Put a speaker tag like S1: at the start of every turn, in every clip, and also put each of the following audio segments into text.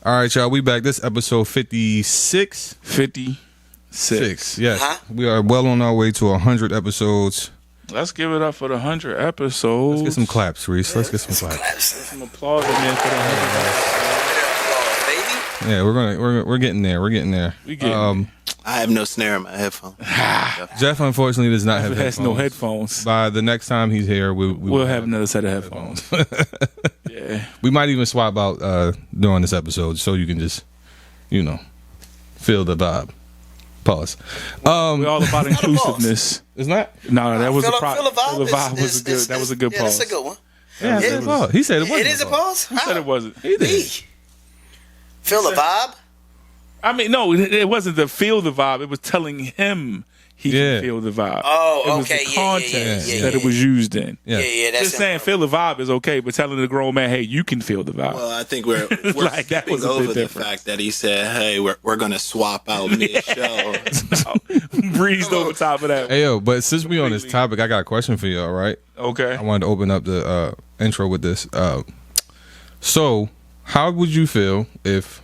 S1: All right, y'all. We back. This episode 56.
S2: 56.
S1: Yes. We are well on our way to 100 episodes.
S2: Let's give it up for the 100 episodes.
S1: Let's get some claps, Reese. Let's get some claps.
S2: Some applause in there for the 100 episodes.
S1: Yeah, we're getting there. We're getting there.
S2: We getting
S3: I have no snare in my headphone.
S1: Jeff, unfortunately, does not have headphones.
S2: Has no headphones.
S1: By the next time he's here, we'll
S2: have another set of headphones. Yeah.
S1: We might even swap out during this episode so you can just, feel the vibe. Pause.
S2: We're all about inclusiveness.
S1: Isn't that?
S2: No, that was
S4: feel
S2: a problem.
S4: the vibe.
S2: Feel the vibe was good. That was a good pause.
S4: That's a good one.
S1: Yeah, he said it wasn't.
S4: It is a pause?
S2: He said it wasn't.
S1: He did.
S4: Feel the vibe?
S2: I mean, no, it wasn't the feel the vibe. It was telling him he can feel the vibe.
S4: Oh,
S2: it was
S4: okay.
S2: the context that it was used in.
S4: Yeah.
S2: That's just saying feel the vibe is okay, but telling the grown man, hey, you can feel the vibe.
S3: Well, I think we're
S2: like that was
S3: over
S2: the
S3: fact that he said, hey, we're going to swap out mid-show.
S2: Breezed over top of that.
S1: Hey, yo, but since we on this topic, I got a question for y'all, right?
S2: Okay.
S1: I wanted to open up the intro with this. So, how would you feel if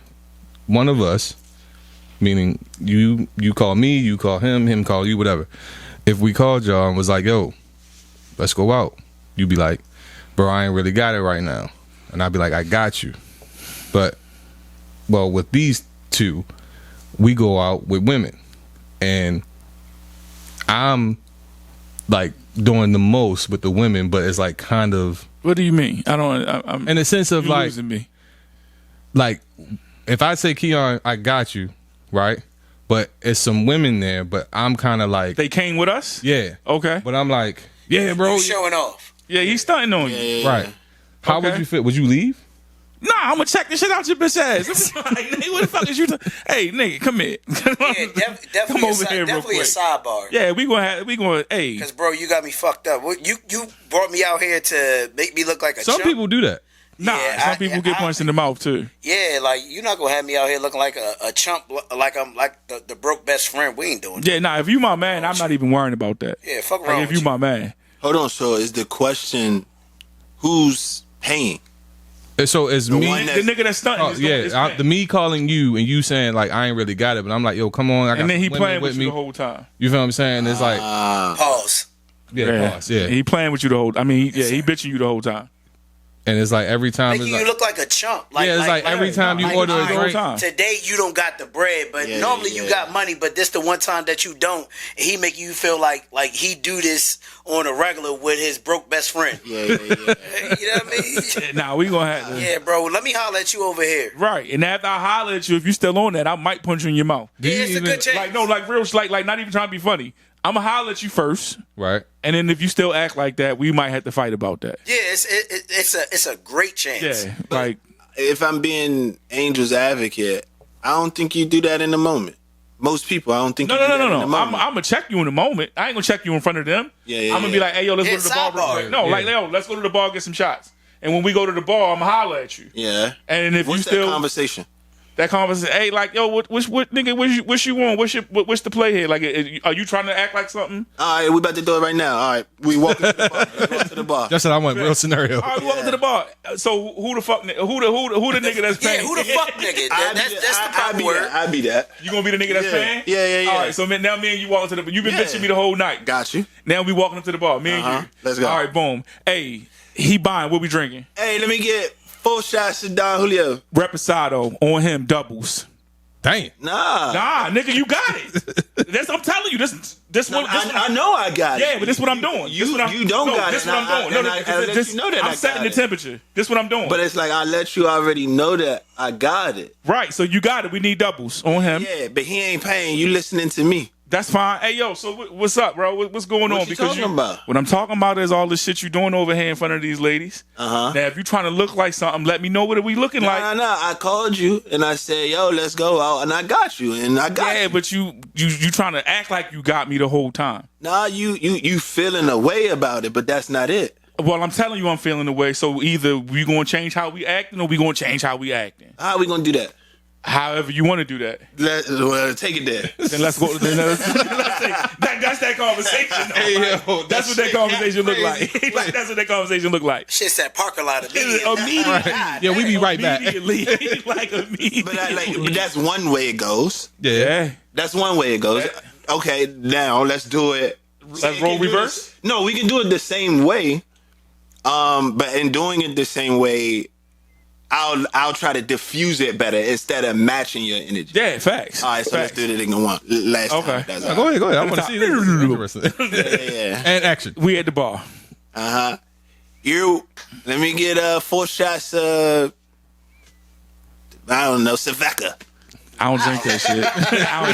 S1: one of us, meaning you call me, you call him call you, whatever. If we called y'all and was like, yo, let's go out. You'd be like, bro, I ain't really got it right now. And I'd be like, I got you. But, well, with these two, we go out with women. And I'm, like, doing the most with the women, but it's like kind of...
S2: What do you mean? I'm
S1: in the sense of like...
S2: losing me.
S1: Like, if I say, Keon, I got you, right? But it's some women there, but I'm kind of like...
S2: They came with us?
S1: Yeah.
S2: Okay.
S1: But I'm like, yeah, bro.
S4: You showing off.
S2: Yeah, he's stunting on you.
S1: Right. How would you feel? Would you leave?
S2: Nah, I'm gonna check this shit out your bitch ass. Like, nigga, what the fuck is you hey, nigga, come here.
S4: Definitely a sidebar.
S2: Yeah, we gonna, hey.
S4: Because, bro, you got me fucked up. You brought me out here to make me look like a
S1: Some
S4: chump.
S1: people do that.
S2: Nah, some people get punched in the mouth too.
S4: Yeah, like you're not gonna have me out here looking like a chump, like I'm like the broke best friend. We ain't doing that.
S2: Yeah, nah, if you my man, I'm not even worrying about that.
S4: Yeah, fuck around.
S2: Like if you my man.
S3: Hold on, so is the question who's paying?
S1: So it's
S3: The
S1: me.
S3: one
S2: The nigga that's stunting.
S1: The me calling you and you saying like I ain't really got it, but I'm like, yo, come on. I got
S2: and then he
S1: women
S2: playing with you
S1: me
S2: the whole time.
S1: You feel what I'm saying? It's like
S4: Pause.
S1: pause. Yeah.
S2: He playing with you the whole. I mean, he bitching you the whole time.
S1: And it's like every time
S4: Making
S1: it's
S4: you
S1: like,
S4: look like a chump.
S1: it's like every time you order a drink.
S4: Today you don't got the bread, but normally you got money. But this the one time that you don't, and he make you feel like he do this on a regular with his broke best friend.
S3: Yeah.
S4: You know what I mean?
S2: Nah, we gonna have to.
S4: Yeah, bro. Let me holler at you over here.
S2: Right, and after I holler at you, if you still on that, I might punch you in your mouth.
S4: Yeah, it's a good chance.
S2: Like no, like real, like not even trying to be funny. I'm gonna holler at you first,
S1: Right.
S2: and then if you still act like that, we might have to fight about that.
S4: Yeah, it's a great chance.
S2: Yeah, like
S3: If I'm being Angel's advocate, I don't think you do that in the moment. Most people, I don't think you do that in the
S2: no.
S3: moment.
S2: I'm gonna check you in the moment. I ain't gonna check you in front of them.
S3: Yeah,
S2: I'm gonna be like, hey, yo, let's go to the bar. Real quick. No, like, yo, let's go to the bar, get some shots. And when we go to the bar, I'm gonna holler at you.
S3: Yeah.
S2: And if
S3: What's
S2: you still
S3: that conversation?
S2: That conversation, hey, like, yo, what nigga, what you want? What's the play here? Like, are you trying to act like something?
S3: All right, we about to do it right now. All right, we walking to the bar. Let's walk to the bar.
S1: That's what I want. Real scenario.
S2: All right, we walking to the bar. So who the fuck? Who the nigga that's paying?
S4: Yeah, who the fuck nigga? That's the proper word.
S3: I'd be that.
S2: You gonna be the nigga that's paying?
S3: Yeah.
S2: All right, so now me and you walking to the. You've been bitching me the whole night.
S3: Got you.
S2: Now we walking up to the bar. Me and you.
S3: Let's go.
S2: All right, boom. Hey, he buying. What we drinking?
S3: Hey, let me get 4 shots of Don Julio.
S2: Reposado on him, doubles.
S1: Dang.
S3: Nah,
S2: nigga, you got it. I'm telling you, this one.
S3: I know I got it.
S2: Yeah, but this what I'm doing.
S3: You don't got it.
S2: This what I'm doing.
S3: I let you know that
S2: I'm setting the temperature. This what I'm doing.
S3: But it's like I let you already know that I got it.
S2: Right, so you got it. We need doubles on him.
S3: Yeah, but he ain't paying. You listening to me.
S2: That's fine. Hey, yo, so what's up, bro? What's going on?
S3: What you talking about?
S2: What I'm talking about is all this shit you doing over here in front of these ladies. Now, if you trying to look like something, let me know what are we looking like.
S3: No. I called you and I said, yo, let's go out. And I got you. And I got you.
S2: Yeah, but you trying to act like you got me the whole time.
S3: Nah, you feeling a way about it, but that's not it.
S2: Well, I'm telling you I'm feeling the way. So either we going to change how we acting or we going to change how we acting.
S3: How we going to do that?
S2: However you want to do that.
S3: Well, take it there.
S2: Then let's go. Then let's that's that conversation. Though,
S1: Hey,
S2: right?
S1: yo,
S2: That's what that conversation look like. Like, that's what that conversation look like.
S4: Shit's that parking lot immediately.
S2: Immediately.
S1: Yeah, we be right back.
S2: Immediately. Like immediately.
S3: But that's one way it goes.
S2: Yeah.
S3: That's one way it goes. Okay, now let's do it.
S2: Let's roll reverse.
S3: No, we can do it the same way. But in doing it the same way, I'll try to diffuse it better instead of matching your energy.
S2: Yeah, facts.
S3: All right, so let's do it again one last
S2: Okay.
S3: time. That's all
S1: Go
S3: right.
S1: ahead. I want to see this. This is interesting.
S3: Yeah.
S1: And action.
S2: We at the bar.
S3: Let me get 4 shots. I don't know, Saveka.
S2: I don't drink that shit.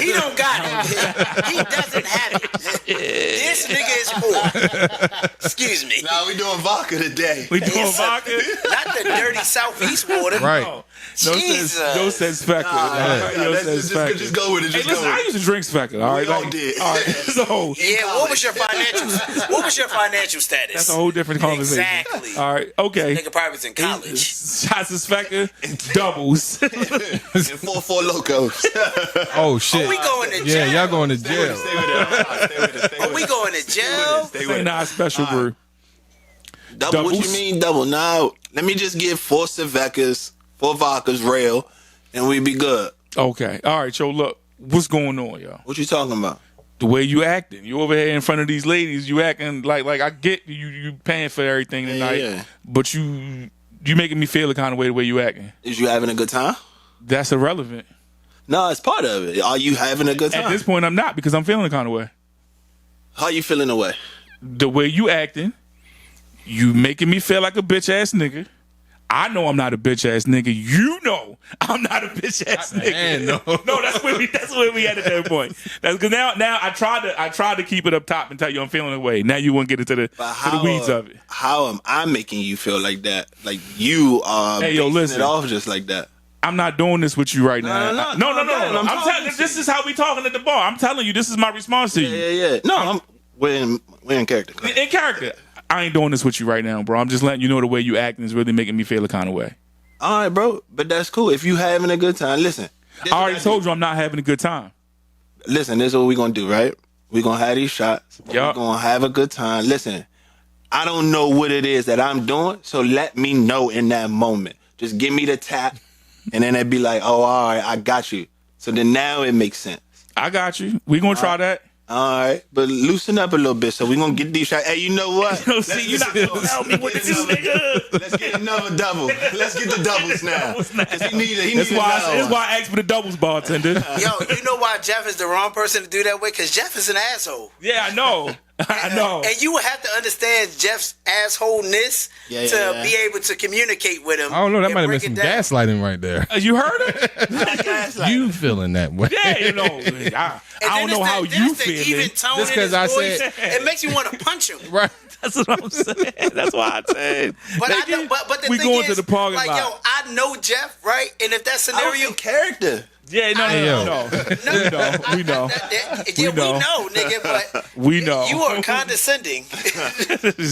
S4: He don't got it. He doesn't have it. This nigga is poor. Excuse me.
S3: Nah, we doing vodka today.
S2: We doing vodka?
S4: Not the dirty southeast water.
S1: Right.
S4: Jesus.
S2: No sense specter.
S3: Just go with it.
S2: Hey, listen, I used to drink specter. All right,
S3: We all did.
S2: All right, so
S4: Yeah, what was your financial status?
S2: that's a whole different conversation.
S4: Exactly.
S2: All right, okay.
S4: Nigga probably was in college.
S2: Shots of specter, doubles.
S3: And 4 locos.
S1: Oh shit.
S4: Are we going to
S1: Yeah,
S4: jail?
S1: y'all going to jail.
S3: Stay with it.
S4: Are we going to jail?
S3: Stay with
S2: Ain't
S3: it.
S2: not special brew.
S3: Double? What
S2: Doubles?
S3: you mean double? Now, let me just give 4 Savekas, 4 vodkas, real, and we be good.
S2: Okay, all right. So look, what's going on, y'all?
S3: What you talking about?
S2: The way you acting, you over here in front of these ladies, you acting like I get you paying for everything tonight,
S3: Yeah.
S2: but you making me feel the kind of way you acting.
S3: Is you having a good time?
S2: That's irrelevant.
S3: No, it's part of it. Are you having a good
S2: At
S3: time?
S2: this point, I'm not because I'm feeling the kind of way.
S3: How you feeling away?
S2: The way you acting, you making me feel like a bitch ass nigga. I know I'm not a bitch ass nigga. You know I'm not a bitch ass nigga.
S1: Man, no.
S2: No, that's where we at that point. That's because now I tried to keep it up top and tell you I'm feeling the way. Now you want to get into the weeds of it.
S3: How am I making you feel like that? Like you are
S2: Hey, yo,
S3: basing
S2: listen.
S3: it off just like that?
S2: I'm not doing this with you right now.
S3: no,
S2: No.
S3: I'm
S2: I'm
S3: talking
S2: telling
S3: to
S2: this
S3: you.
S2: is how we talking at the bar. I'm telling you, this is my response to you.
S3: Yeah. No, we're in character.
S2: In character. I ain't doing this with you right now, bro. I'm just letting you know the way you acting is really making me feel the kind of way.
S3: All right, bro. But that's cool. If you having a good time, listen.
S2: I already told you I'm not having a good time.
S3: Listen, this is what we're going to do, right? We're going to have these shots.
S2: Yup.
S3: We're going to have a good time. Listen, I don't know what it is that I'm doing, so let me know in that moment. Just give me the tap, and then it'd be like, oh, all right, I got you. So then now it makes sense.
S2: I got you. We gonna try that.
S3: All right, but loosen up a little bit, so we're going to get these shots. Hey, you know what?
S2: No, see, you're not gonna tell me what to do, nigga.
S3: Let's get another double. Let's get the doubles now. 'Cause he need
S2: That's why
S3: another one.
S2: I asked for the doubles, bartender.
S4: Yo, you know why Jeff is the wrong person to do that with? Because Jeff is an asshole.
S2: Yeah, I know. I know.
S4: And you would have to understand Jeff's assholeness to be able to communicate with him.
S1: I don't know. That
S4: and
S1: might have been
S4: break
S1: some
S4: it down.
S1: gaslighting right there.
S2: You heard it?
S1: You feeling that way?
S2: Yeah, you know. I don't know how you feel.
S4: Even tone
S1: Just
S4: in
S1: 'cause
S4: his
S1: I
S4: voice,
S1: said-
S4: it makes you want to punch him.
S1: Right.
S2: That's what I'm saying. That's why I said.
S4: But I know, but the
S2: we
S4: thing
S2: going
S4: is,
S2: to the parking
S4: like,
S2: lot.
S4: yo, I know Jeff, right? And if that
S3: I was
S4: scenario,
S3: in character.
S2: Yeah, no. We know.
S4: we know, nigga. But
S2: We know.
S4: you are condescending.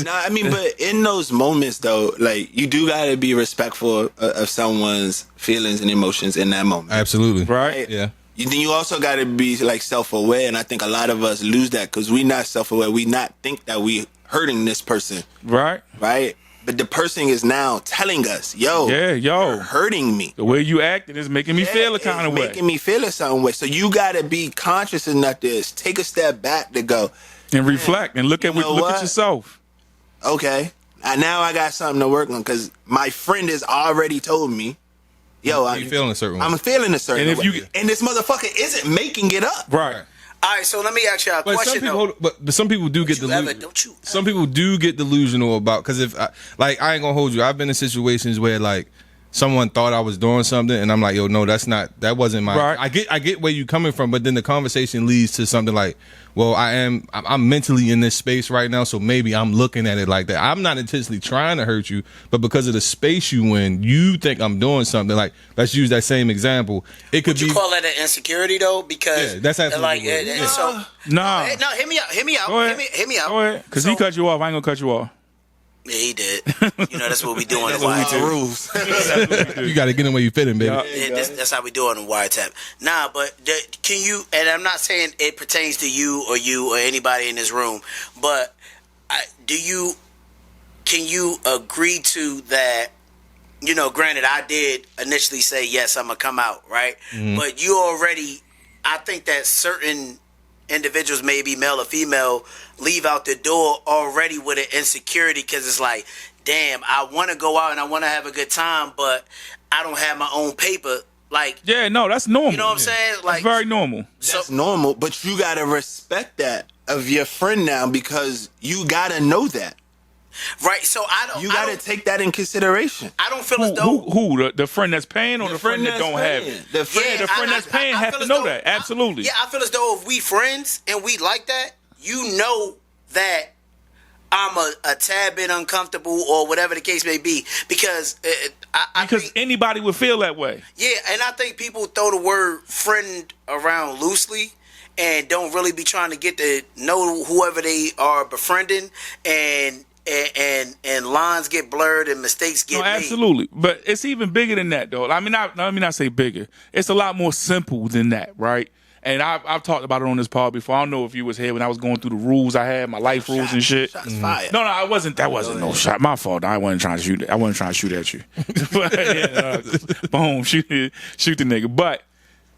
S3: Nah, I mean, but in those moments, though, like, you do got to be respectful of someone's feelings and emotions in that moment.
S1: Absolutely.
S2: Right?
S1: Yeah.
S3: Then you also got to be, like, self-aware, and I think a lot of us lose that because we not self-aware. We not think that we hurting this person,
S2: Right?
S3: right? But the person is now telling us, yo,
S2: Yeah, yo.
S3: you're hurting me.
S2: The way you acting is making me feel a
S3: It's
S2: kind of way.
S3: making me feel a certain way. So you got to be conscious enough to take a step back to go,
S2: And reflect and look at
S3: You know
S2: look at
S3: what?
S2: yourself.
S3: okay, now I got something to work on because my friend has already told me, yo,
S1: You feeling a certain way.
S3: I'm feeling a certain
S2: And if
S3: way.
S2: you-
S3: and this motherfucker isn't making it up.
S2: Right.
S4: All right, so let me ask you a
S1: But
S4: question.
S1: some people do get
S4: you ever,
S1: delusional.
S4: don't you?
S1: Some people do get delusional about because if I ain't gonna hold you. I've been in situations where like someone thought I was doing something, and I'm like, yo, no, that wasn't my.
S2: Right.
S1: I get where you coming from, but then the conversation leads to something like, well, I'm mentally in this space right now, so maybe I'm looking at it like that. I'm not intentionally trying to hurt you, but because of the space you in, you think I'm doing something. Like, let's use that same example. It could
S4: Would you
S1: be.
S4: call that an insecurity though? Because
S1: Yeah, that's absolutely
S4: like
S1: what it is.
S4: so.
S2: Nah.
S4: No, hear me out.
S2: Go ahead.
S4: Hear me out.
S2: Go ahead. Because he cut you off. I ain't gonna cut you off.
S4: Yeah, he did. You know, that's what we do on the
S3: That's
S4: wiretap.
S3: rules.
S1: You got to get in where you fit in, baby.
S4: Yeah, that's how we do it on the wiretap. Nah, but can you? And I'm not saying it pertains to you or anybody in this room, but can you agree to that? You know, granted, I did initially say yes, I'm gonna come out, right? Mm-hmm. But you already, I think that certain individuals, maybe male or female, leave out the door already with an insecurity because it's like, damn, I want to go out and I want to have a good time, but I don't have my own paper. Like,
S2: yeah, no, that's normal.
S4: You know what I'm saying? Like,
S2: that's very normal.
S3: That's normal, but you gotta respect that of your friend now because you gotta know that.
S4: Right, so you
S3: gotta take that in consideration.
S4: I don't feel as though
S2: the friend that's paying or the friend that don't have it.
S3: The friend
S2: that's paying have to know that. Absolutely.
S4: I feel as though if we friends and we like that, you know that I'm a tad bit uncomfortable or whatever the case may be because I
S2: because
S4: think,
S2: anybody would feel that way.
S4: Yeah, and I think people throw the word friend around loosely and don't really be trying to get to know whoever they are befriending and lines get blurred and mistakes get made.
S2: Absolutely. But it's even bigger than that, though. I mean, let me not say bigger. It's a lot more simple than that, right? And I've talked about it on this pod before. I don't know if you was here when I was going through the rules I had, my life rules and shit.
S3: Shots fired.
S2: No, I wasn't. That wasn't no shot. My fault. I wasn't trying to shoot. I wasn't trying to shoot at you. But, boom, shoot the nigga. But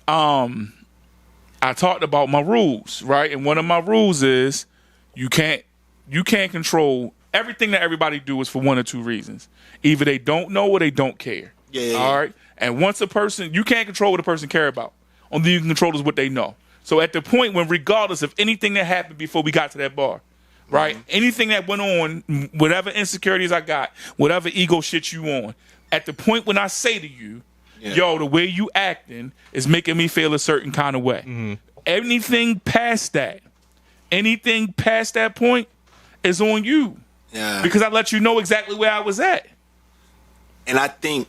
S2: I talked about my rules, right? And one of my rules is you can't control. Everything that everybody do is for one or two reasons. Either they don't know or they don't care.
S3: Yeah.
S2: All right? And once a person, you can't control what a person care about. Only you can control is what they know. So at the point when, regardless of anything that happened before we got to that bar, right? Mm-hmm. Anything that went on, whatever insecurities I got, whatever ego shit you on, at the point when I say to you, yo, the way you acting is making me feel a certain kind of way. Mm-hmm. Anything past that point is on you.
S3: Yeah.
S2: Because I let you know exactly where I was at.
S3: And I think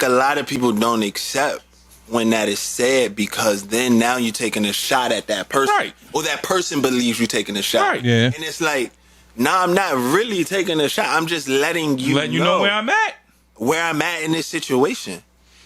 S3: a lot of people don't accept when that is said because then now you're taking a shot at that person.
S2: Right.
S3: Or that person believes you're taking a shot.
S2: Right.
S1: Yeah.
S3: And it's like, nah, I'm not really taking a shot. I'm just letting you know
S2: where I'm at.
S3: Where I'm at in this situation.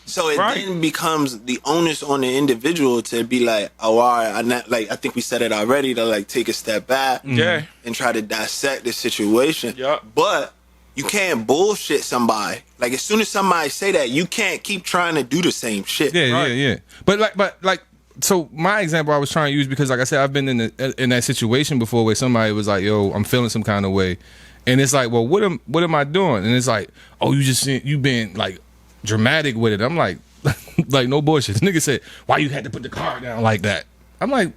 S3: So it then becomes the onus on the individual to be like, oh, all right, I think we said it already, to like take a step back and try to dissect the situation.
S2: Yep.
S3: But you can't bullshit somebody. Like as soon as somebody say that, you can't keep trying to do the same shit.
S1: Yeah. But like, so my example I was trying to use because, like I said, I've been in that situation before where somebody was like, "Yo, I'm feeling some kind of way," and it's like, "Well, what am I doing?" And it's like, "Oh, you been like dramatic with it." I'm like, like no bullshit. The nigga said, "Why you had to put the car down like that?" I'm like,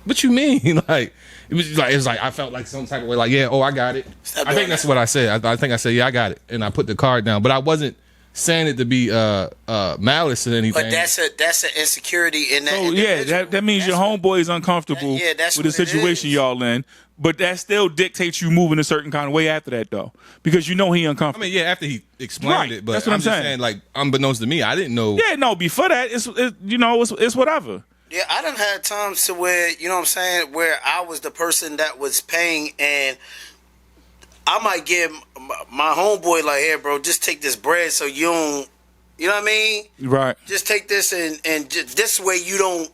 S1: "What you mean?" Like it was like I felt like some type of way. Like, yeah, oh, I got it. I think that's what I said. I think I said, yeah, I got it, and I put the car down. But I wasn't saying it to be malice or anything.
S4: But that's an insecurity in that.
S2: So yeah, that means your homeboy is uncomfortable with the situation y'all in. But that still dictates you moving a certain kind of way after that, though, because you know he uncomfortable.
S1: I mean, yeah, after he explained it, but
S2: that's what I'm
S1: just
S2: saying.
S1: Like unbeknownst to me, I didn't know.
S2: Yeah, no, before that, it's whatever.
S4: Yeah, I done had times to where, you know what I'm saying, where I was the person that was paying, and I might give my homeboy like, "Here, bro, just take this bread so you don't," you know what I mean?
S2: Right.
S4: Just take this and just, this way you don't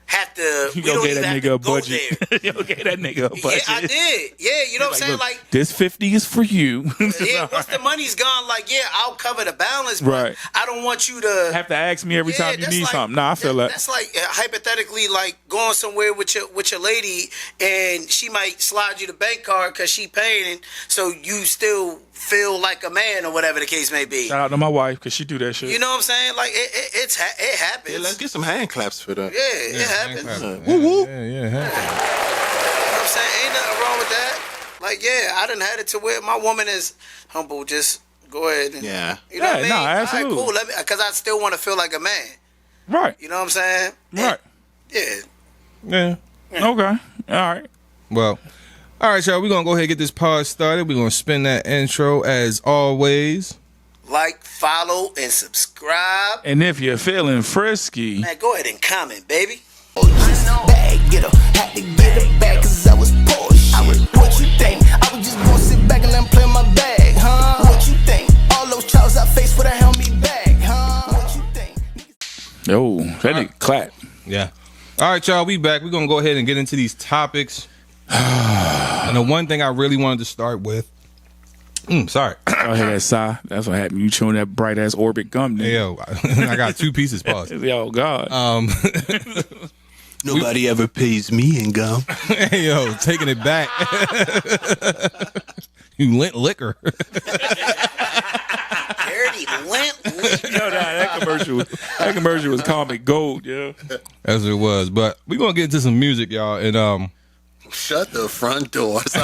S4: have to.
S2: You go get that nigga a budget. You go get that nigga a budget.
S4: Yeah, I did. Yeah, you know what I'm saying? Like
S2: this 50 is for you.
S4: Yeah, once the money's gone, like, yeah, I'll cover the balance, but
S2: right.
S4: I don't want you to
S2: have to ask me every time you need something. Nah, I feel that.
S4: That's like hypothetically like going somewhere with your lady and she might slide you the bank card because she paying, so you still feel like a man or whatever the case may be.
S2: Shout out to my wife because she do that shit.
S4: You know what I'm saying? Like it happens.
S3: Yeah, let's get some hand claps for that.
S4: Yeah, it happens.
S1: Woo woo. Yeah.
S4: You know what I'm saying? Ain't nothing wrong with that. Like, yeah, I done had it to where my woman is humble. Just go ahead. And, you know what I mean?
S2: No, absolutely.
S4: All right, cool. Because I still want to feel like a man.
S2: Right.
S4: You know what I'm saying?
S2: Right.
S1: Yeah.
S2: Okay. All right.
S1: Well, all right, y'all. We're going to go ahead and get this pod started. We're going to spin that intro as always.
S4: Like, follow, and subscribe.
S2: And if you're feeling frisky,
S4: man, go ahead and comment, baby.
S5: Bag getter, had to get it back cause I was Porsche. What you think? I was just gonna sit back and let I'm playing my bag, huh? What you think? All those trials I faced would have held me back, huh? What you think?
S2: Yo, that nigga clap.
S1: Yeah. All right, y'all. We back. We're gonna go ahead and get into these topics. And the one thing I really wanted to start with. Sorry.
S2: I hear that sigh. That's what happened. You chewing that bright ass Orbit gum,
S1: Hey,
S2: nigga.
S1: yo, I got 2 pieces. Pause.
S2: Yo, God.
S3: Nobody ever pays me in gum.
S1: Hey, yo, taking it back. You lint liquor.
S4: Dirty lint.
S2: Yo, that commercial was comic gold, yo.
S1: As it was. But we're gonna get into some music, y'all. And
S3: Shut the front door. All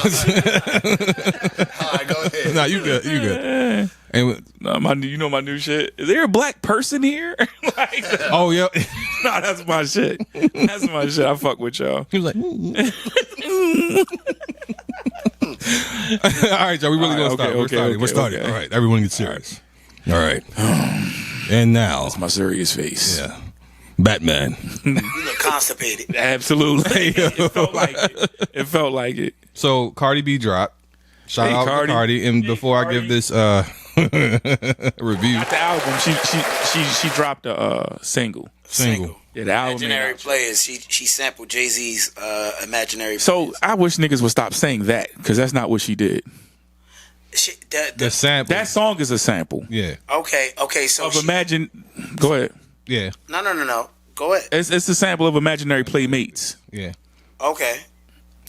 S3: right, go ahead.
S1: nah, you good. You good. And
S2: No, my new shit. Is there a black person here? Like,
S1: oh yeah.
S2: nah, that's my shit. That's my shit. I fuck with y'all.
S1: He was like, all right, y'all. We really gonna start. We're starting.
S2: Okay.
S1: All right, everyone get serious. All right. And now,
S2: That's my serious face.
S1: yeah, Batman.
S4: You look constipated.
S2: Absolutely. It felt like it. It felt like it.
S1: So Cardi B dropped. Shout
S2: Hey,
S1: out
S2: Cardi.
S1: to Cardi. And
S2: Hey,
S1: before I
S2: Cardi.
S1: give this review,
S2: Not the album. She dropped a single.
S1: single.
S2: Yeah, the album.
S4: Imaginary
S2: ain't out.
S4: Players. She sampled Jay-Z's Imaginary
S2: So
S4: Players.
S2: I wish niggas would stop saying that because that's not what she did.
S1: The sample.
S2: That song is a sample
S1: Yeah.
S4: Okay, so
S2: of Imagine. Go ahead.
S1: Yeah.
S4: No. Go ahead.
S2: It's a sample of Imaginary Playmates.
S1: Yeah.
S4: Okay.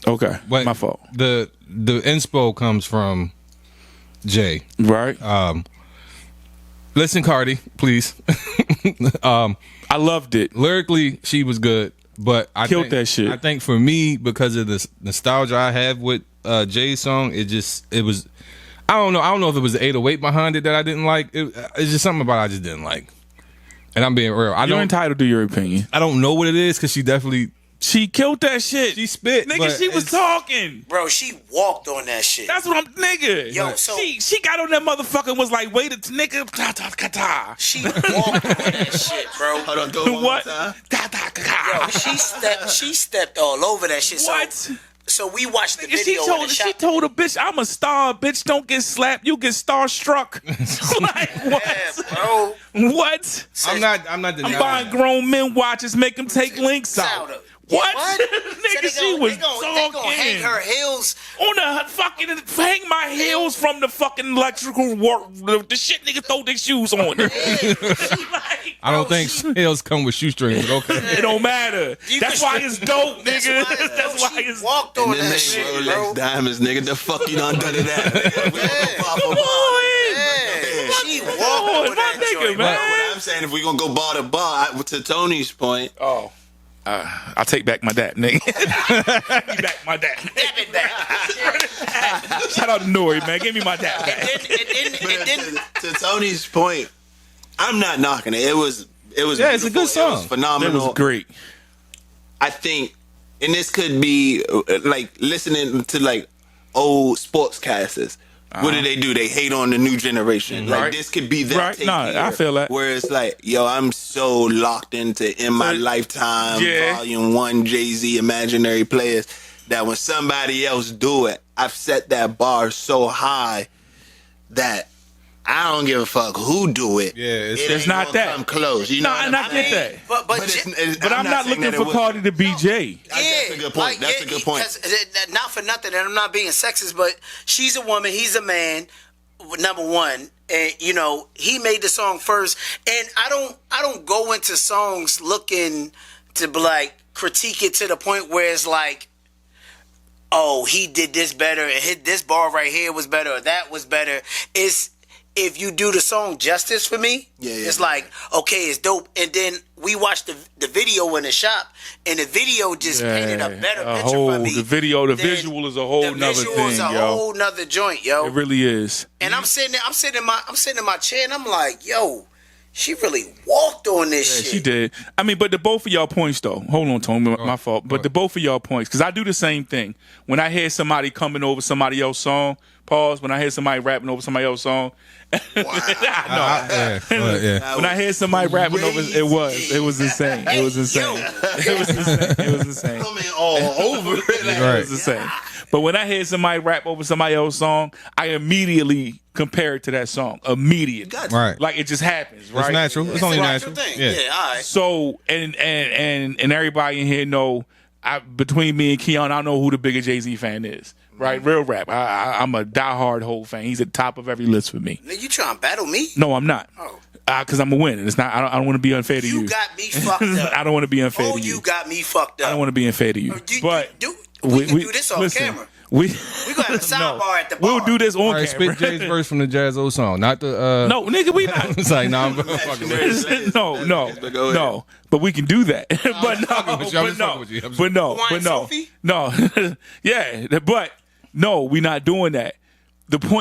S2: Okay,
S1: But
S2: my fault.
S1: The inspo comes from Jay.
S2: Right.
S1: Listen, Cardi, please.
S2: I loved it.
S1: Lyrically, she was good, but I
S2: Killed
S1: think,
S2: that shit.
S1: I think for me, because of the nostalgia I have with Jay's song, it was. I don't know if it was the 808 behind it that I didn't like. It's just something about it I just didn't like. And I'm being real.
S2: You're entitled to your opinion.
S1: I don't know what it is because she definitely
S2: She killed that shit.
S1: she spit.
S2: Nigga,
S1: but
S2: she was
S1: it's-
S2: talking.
S4: Bro, she walked on that shit.
S2: That's what I'm, nigga.
S4: Yo, so-
S2: she got on that motherfucker and was like, wait a nigga. Ta, ta, ta, ta.
S4: She walked on that shit, bro.
S3: Hold on, do it one more
S2: What?
S3: time.
S2: Ta, ta, ta, ta.
S4: Yo, she stepped all over that shit.
S2: What?
S4: So we watched the
S2: Nigga,
S4: video in the
S2: she
S4: shop.
S2: told a bitch, I'm a star, bitch. Don't get slapped. You get starstruck. Like, what?
S4: Yeah, bro.
S2: What?
S1: I'm not denying.
S2: I'm buying grown men watches, make them take links out. What? Nigga, she was
S4: They gonna hang
S2: talking.
S4: her heels.
S2: On the fucking hang my heels from the fucking electrical work. The shit nigga throw their shoes on. Like,
S1: I don't think sales come with shoestrings, but okay.
S2: it don't matter. That's why it's dope,
S4: That's
S2: nigga.
S4: why-
S2: That's why
S4: she
S2: it's
S4: walked
S3: And
S4: on
S3: then
S4: that
S3: they
S4: shit,
S3: Rolex
S4: bro.
S3: diamonds, nigga. The fuck you done to that? Nigga? We gonna pop a
S2: Come
S3: ball.
S2: on.
S4: Yeah, she walked
S2: on,
S4: on
S2: my
S4: that
S2: nigga,
S4: joint,
S2: man.
S3: But what I'm saying, if we gonna go bar to bar, to Tony's point,
S2: Oh. I take back my dap, nigga. Give me back my dap.
S4: Dab it back.
S2: Shout out to Nori, man. Give me my dap back.
S4: It didn't.
S3: to Tony's point, I'm not knocking it. It was
S1: Yeah, it's a
S3: beautiful.
S1: good song.
S3: It was
S2: That
S3: phenomenal.
S2: was great.
S3: I think, and this could be like listening to like old sportscasters. What do? They hate on the new generation. Like
S2: Right.
S3: this could be that
S2: Right.
S3: take
S2: Nah,
S3: here,
S2: I feel that.
S3: Where it's like, yo, I'm so locked into In My
S2: So-
S3: Lifetime,
S2: Yeah.
S3: Volume 1, Jay-Z, Imaginary Players, that when somebody else do it, I've set that bar so high that I don't give a fuck who do it.
S1: Yeah, it's
S3: ain't
S2: not
S3: gonna
S2: that.
S3: come close. You know,
S2: Nah,
S3: what
S2: and
S3: I
S2: I
S3: mean?
S2: get that.
S4: But
S2: But I'm not
S3: saying
S2: looking
S3: that it
S2: for
S3: was-
S2: Cardi to be Jay.
S3: That's a good point. That's a good point.
S4: 'cause, not for nothing, and I'm not being sexist, but she's a woman, he's a man. Number one, and he made the song first, and I don't go into songs looking to be like critique it to the point where it's like, oh, he did this better, and hit this bar right here was better, or that was better. It's if you do the song justice for me, it's like, okay, it's dope. And then we watched the video in the shop, and the video just painted a better picture for me.
S2: The video, the
S4: than-
S2: visual is a whole
S4: the
S2: nother
S4: visual
S2: thing,
S4: is a
S2: yo.
S4: whole nother joint, yo.
S2: It really is.
S4: And I'm sitting in my chair, and I'm like, yo, she really walked on this shit.
S2: She did. I mean, but the both of y'all points, though. Hold on, Tony, my fault. But the both of y'all points, because I do the same thing. When I hear somebody coming over somebody else's song, Pause. When I hear somebody rapping over somebody else's song.
S1: Yeah.
S2: When I hear somebody rapping over, it was insane. It was insane. It was insane.
S3: Coming all over it. Like,
S1: Right.
S2: It was insane. But when I hear somebody rap over somebody else's song, I immediately compare it to that song. Immediately.
S3: Gotcha.
S1: Right.
S2: Like it just happens, right?
S1: It's natural. It's only
S4: a
S1: natural.
S4: thing.
S1: Yeah.
S4: All right.
S2: So and everybody in here know between me and Keon, I know who the bigger Jay-Z fan is. Right, real rap. I'm a diehard Hov fan. He's at the top of every list for me.
S4: Nigga, you trying to battle me?
S2: No, I'm not.
S4: Oh.
S2: Because I'm a winner. It's not. I don't want to be unfair to you.
S4: You got me fucked up.
S2: I don't want to be unfair
S4: Oh,
S2: to you.
S4: you got me fucked up.
S2: I don't want to be unfair to you. But
S4: We can do this on camera.
S2: We
S4: gonna have a sidebar at the bar.
S2: We'll do this on
S1: All right,
S2: camera.
S1: spit Jay's verse from the Jazz O song, not the.
S2: No, nigga, we not.
S1: It's like, nah, I'm fucking with you.
S2: No. But we can do that.
S4: Hawaiian Sophie?
S2: No. Yeah, but no, we not doing that.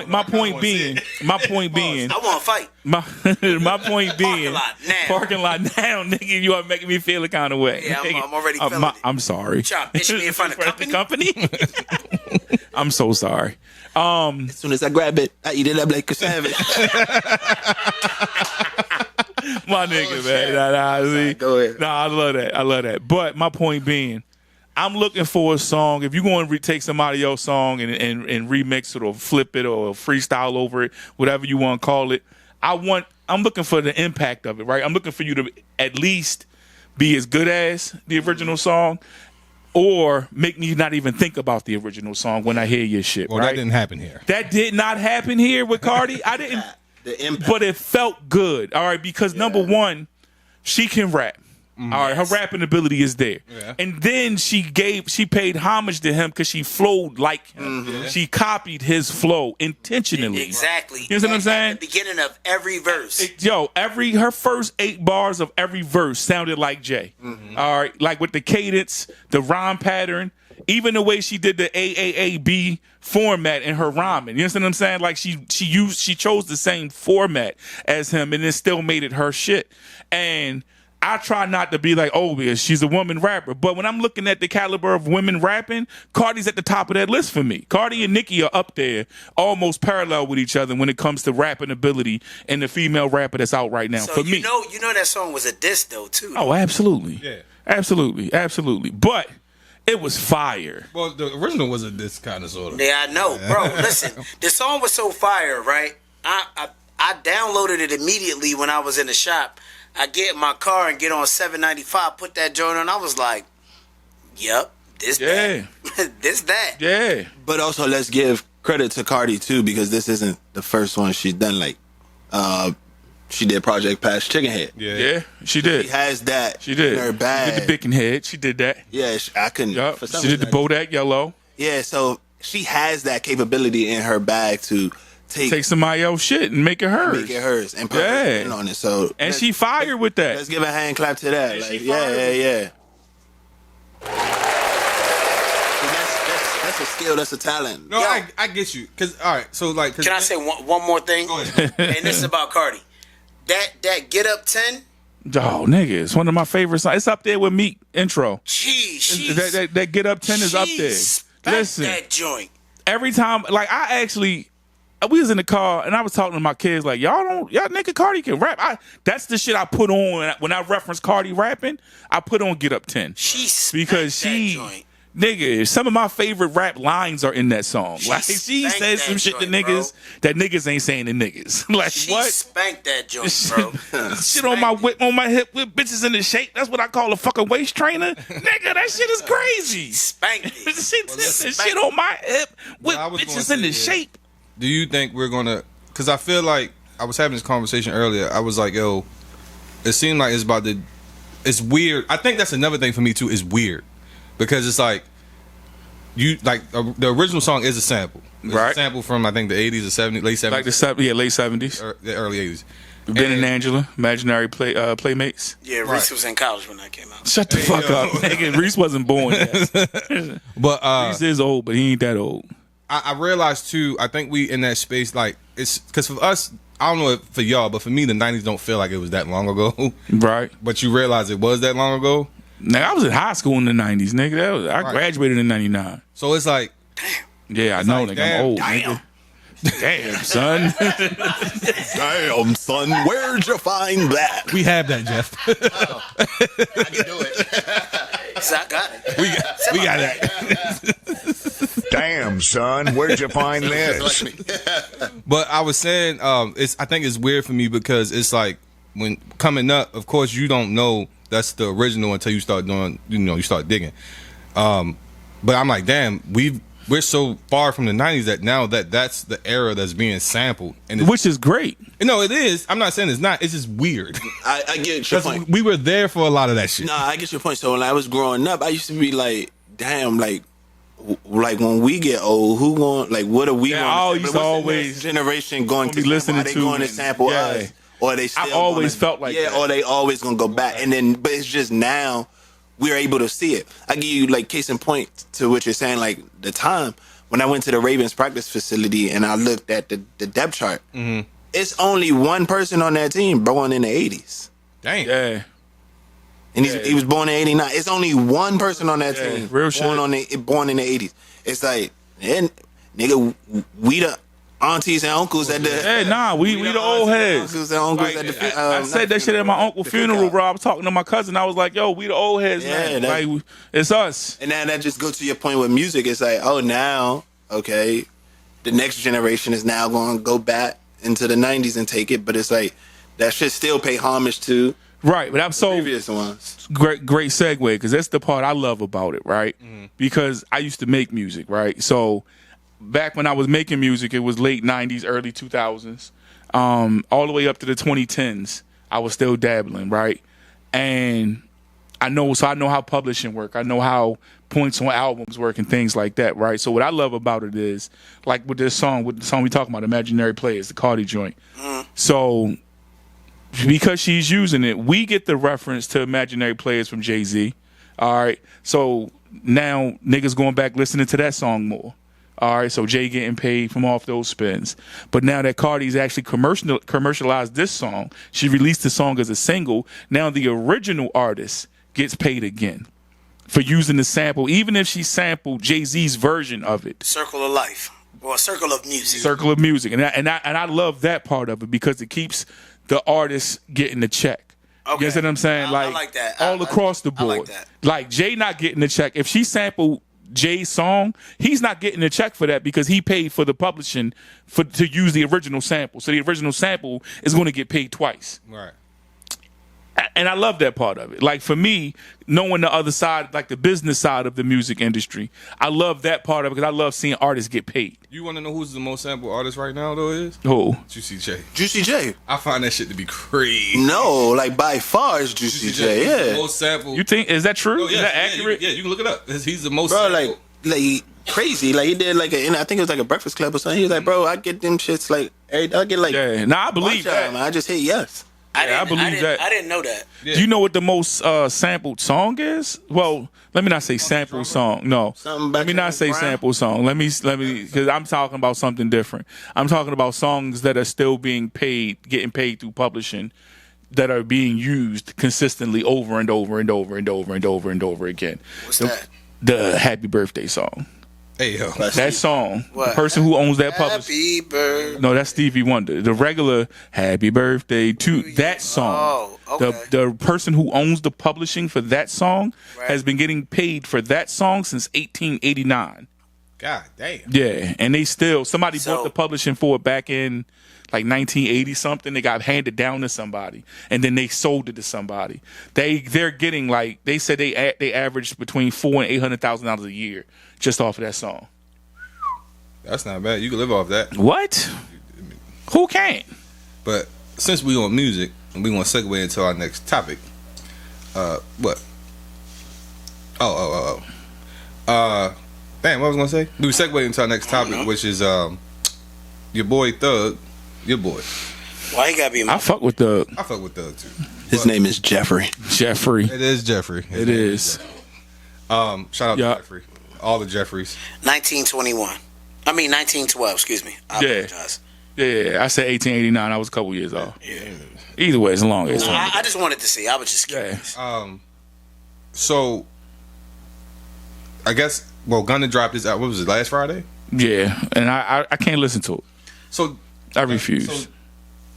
S2: My point being,
S4: I want to fight.
S2: my point being,
S4: Parking lot
S2: now, nigga, you are making me feel the kind of way.
S4: Yeah,
S2: Nigga,
S4: I'm already feeling it.
S2: I'm sorry.
S4: You trying to bitch me in front of company?
S2: I'm so sorry.
S3: As soon as I grab it, I eat it up like a savage.
S2: My nigga, man.
S3: Go ahead.
S2: Nah, I love that. But my point being, I'm looking for a song. If you're going to take somebody else's song and remix it or flip it or freestyle over it, whatever you want to call it, I'm looking for the impact of it, right? I'm looking for you to at least be as good as the original song, or make me not even think about the original song when I hear your shit.
S1: Well,
S2: right?
S1: that didn't happen here.
S2: That did not happen here with Cardi. I didn't.
S3: The impact.
S2: But it felt good. All right, because number one, she can rap. All right, her rapping ability is there.
S1: Yeah.
S2: And then she paid homage to him because she flowed like him. She copied his flow intentionally.
S4: Exactly.
S2: You know what I'm saying?
S4: At the beginning of every verse.
S2: Her first 8 bars of every verse sounded like Jay. All right, like with the cadence, the rhyme pattern, even the way she did the AAAB format in her rhyming. You know what I'm saying? Like she chose the same format as him, and it still made it her shit. And I try not to be like, oh, because she's a woman rapper. But when I'm looking at the caliber of women rapping, Cardi's at the top of that list for me. Cardi and Nicki are up there, almost parallel with each other when it comes to rapping ability and the female rapper that's out right now.
S4: So
S2: for me.
S4: You know that song was a diss though too.
S2: Oh, absolutely.
S1: Yeah.
S2: Absolutely. But it was fire.
S1: Well, the original was this kind of sort of.
S4: Yeah, I know, bro. Listen, the song was so fire, right? I downloaded it immediately when I was in the shop. I get in my car and get on 795, put that joint on. I was like, yep, that. This, that.
S2: Yeah.
S3: But also, let's give credit to Cardi, too, because this isn't the first one she's done. Like, she did Project Past Chicken Head.
S2: Yeah, she did.
S3: She has that
S2: She did.
S3: in her bag.
S2: She did the Bacon Head. She did that.
S3: Yeah, I couldn't.
S2: Yup.
S3: for some
S2: She did the
S3: reason,
S2: Bodak Yellow.
S3: Yeah, so she has that capability in her bag to
S2: Take somebody else's shit and make it hers.
S3: make it hers and put
S2: Yeah.
S3: her spin on it. So
S2: And she fired with that.
S3: let's give a hand clap to that. Like,
S2: she fired.
S3: yeah. That's a skill. That's a talent.
S1: No, I get you. Cause all right, so like,
S4: Can I say one more thing?
S1: Go ahead.
S4: And this is about Cardi. That Get Up 10.
S2: Oh, nigga, it's one of my favorite songs. It's up there with Meek intro.
S4: Jeez,
S2: That Get Up 10 is up there. Listen,
S4: that joint.
S2: every time, like we was in the car and I was talking to my kids like, y'all nigga Cardi can rap. That's the shit I put on when I reference Cardi rapping. I put on Get Up 10 because she.
S4: That joint.
S2: Nigga, some of my favorite rap lines are in that song. Like she
S4: spanked
S2: said some
S4: that
S2: shit to
S4: joint,
S2: niggas that niggas ain't saying to niggas. Like
S4: She
S2: what?
S4: spanked that joint, bro.
S2: Shit on my whip, on my hip, with bitches in the shape. That's what I call a fucking waist trainer. Nigga, that shit is crazy.
S4: Spanked it.
S2: Shit on my hip with
S1: I was
S2: bitches
S1: gonna
S2: in the
S1: say,
S2: shape.
S1: do you think we're gonna? Because I feel like I was having this conversation earlier. I was like, yo, it seemed like it's weird. I think that's another thing for me too. Is weird because it's like. The original song is a sample. It's
S2: Right.
S1: a sample from I think the 80s or 70s, late 70s,
S2: Like late 70s.
S1: or the early 80s.
S2: Ben and Angela, imaginary playmates.
S4: Yeah, Reese was in college when that came out.
S2: Shut the fuck up, nigga. Reese wasn't born yet.
S1: But
S2: Reese is old, but he ain't that old.
S1: I realized too. I think we in that space like it's because for us, I don't know if for y'all, but for me, the 90s don't feel like it was that long ago.
S2: Right.
S1: But you realize it was that long ago.
S2: Nigga, I was in high school in the 90s, nigga. I
S1: Right.
S2: graduated in 99.
S1: So it's like
S2: Yeah, I know,
S1: like,
S2: nigga.
S1: damn.
S2: I'm old,
S4: Damn.
S2: nigga. Damn, son.
S3: Damn, son, where'd you find that?
S1: We have that, Jeff.
S3: I can do it.
S4: So I got it.
S1: we got that.
S6: Damn, son, where'd you find this?
S1: But I was saying, I think it's weird for me because it's like when coming up, of course, you don't know that's the original until you start doing, you start digging. But I'm like, damn, we're so far from the 90s that now that's the era that's being sampled, and
S2: Which is great.
S1: No, it is. I'm not saying it's not. It's just weird.
S3: I get your point.
S1: We were there for a lot of that shit.
S3: Nah, I get your point. So when I was growing up, I used to be like, damn, like when we get old, who going, like, what are we going
S2: I
S3: to
S2: used
S3: sample?
S2: to
S3: What's the
S2: always
S3: next generation going to
S2: be listening
S3: sample? Are they
S2: to
S3: going to sample
S2: yeah.
S3: us? Or are they still
S2: I've always
S3: gonna,
S2: felt like
S3: yeah,
S2: that.
S3: or they always going to go back. And then, but it's just now we're able to see it. I give you, like, case in point to what you're saying, like, the time. When I went to the Ravens practice facility and I looked at the depth chart, it's only one person on that team born in the 80s.
S1: Damn.
S2: Yeah.
S3: And he was born in 89. It's only one person on that team
S2: real shit.
S3: born in the 80s. It's like, nigga, we the aunties and uncles at the...
S2: Hey, nah, we the old heads.
S3: Uncles and uncles at the...
S2: I said that shit at my uncle's funeral, bro. I was talking to my cousin. I was like, yo, we the old heads,
S3: Yeah,
S2: man. Like, it's us.
S3: And then that just goes to your point with music. It's like, oh, now, okay, the next generation is now going to go back into the 90s and take it. But it's like, that should still pay homage to
S2: Right, but I'm so
S3: previous ones.
S2: great segue, because that's the part I love about it, right? Because I used to make music, right? So back when I was making music, it was late 90s, early 2000s, all the way up to the 2010s. I was still dabbling, right? And I know how publishing work. I know how points on albums work and things like that, right? So what I love about it is, like with the song we talking about, Imaginary Players, the Cardi joint. So because she's using it, we get the reference to Imaginary Players from Jay-Z. All right. So now niggas going back listening to that song more. All right. So Jay getting paid from off those spins. But now that Cardi's actually commercialized this song, she released the song as a single. Now the original artist gets paid again for using the sample, even if she sampled Jay-Z's version of it.
S4: Circle of life. Or circle of music.
S2: Circle of music. And I love that part of it because it keeps the artist getting the check.
S4: Okay.
S2: You know what I'm saying?
S4: I like that.
S2: All across the
S4: I
S2: board.
S4: like that.
S2: Like Jay not getting the check. If she sampled Jay's song, he's not getting a check for that because he paid for the publishing to use the original sample. So the original sample is going to get paid twice.
S1: Right.
S2: And I love that part of it. Like for me, knowing the other side, like the business side of the music industry, I love that part of it because I love seeing artists get paid.
S1: You want to know who's the most sampled artist right now, though, is?
S2: Who?
S1: Juicy J.
S3: Juicy J.
S1: I find that shit to be crazy.
S3: No, like by far it's Juicy J.
S1: He's the
S3: Yeah.
S1: most sampled.
S2: You think, is that true?
S1: Oh, yeah,
S2: Is that
S1: yeah,
S2: accurate?
S1: you can look it up. He's the most
S3: Bro,
S1: sampled.
S3: like crazy. Like he did like I think it was like a Breakfast Club or something. He was like, bro, I get them shits like I get like
S2: Yeah. Nah, I believe
S3: bunch of them,
S2: that.
S3: I just hit yes.
S2: I believe that.
S4: I didn't know that.
S2: Do you know what the most sampled song is? Well, let me not say sample song. No,
S3: Something back
S2: let me
S3: in
S2: not
S3: the
S2: say
S3: ground?
S2: sample song. Let me, because I'm talking about something different. I'm talking about songs that are still being paid, getting paid through publishing, that are being used consistently over and over and over and over and over and over again.
S4: What's that?
S2: The Happy Birthday song.
S1: Hey, yo.
S2: That song.
S4: What?
S2: The person who owns that publishing.
S4: Happy birthday.
S2: No, that's Stevie Wonder. The regular Happy Birthday to that song.
S4: Oh, okay.
S2: The person who owns the publishing for that song
S4: Right.
S2: has been getting paid for that song since 1889.
S1: God damn.
S2: Yeah, and they still, somebody
S4: So-
S2: bought the publishing for it back in like 1980 something. They got handed down to somebody, and then they sold it to somebody. They're getting like, they said they averaged between $400,000 and $800,000 a year just off of that song.
S1: That's not bad. You can live off that.
S2: What? Who can't?
S1: But since we on music, and we want to segue into our next topic. What? Damn, what was I gonna say? We segue into our next topic, which is your boy Thug. Your boy.
S4: Why you gotta be
S2: I fuck with the
S1: I fuck with Thug too.
S3: His name is Jeffrey.
S2: Jeffrey.
S1: It is Jeffrey.
S2: It is.
S1: Shout out
S2: Yeah.
S1: to Jeffrey. All the Jeffreys.
S4: 1921. I mean 1912. Excuse me. I
S2: Yeah.
S4: apologize.
S2: Yeah, I said 1889. I was a couple years off. Either way, it's a long as
S4: I just wanted to see. I was just
S2: Yeah.
S4: curious.
S1: So I guess Gunna dropped his album. What was it, last Friday?
S2: Yeah, and I can't listen to it.
S1: So
S2: I refuse.
S1: So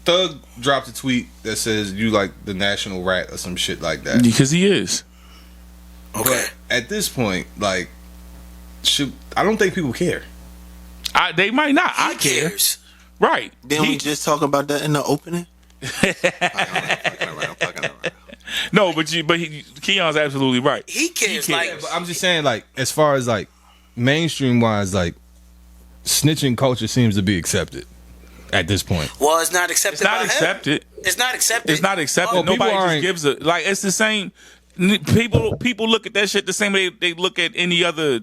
S1: Thug dropped a tweet that says you like the national rat or some shit like that.
S2: Because he is.
S4: Okay.
S1: But at this point, like, I don't think people care.
S2: They might not.
S4: He
S2: I care.
S4: cares.
S2: Right.
S3: Didn't we just talk about that in the opening?
S2: No, but Keon's absolutely right.
S4: He cares.
S2: cares.
S4: Like,
S1: But I'm just saying, like, as far as like mainstream wise, like snitching culture seems to be accepted at this point.
S4: well, it's not accepted.
S2: It's not
S4: by him.
S2: accepted.
S4: It's not accepted.
S2: It's not accepted.
S1: Well,
S2: Nobody
S1: people
S2: just
S1: aren't-
S2: gives a like. It's the same. People look at that shit the same way they look at any other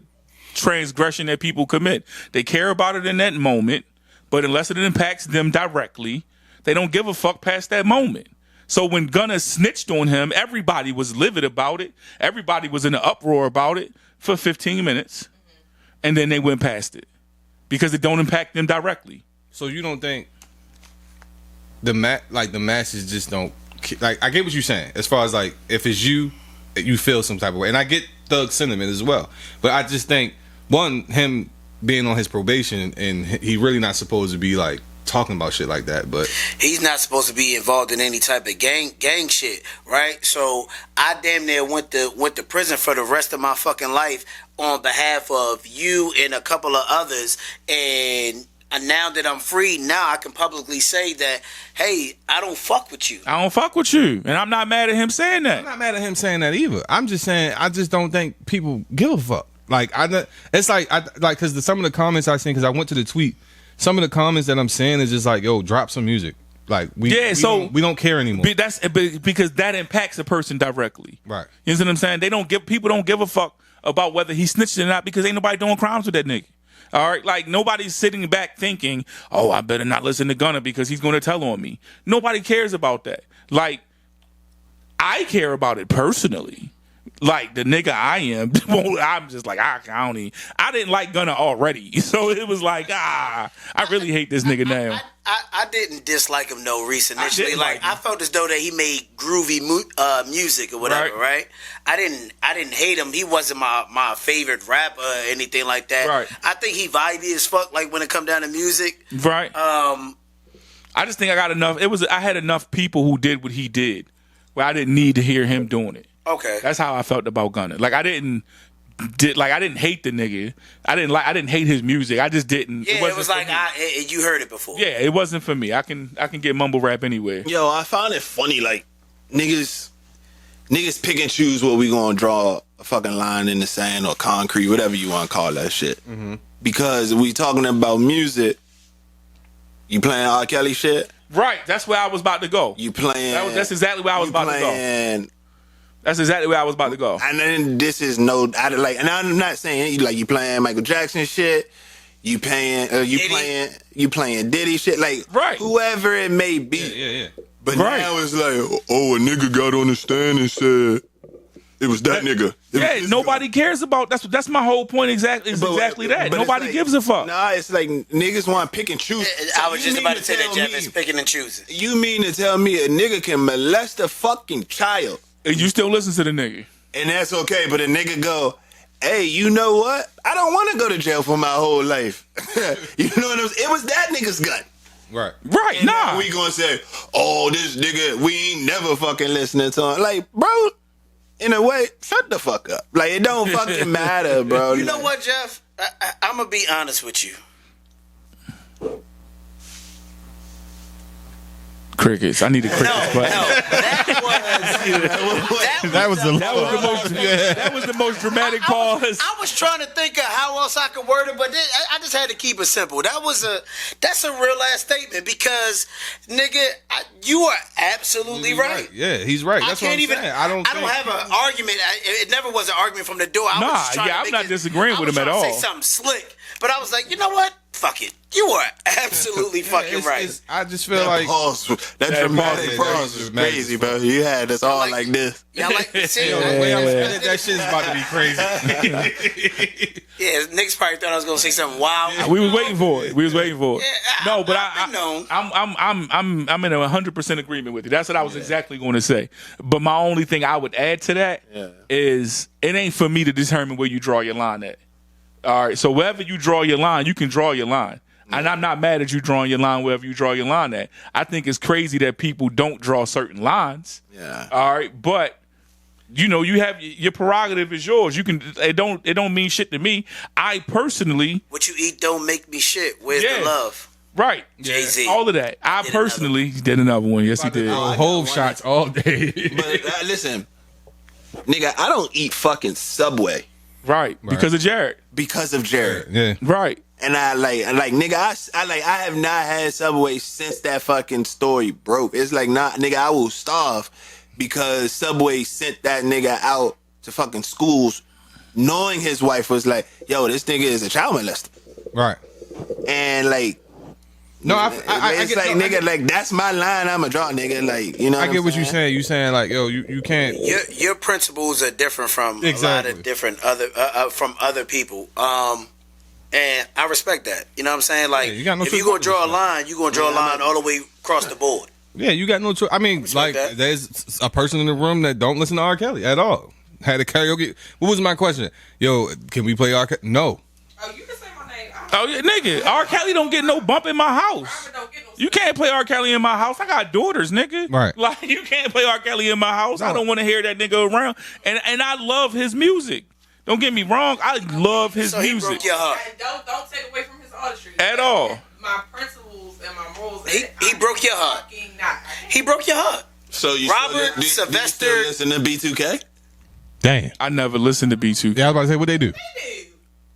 S2: transgression that people commit. They care about it in that moment, but unless it impacts them directly, they don't give a fuck past that moment. So when Gunna snitched on him, everybody was livid about it. Everybody was in an uproar about it for 15 minutes, and then they went past it because it don't impact them directly.
S1: So you don't think the masses just don't like? I get what you're saying as far as like if it's you feel some type of way, and I get Thug's sentiment as well. But I just think him being on his probation and he really not supposed to be like talking about shit like that. But
S4: He's not supposed to be involved in any type of gang shit, right? So I damn near went to prison for the rest of my fucking life on behalf of you and a couple of others, and now that I'm free, now I can publicly say that, hey, I don't fuck with you.
S2: I don't fuck with you, and I'm not mad at him saying that.
S1: I'm not mad at him saying that either. I'm just saying I just don't think people give a fuck. Like it's like because some of the comments I seen, because I went to the tweet, some of the comments that I'm saying is just like, yo, drop some music. Like we don't care anymore.
S2: Because that impacts a person directly.
S1: Right.
S2: You know what I'm saying? People don't give a fuck about whether he snitched or not because ain't nobody doing crimes with that nigga. All right, like nobody's sitting back thinking, "Oh, I better not listen to Gunna because he's going to tell on me." Nobody cares about that. Like, I care about it personally. Like the nigga I am, I'm just like I didn't like Gunna already, so it was like I really hate this nigga now.
S4: I didn't dislike him initially.
S2: didn't like him.
S4: I felt as though that he made groovy music or whatever, right? I didn't hate him. He wasn't my favorite rapper or anything like that.
S2: Right.
S4: I think he vibey as fuck. Like when it come down to music,
S2: Right. I just think I got enough. I had enough people who did what he did, where I didn't need to hear him doing it.
S4: Okay.
S2: That's how I felt about Gunna. Like I didn't hate the nigga. I didn't hate his music. I just didn't.
S4: Yeah, it was like you heard it before.
S2: Yeah, it wasn't for me. I can get mumble rap anywhere.
S3: Yo, I found it funny, like niggas pick and choose where we gonna draw a fucking line in the sand or concrete, whatever you want to call that shit. Mm-hmm. Because we talking about music. You playing R. Kelly shit?
S2: Right. That's where I was about to go.
S3: You playing?
S2: That's exactly where I was about to go. That's exactly where I was about to go.
S3: And then this is and I'm not saying you playing Michael Jackson shit. You playing Diddy shit, like
S2: right.
S3: Whoever it may be.
S1: Yeah.
S3: But now it's like, a nigga got on the stand and said it was that nigga.
S2: Nobody cares about that's my whole point exactly. It's exactly that.
S3: But
S2: Nobody gives a fuck.
S3: Nah, it's like niggas want to pick and choose.
S4: I was just about to say that, Jeff, is picking and choosing.
S3: You mean to tell me a nigga can molest a fucking child?
S2: And you still listen to the nigga.
S3: And that's okay, but a nigga go, hey, you know what? I don't want to go to jail for my whole life. You know what I'm saying? It was that nigga's gun.
S1: Right.
S3: And now we gonna say, oh, this nigga, we ain't never fucking listening to him. Like, bro, in a way, shut the fuck up. Like, it don't fucking matter, bro.
S4: You know what, Jeff? I'm gonna be honest with you.
S2: Crickets. I needed crickets.
S4: That was
S2: the most dramatic pause.
S4: I was trying to think of how else I could word it, but I just had to keep it simple. That's a real ass statement because, nigga, you are absolutely right.
S1: Yeah, he's right. That's what I'm saying. I don't
S4: have an argument. It never was an argument from the door. I'm
S2: not disagreeing with him at all.
S4: I was trying to say something slick, but I was like, you know what? Fuck it. You are absolutely fucking right.
S1: I just feel like
S3: that dramatic pause was crazy, bro. You had us all like this.
S4: Yeah, see,
S1: the way I'm spinning, that shit is about to be crazy.
S4: Yeah, niggas probably thought I was gonna say something wild.
S2: We was waiting for it.
S4: Yeah,
S2: no, but
S4: I'm
S2: in 100% agreement with you. That's what I was exactly going to say. But my only thing I would add to that is it ain't for me to determine where you draw your line at. All right, so wherever you draw your line, you can draw your line. And I'm not mad at you drawing your line wherever you draw your line at. I think it's crazy that people don't draw certain lines.
S3: Yeah.
S2: All right, but you know, you have your prerogative is yours. You can. It don't mean shit to me. I personally,
S4: What you eat don't make me shit. Where's the love?
S2: right?
S4: Jay-Z.
S2: All of that. I personally did another one. Yes, he did.
S1: Whole shots all day.
S3: But listen, nigga, I don't eat fucking Subway
S2: Right, because of Jared.
S3: because of Jared.
S1: Yeah.
S2: Right.
S3: And I nigga, I have not had Subway since that fucking story broke. It's like, nah, nigga, I will starve because Subway sent that nigga out to fucking schools knowing his wife was like, yo, this nigga is a child molester.
S1: Right.
S3: And like,
S1: No, I
S3: it's
S1: get,
S3: like,
S1: no,
S3: nigga, like, that's my line I'ma draw, nigga. Like, you know
S1: I get what you're saying. You saying like, yo, you can't.
S4: Your principles are different from
S1: Exactly.
S4: a lot of different other from other people. And I respect that. You know what I'm saying? Like,
S1: Yeah, you got no
S4: if
S1: choice
S4: you're gonna
S1: but
S4: draw a
S1: to.
S4: line, you're gonna draw a line all the way across the board.
S1: Yeah, you got no choice. I mean, like,
S4: that.
S1: there's a person in the room that don't listen to R. Kelly at all. Had a karaoke. What was my question? Yo, can we play R. Kelly? No.
S7: Oh, you can say my name.
S2: Oh yeah, nigga. R. Kelly don't get no bump in my house.
S7: Don't get no
S2: You can't play R. Kelly in my house. I got daughters, nigga.
S1: Right.
S2: Like, you can't play R. Kelly in my house. I
S1: No.
S2: don't want to hear that nigga around. And I love his music. Don't get me wrong. I love his
S4: So he
S2: music.
S4: broke your heart.
S7: And don't take away from his artistry.
S2: At all.
S7: My principles and my morals.
S4: He broke your heart.
S7: Fucking not.
S4: He broke your heart.
S3: So you
S4: Robert,
S3: still,
S4: Sylvester-
S3: you still listen to B2K?
S1: Damn.
S2: I never listened to B2.
S1: Yeah, I was about to say what they do.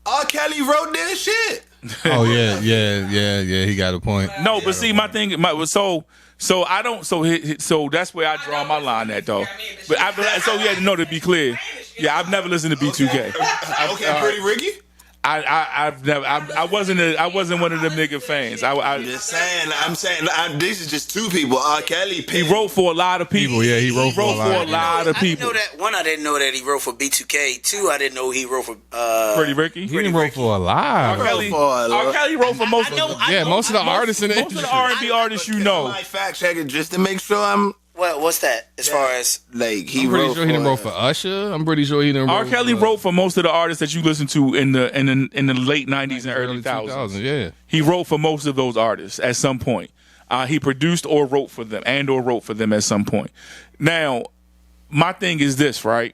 S3: R. Kelly wrote this shit.
S1: Oh yeah. He got a point.
S2: No, but see, my thing, so I don't, so that's where I draw my line at though. But so you had to know, to be clear. Yeah, I've never listened to B2K.
S3: Okay, Pretty Ricky?
S2: I've never. I wasn't one of them nigga fans.
S3: I'm just saying. This is just two people. R. Kelly.
S2: He wrote for a lot of people.
S1: Yeah, he wrote for a lot of
S2: lot of
S4: I didn't
S2: people.
S4: know that. One, I didn't know that he wrote for B2K. Two, I didn't know he wrote for
S2: Pretty Ricky.
S1: He didn't wrote for a lot.
S2: R. Kelly wrote for most of them.
S1: Yeah, most of the artists in the
S2: Most of the R&B artists you know.
S3: I fact check it just to make sure I'm
S4: Well, what's that? As far as
S3: like he
S1: I'm pretty
S3: wrote
S1: sure he didn't wrote for Usher. I'm pretty sure he didn't.
S2: R. Kelly wrote for most of the artists that you listen to in the late 90s and early 2000s.
S1: Yeah.
S2: He wrote for most of those artists at some point. He produced or wrote for them or wrote for them at some point. Now, my thing is this, right?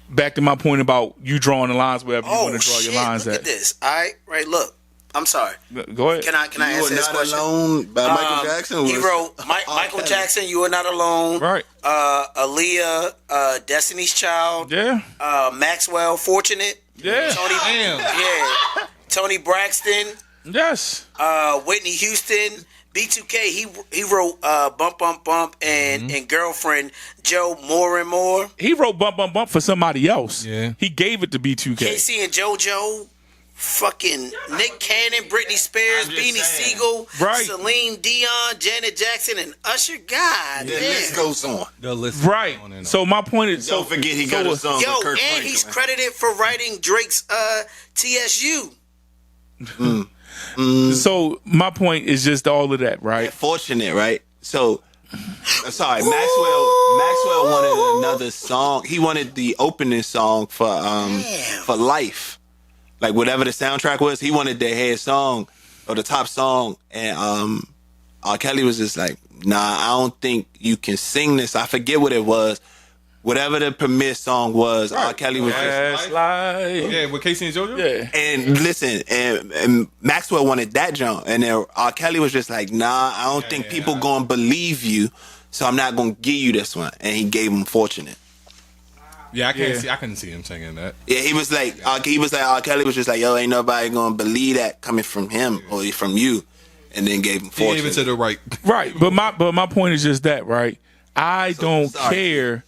S2: Back to my point about you drawing the lines wherever you want to draw
S4: shit,
S2: your lines
S4: look
S2: at.
S4: at this. All right, right. Look, I'm sorry.
S2: Go ahead.
S4: Can I
S3: You
S4: answer
S3: Are
S4: this
S3: Not
S4: question?
S3: Alone by Michael Jackson.
S4: He
S3: was
S4: wrote
S3: R.
S4: Michael
S3: Kelly.
S4: Jackson. You Are Not Alone.
S2: Right.
S4: Aaliyah, Destiny's Child.
S2: Yeah.
S4: Maxwell, Fortunate.
S2: Yeah.
S4: Yeah. Tony Braxton.
S2: Yes.
S4: Whitney Houston. B2K. He wrote Bump Bump Bump and Girlfriend. Joe More and More.
S2: He wrote Bump Bump Bump for somebody else.
S1: Yeah.
S2: He gave it to B2K.
S4: Casey and JoJo. Fucking Nick Cannon, Britney Spears,
S3: I'm just
S4: Beanie
S3: saying.
S4: Siegel,
S2: Right.
S4: Celine Dion, Janet Jackson, and Usher. God
S3: The
S4: damn.
S3: list goes on.
S1: The list.
S2: Right. So my point is,
S3: Don't forget he got a song
S4: Yo,
S3: with Kirk
S4: and he's
S3: Franklin.
S4: credited for writing Drake's TSU.
S2: So my point is just all of that, right?
S3: Fortunate, right? So, sorry, Maxwell wanted another song. He wanted the opening song for Life, like whatever the soundtrack was. He wanted the head song or the top song, and R. Kelly was just like, "Nah, I don't think you can sing this." I forget what it was. Whatever the premiere song was, R. Kelly was just.
S2: That's like,
S1: Yeah, with Casey and JoJo.
S2: yeah.
S3: And listen, and Maxwell wanted that jump, and then R. Kelly was just like, "Nah, I don't think people gonna believe you, so I'm not gonna give you this one." And he gave him Fortunate.
S1: Yeah, I can't
S2: Yeah.
S1: see. I couldn't see him singing that.
S3: Yeah, he was like, R. Kelly was just like, "Yo, ain't nobody gonna believe that coming from him or from you," and then gave him
S1: He gave
S3: Fortunate.
S1: it to the right.
S2: Right. But my point is just that, right? I don't
S3: sorry.
S2: care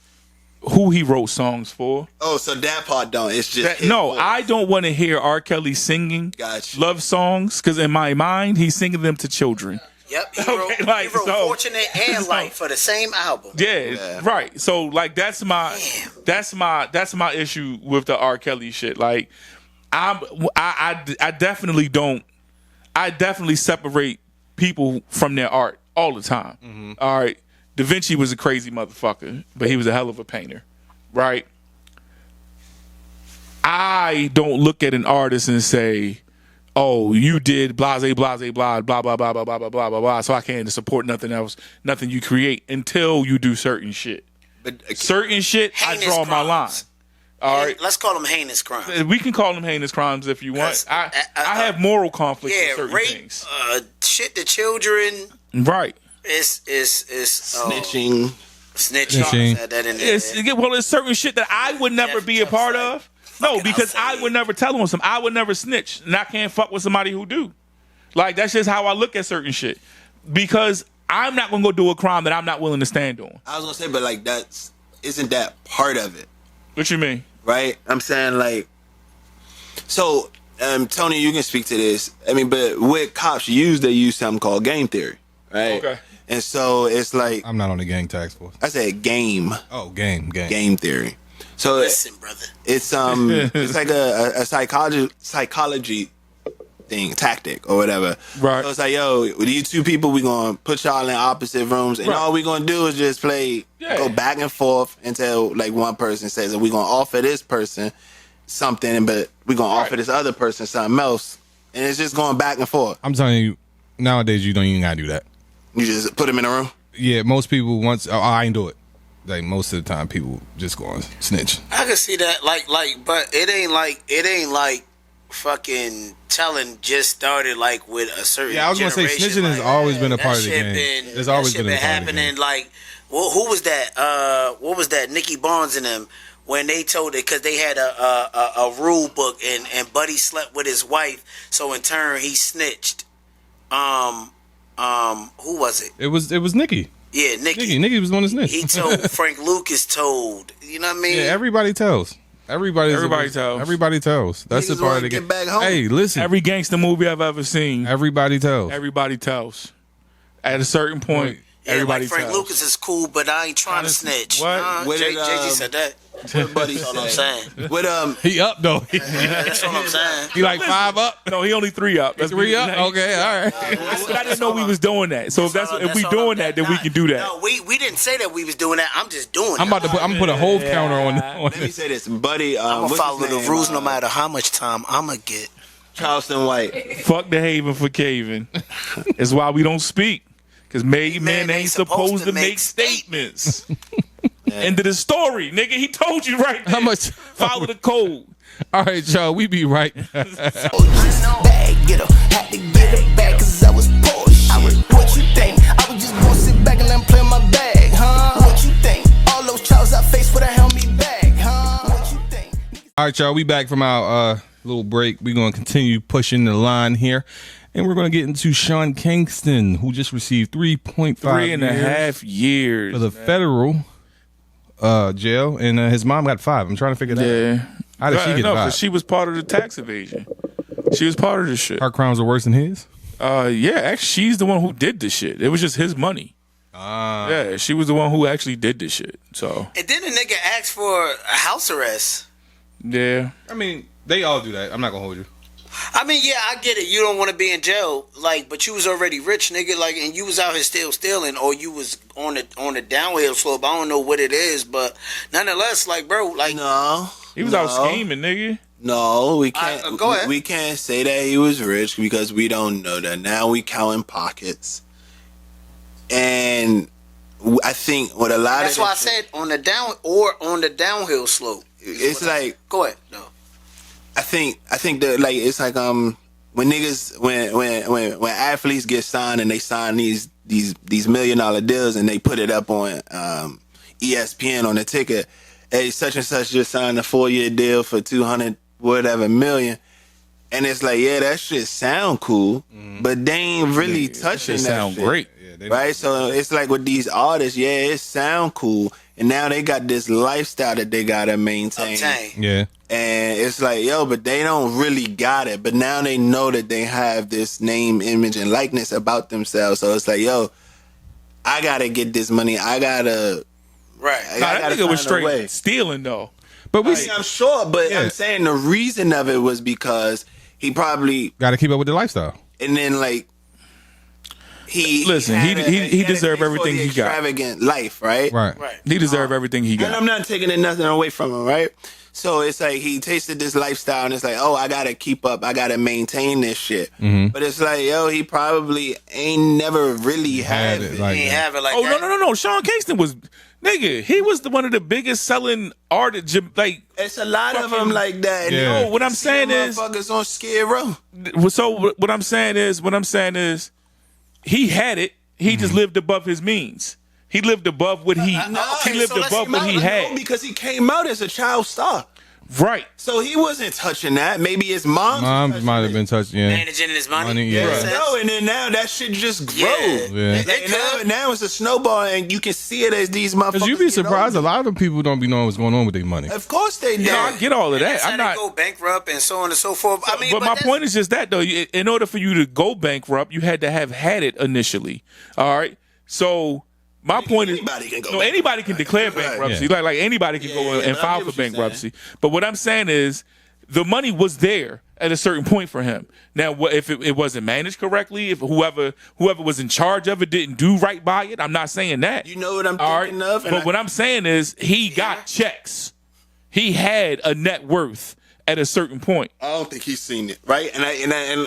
S2: who he wrote songs for.
S3: Oh, so that part don't. It's just his
S2: No,
S3: voice.
S2: I don't want to hear R. Kelly singing
S3: Gotcha.
S2: love songs because in my mind he's singing them to children.
S4: Yep, he
S2: Okay,
S4: wrote,
S2: like,
S4: he wrote
S2: so-
S4: Fortunate and Life for the same album.
S2: Yeah, right. So like that's my issue with the R. Kelly shit. Like I definitely don't. I definitely separate people from their art all the time. All right, Da Vinci was a crazy motherfucker, but he was a hell of a painter, right? I don't look at an artist and say, oh, you did blase, blase, blah, blah, blah, blah, blah, blah, blah, blah, blah, blah. So I can't support nothing else, nothing you create until you do certain shit.
S3: But
S2: Certain shit,
S4: Heinous
S2: I draw my line.
S4: crimes.
S2: All right.
S4: Let's call them heinous crimes.
S2: We can call them heinous crimes if you want. I have moral conflicts with
S4: Yeah,
S2: certain
S4: rape,
S2: things.
S4: shit to children.
S2: Right.
S4: It's
S3: snitching.
S4: Snitching. Add that in there.
S2: It's certain shit that I would never be a part of. No, because I would never tell on some. I would never snitch, and I can't fuck with somebody who do. Like, that's just how I look at certain shit. Because I'm not gonna go do a crime that I'm not willing to stand on.
S3: I was gonna say, but like isn't that part of it?
S2: What you mean?
S3: Right? I'm saying like, so Tony, you can speak to this. I mean, but what cops use, they use something called game theory, right?
S2: Okay.
S3: And so it's like,
S1: I'm not on the gang task force.
S3: I said game.
S1: Oh, game.
S3: Game theory. So
S4: Listen, brother.
S3: it's it's like a psychology thing, tactic or whatever.
S2: Right.
S3: So it's like, yo, with these two people, we gonna put y'all in opposite rooms, and
S2: Right.
S3: all we gonna do is just go back and forth until like one person says that we gonna offer this person something, but we gonna offer this other person something else, and it's just going back and forth.
S1: I'm telling you, nowadays you don't even gotta do that.
S3: You just put them in a room.
S1: Yeah, most people I ain't do it. Like most of the time, people just go and snitch.
S4: I can see that, but it ain't like fucking telling just started like with a certain.
S1: Yeah, I was gonna say
S4: generation.
S1: snitching has always been a
S4: that
S1: part of the
S4: shit
S1: game.
S4: been-
S1: There's
S4: that
S1: always
S4: shit
S1: been a part of the
S4: happening.
S1: game.
S4: Like, well, who was that? What was that? Nikki Barnes and them when they told it because they had a rule book and Buddy slept with his wife, so in turn he snitched. Who was it?
S1: It was Nikki.
S4: Yeah, Nikki.
S1: Nikki was the one to snitch.
S4: He told Frank Lucas told. You know what I mean?
S1: Yeah, everybody tells. Everybody
S2: tells.
S1: Everybody tells. That's the
S3: Niggas
S1: part
S3: wanna
S1: of the
S3: get
S1: game.
S3: back home.
S1: Hey, listen.
S2: Every gangster movie I've ever seen,
S1: Everybody tells.
S2: everybody tells. At a certain point,
S4: Yeah,
S2: everybody
S4: like Frank
S2: tells.
S4: Lucas is cool, but I ain't trying to snitch.
S2: What?
S3: Where did,
S4: JG said that.
S3: What buddy
S4: That's what I'm
S3: say?
S4: saying.
S3: With
S1: He up though.
S4: That's what I'm saying.
S1: He like 5 up.
S2: No, he only 3 up. That's
S1: 3 up. Okay, all right.
S2: I didn't know we was doing that. So if we
S4: all
S2: doing
S4: I'm-
S2: that, then we can do that.
S4: No, we didn't say that we was doing that. I'm just doing it.
S1: I'm gonna put a whole counter on
S3: let me say this, buddy.
S4: I'm
S3: what's
S4: gonna follow
S3: his
S4: the
S3: name?
S4: rules no matter how much time I'm gonna get.
S3: Charleston White.
S2: Fuck the haven for caving. It's why we don't speak. Because made men ain't supposed to make statements. End of the story, nigga. He told you right there.
S1: How much?
S2: Follow the code.
S1: All right, y'all. We be right back.
S5: Bag getter, had to get it back cause I was Porsche. What you think? I was just gonna sit back and let him play my bag, huh? What you think? All those trials I faced would have held me back, huh? What you think?
S1: All right, y'all. We back from our little break. We're going to continue pushing the line here. And we're going to get into Sean Kingston, who just received 3.5
S2: 3.5 years.
S1: for the federal jail. And his mom got 5. I'm trying to figure that out.
S2: Yeah.
S1: How did she get 5?
S2: because she was part of the tax evasion. She was part of the shit.
S1: Her crimes are worse than his?
S2: Yeah, actually, she's the one who did the shit. It was just his money. Yeah, she was the one who actually did the shit. So,
S4: And then the nigga asked for a house arrest.
S2: yeah.
S1: I mean, they all do that. I'm not going to hold you.
S4: I mean, yeah, I get it. You don't want to be in jail, like, but you was already rich, nigga, like, and you was out here still stealing, or you was on the downhill slope. I don't know what it is, but nonetheless, like, bro, like,
S3: No.
S2: He was out scheming, nigga.
S3: No, we can't.
S4: Go ahead.
S3: We can't say that he was rich because we don't know that. Now we counting pockets, and I think what a lot
S4: that's
S3: of
S4: why I said on the downhill slope.
S3: it's like
S4: Go ahead. No.
S3: I think that like it's like when niggas when athletes get signed and they sign these $1 million deals and they put it up on ESPN on the ticket. Hey, such and such just signed a 4-year deal for 200 whatever million, and it's like, yeah, that shit sound cool, but they ain't really touching that
S2: sound
S3: shit,
S2: great.
S3: right? So it's like with these artists, yeah, it sound cool, and now they got this lifestyle that they gotta maintain.
S4: Obtain.
S1: Yeah.
S3: And it's like, yo, but they don't really got it. But now they know that they have this name, image, and likeness about themselves. So it's like, yo, I gotta get this money. I gotta.
S4: Right.
S3: I
S2: Nah, that
S3: gotta
S2: nigga was
S3: find a way.
S2: straight stealing, though.
S1: But we
S3: I'm sure, but
S1: Yeah.
S3: I'm saying the reason of it was because he probably,
S1: got to keep up with the lifestyle.
S3: and then like, he
S2: deserved everything he got.
S3: Extravagant life, right?
S1: Right.
S2: He deserved everything he
S3: And
S2: got.
S3: I'm not taking nothing away from him, right? So it's like he tasted this lifestyle and it's like, oh, I gotta keep up, I gotta maintain this shit. But it's like, yo, he probably ain't never really had it.
S4: He ain't have it like
S2: Oh
S4: that.
S2: no! Sean Kingston was nigga. He was one of the biggest selling artists. Like
S3: It's a lot of them like that. And
S1: Yeah.
S2: what I'm saying is,
S3: motherfuckers on Skid Row.
S2: so what I'm saying is, he had it. He just lived above his means. He lived above what he lived above what he had.
S3: Because he came out as a child star.
S2: Right.
S3: So he wasn't touching that. Maybe his mom.
S1: Moms might have been touching. Yeah.
S4: Managing his money.
S1: Money, yeah.
S4: Makes sense.
S3: No, and then now that shit just grow.
S1: Yeah.
S3: Like, now it's a snowball, and you can see it as these motherfuckers.
S1: Because you'd be
S3: get
S1: surprised. A
S3: older.
S1: lot of people don't be knowing what's going on with their money.
S3: Of course they do.
S2: No, I get all of that.
S4: That's how
S2: I'm
S4: they
S2: not.
S4: go bankrupt and so on and so forth. I mean,
S2: But my
S4: that's-
S2: point is just that though. In order for you to go bankrupt, you had to have had it initially. All right. So my point is,
S3: Anybody can go
S2: no, anybody can declare
S3: Right.
S2: bankruptcy.
S1: Yeah.
S2: Like anybody can go
S3: yeah,
S2: and
S3: but I
S2: file
S3: get
S2: for
S3: what you're
S2: bankruptcy. But what I'm saying is, the money was there at a certain point for him. Now, if it wasn't managed correctly, if whoever was in charge of it didn't do right by it, I'm not saying that.
S3: You know what I'm
S2: All
S3: thinking of? And
S2: But what I'm saying is, he got checks. He had a net worth at a certain point.
S3: I don't think he's seen it, right?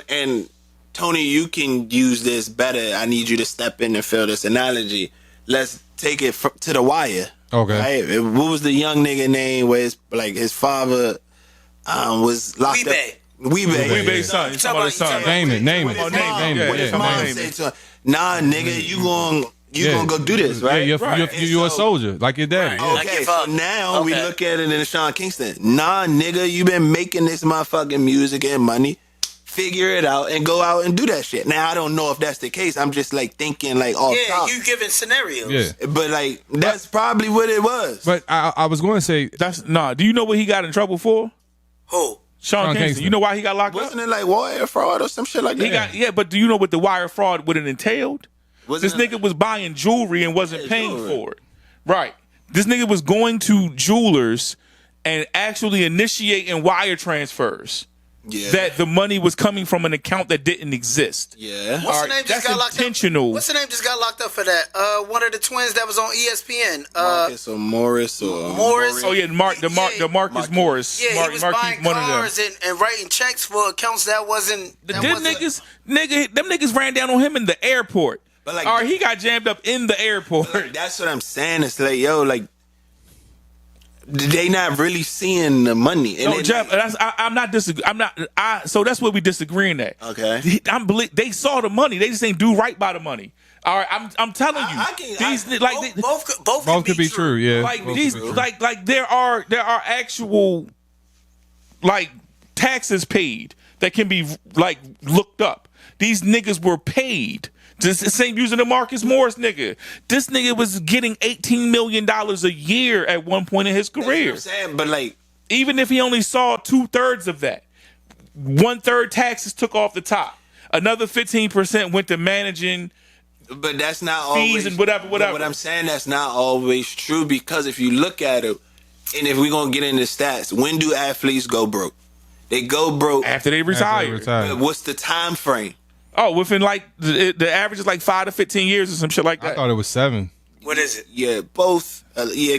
S3: And Tony, you can use this better. I need you to step in and fill this analogy. Let's take it to The Wire.
S1: Okay.
S3: Right? What was the young nigga name where his father was locked up? Weebay.
S2: Weebay's son. He's talking about his son.
S1: Name it. Name it.
S2: Oh, name it.
S3: What his
S2: Yeah,
S3: mom
S2: name
S3: said
S2: it.
S3: to him, nah, nigga, you gonna go do this, right?
S1: Yeah,
S2: Right.
S1: you're a soldier, like your daddy.
S4: Right.
S1: Yeah.
S4: Like
S3: Okay,
S4: your
S3: so
S4: father.
S3: now we
S4: Okay.
S3: look at it in Sean Kingston. Nah, nigga, you been making this motherfucking music and money. Figure it out and go out and do that shit. Now, I don't know if that's the case. I'm just like thinking like off
S4: Yeah,
S3: top.
S4: you giving scenarios.
S1: Yeah.
S3: But like that's probably what it was.
S1: But I was going to say,
S2: That's Do you know what he got in trouble for?
S4: Who?
S2: Sean Kingston. You know why he got locked
S3: Wasn't
S2: up?
S3: it like wire fraud or some shit like that?
S2: He got but do you know what the wire fraud would have entailed?
S3: Wasn't
S2: This
S3: it-
S2: nigga was buying jewelry and wasn't paying
S3: jewelry.
S2: for it. Right. This nigga was going to jewelers and actually initiating wire transfers.
S3: Yeah.
S2: That the money was coming from an account that didn't exist.
S3: Yeah.
S4: What's
S2: All
S4: the name
S2: right,
S4: just
S2: that's
S4: got locked
S2: intentional.
S4: up? What's the name just got locked up for that? One of the twins that was on ESPN.
S3: Marcus or Morris or
S4: Morris.
S2: Oh yeah, the Marcus Morris.
S4: Yeah, he was buying
S2: one of them.
S4: cars and writing checks for accounts that wasn't.
S2: Them niggas ran down on him in the airport.
S3: But like-
S2: all right, he got jammed up in the airport.
S3: Like, that's what I'm saying. It's like, yo, like they not really seeing the money. And
S2: No,
S3: they
S2: Jeff, I'm not disagreeing. So that's where we disagreeing at.
S3: Okay.
S2: They saw the money. They just ain't do right by the money. All right, I'm telling you,
S1: both could be true. Yeah.
S2: like
S1: Both
S2: these,
S1: could be true.
S2: like there are actual like taxes paid that can be like looked up. These niggas were paid. Just the same using the Marcus Morris nigga. This nigga was getting $18 million a year at one point in his
S3: That's
S2: career.
S3: what I'm saying, but like,
S2: Even if he only saw 2/3 of that, 1/3 taxes took off the top. Another 15% went to managing.
S3: but that's not
S2: Fees
S3: always
S2: and whatever.
S3: But what I'm saying, that's not always true because if you look at it, and if we're gonna get into stats, when do athletes go broke? They go broke.
S2: After they retire.
S3: But what's the time frame?
S2: Oh, within like the average is like 5 to 15 years or some shit like
S1: I
S2: that.
S1: thought it was 7.
S4: What is it?
S3: Yeah, both. Yeah,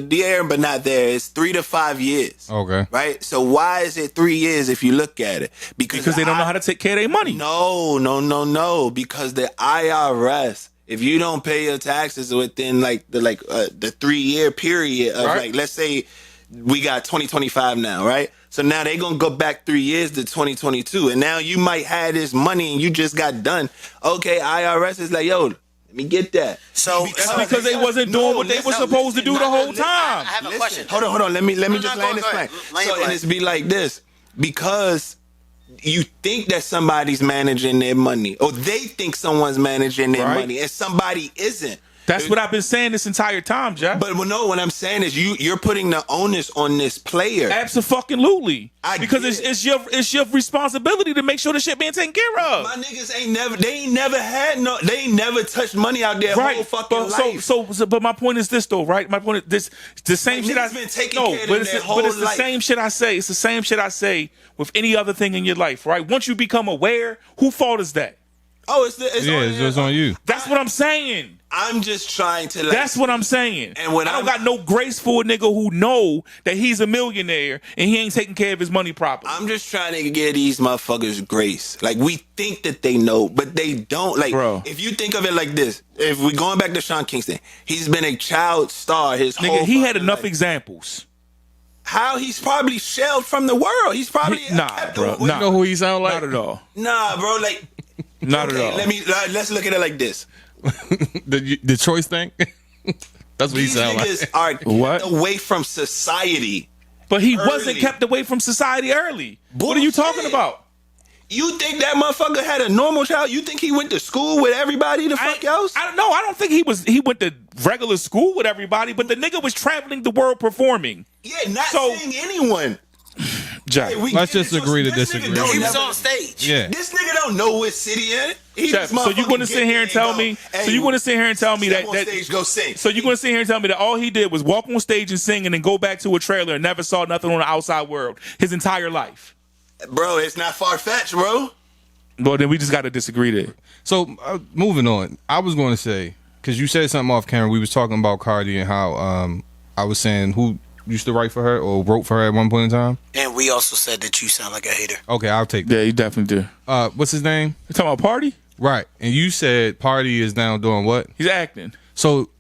S3: there, but not there. It's 3 to 5 years.
S1: Okay.
S3: Right. So why is it 3 years if you look at it?
S2: Because they don't know how to take care of their money.
S3: No. Because the IRS, if you don't pay your taxes within the 3-year period of
S2: Right.
S3: like, let's say we got 2025 now, right? So now they gonna go back 3 years to 2022, and now you might have this money and you just got done. Okay, IRS is like, yo, let me get that.
S4: So
S2: That's because they wasn't doing what they were supposed to do the whole time.
S4: I have a question.
S3: Hold on. Let me
S4: No,
S3: just
S4: go
S3: land this
S4: ahead.
S3: plane.
S4: Land
S3: So
S4: plane.
S3: and it's be like this because you think that somebody's managing their money, or they think someone's managing their
S2: Right.
S3: money, and somebody isn't.
S2: That's what I've been saying this entire time, Jeff.
S3: But no, what I'm saying is you're putting the onus on this player.
S2: Absolutely.
S3: I
S2: Because
S3: get
S2: it's your responsibility to make sure the shit being taken care of.
S3: My niggas they ain't never touched money out their whole fucking life.
S2: But my point is this though, right? My point is the same
S3: Like,
S2: shit
S3: niggas been taking care of them their whole
S2: but it's the
S3: life.
S2: same shit I say. It's the same shit I say with any other thing in your life, right? Once you become aware, who fault is that?
S3: Oh, it's
S1: Yeah, it's just on you.
S2: That's what I'm saying.
S3: I'm just trying to. Like,
S2: That's what I'm saying.
S3: And when
S2: I don't
S3: I'm-
S2: got no grace for a nigga who know that he's a millionaire and he ain't taking care of his money properly.
S3: I'm just trying to give these motherfuckers grace. Like, we think that they know, but they don't. Like,
S2: Bro.
S3: if you think of it like this, if we going back to Sean Kingston, he's been a child star his whole
S2: Nigga, he had
S3: fucking
S2: enough
S3: life.
S2: examples.
S3: How he's probably shelled from the world. He's probably
S2: Nah,
S3: kept
S2: bro.
S3: away-
S1: You know who he sound like?
S2: Not at all.
S3: Nah, bro. Like,
S2: Not
S3: okay,
S2: at all.
S3: let's look at it like this.
S1: The choice thing. That's what he
S3: These
S1: sound
S3: niggas
S1: like.
S3: are
S2: What?
S3: kept away from society.
S2: But he
S3: Early.
S2: wasn't kept away from society early. What are you
S3: Bullshit.
S2: talking about?
S3: You think that motherfucker had a normal child? You think he went to school with everybody the fuck else?
S2: I don't know. I don't think he went to regular school with everybody, but the nigga was traveling the world performing.
S3: Yeah, not
S2: So-
S3: saying anyone.
S2: Jack,
S3: Hey, we
S1: Let's
S3: get
S1: just
S3: it. So
S1: agree to
S3: this nigga
S1: disagree.
S3: don't
S4: He was
S3: never-
S4: on stage.
S1: Yeah.
S3: This nigga don't know what city in. He
S2: Jeff,
S3: just
S2: so you
S3: motherfucking
S2: going to sit
S3: get
S2: here and
S3: there
S2: tell
S3: go,
S2: me?
S3: hey,
S2: So you going to sit here and tell me
S3: step
S2: that
S3: on stage, go sing.
S2: So you going to sit here and tell me that all he did was walk on stage and sing, and then go back to a trailer and never saw nothing on the outside world his entire life?
S3: Bro, it's not far fetched, bro.
S2: Well, then we just got to disagree there.
S1: So moving on, I was going to say, because you said something off camera, we was talking about Cardi and how I was saying who used to write for her or wrote for her at one point in time.
S4: And we also said that you sound like a hater.
S1: Okay, I'll take that.
S2: Yeah, you definitely do.
S1: What's his name?
S2: You talking about Party?
S1: Right, and you said Party is now doing what?
S2: He's acting.
S1: So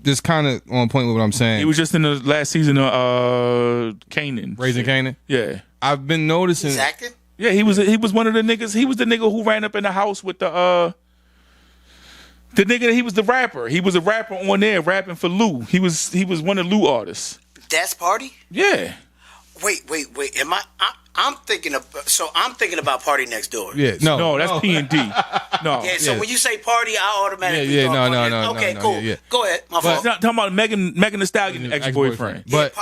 S1: this kind of on point with what I'm saying.
S2: He was just in the last season of Kanan.
S1: Raising Canaan.
S2: Yeah.
S1: I've been noticing.
S4: He's acting?
S2: Yeah, he was one of the niggas. He was the nigga who ran up in the house with the nigga. He was the rapper. He was a rapper on there rapping for Lou. He was one of Lou artists.
S4: That's Party?
S2: Yeah.
S4: Wait. I'm thinking about Party Next Door.
S1: Yeah,
S2: No, that's P and D. No.
S4: Yeah, so
S1: Yeah.
S4: when you say Party, I automatically
S1: Yeah,
S4: thought
S1: no,
S4: Party.
S1: no,
S4: Okay,
S1: no,
S4: cool.
S1: yeah.
S4: Go ahead. My
S2: It's
S4: fault.
S2: not talking about Megan Thee Stallion ex-boyfriend.
S1: But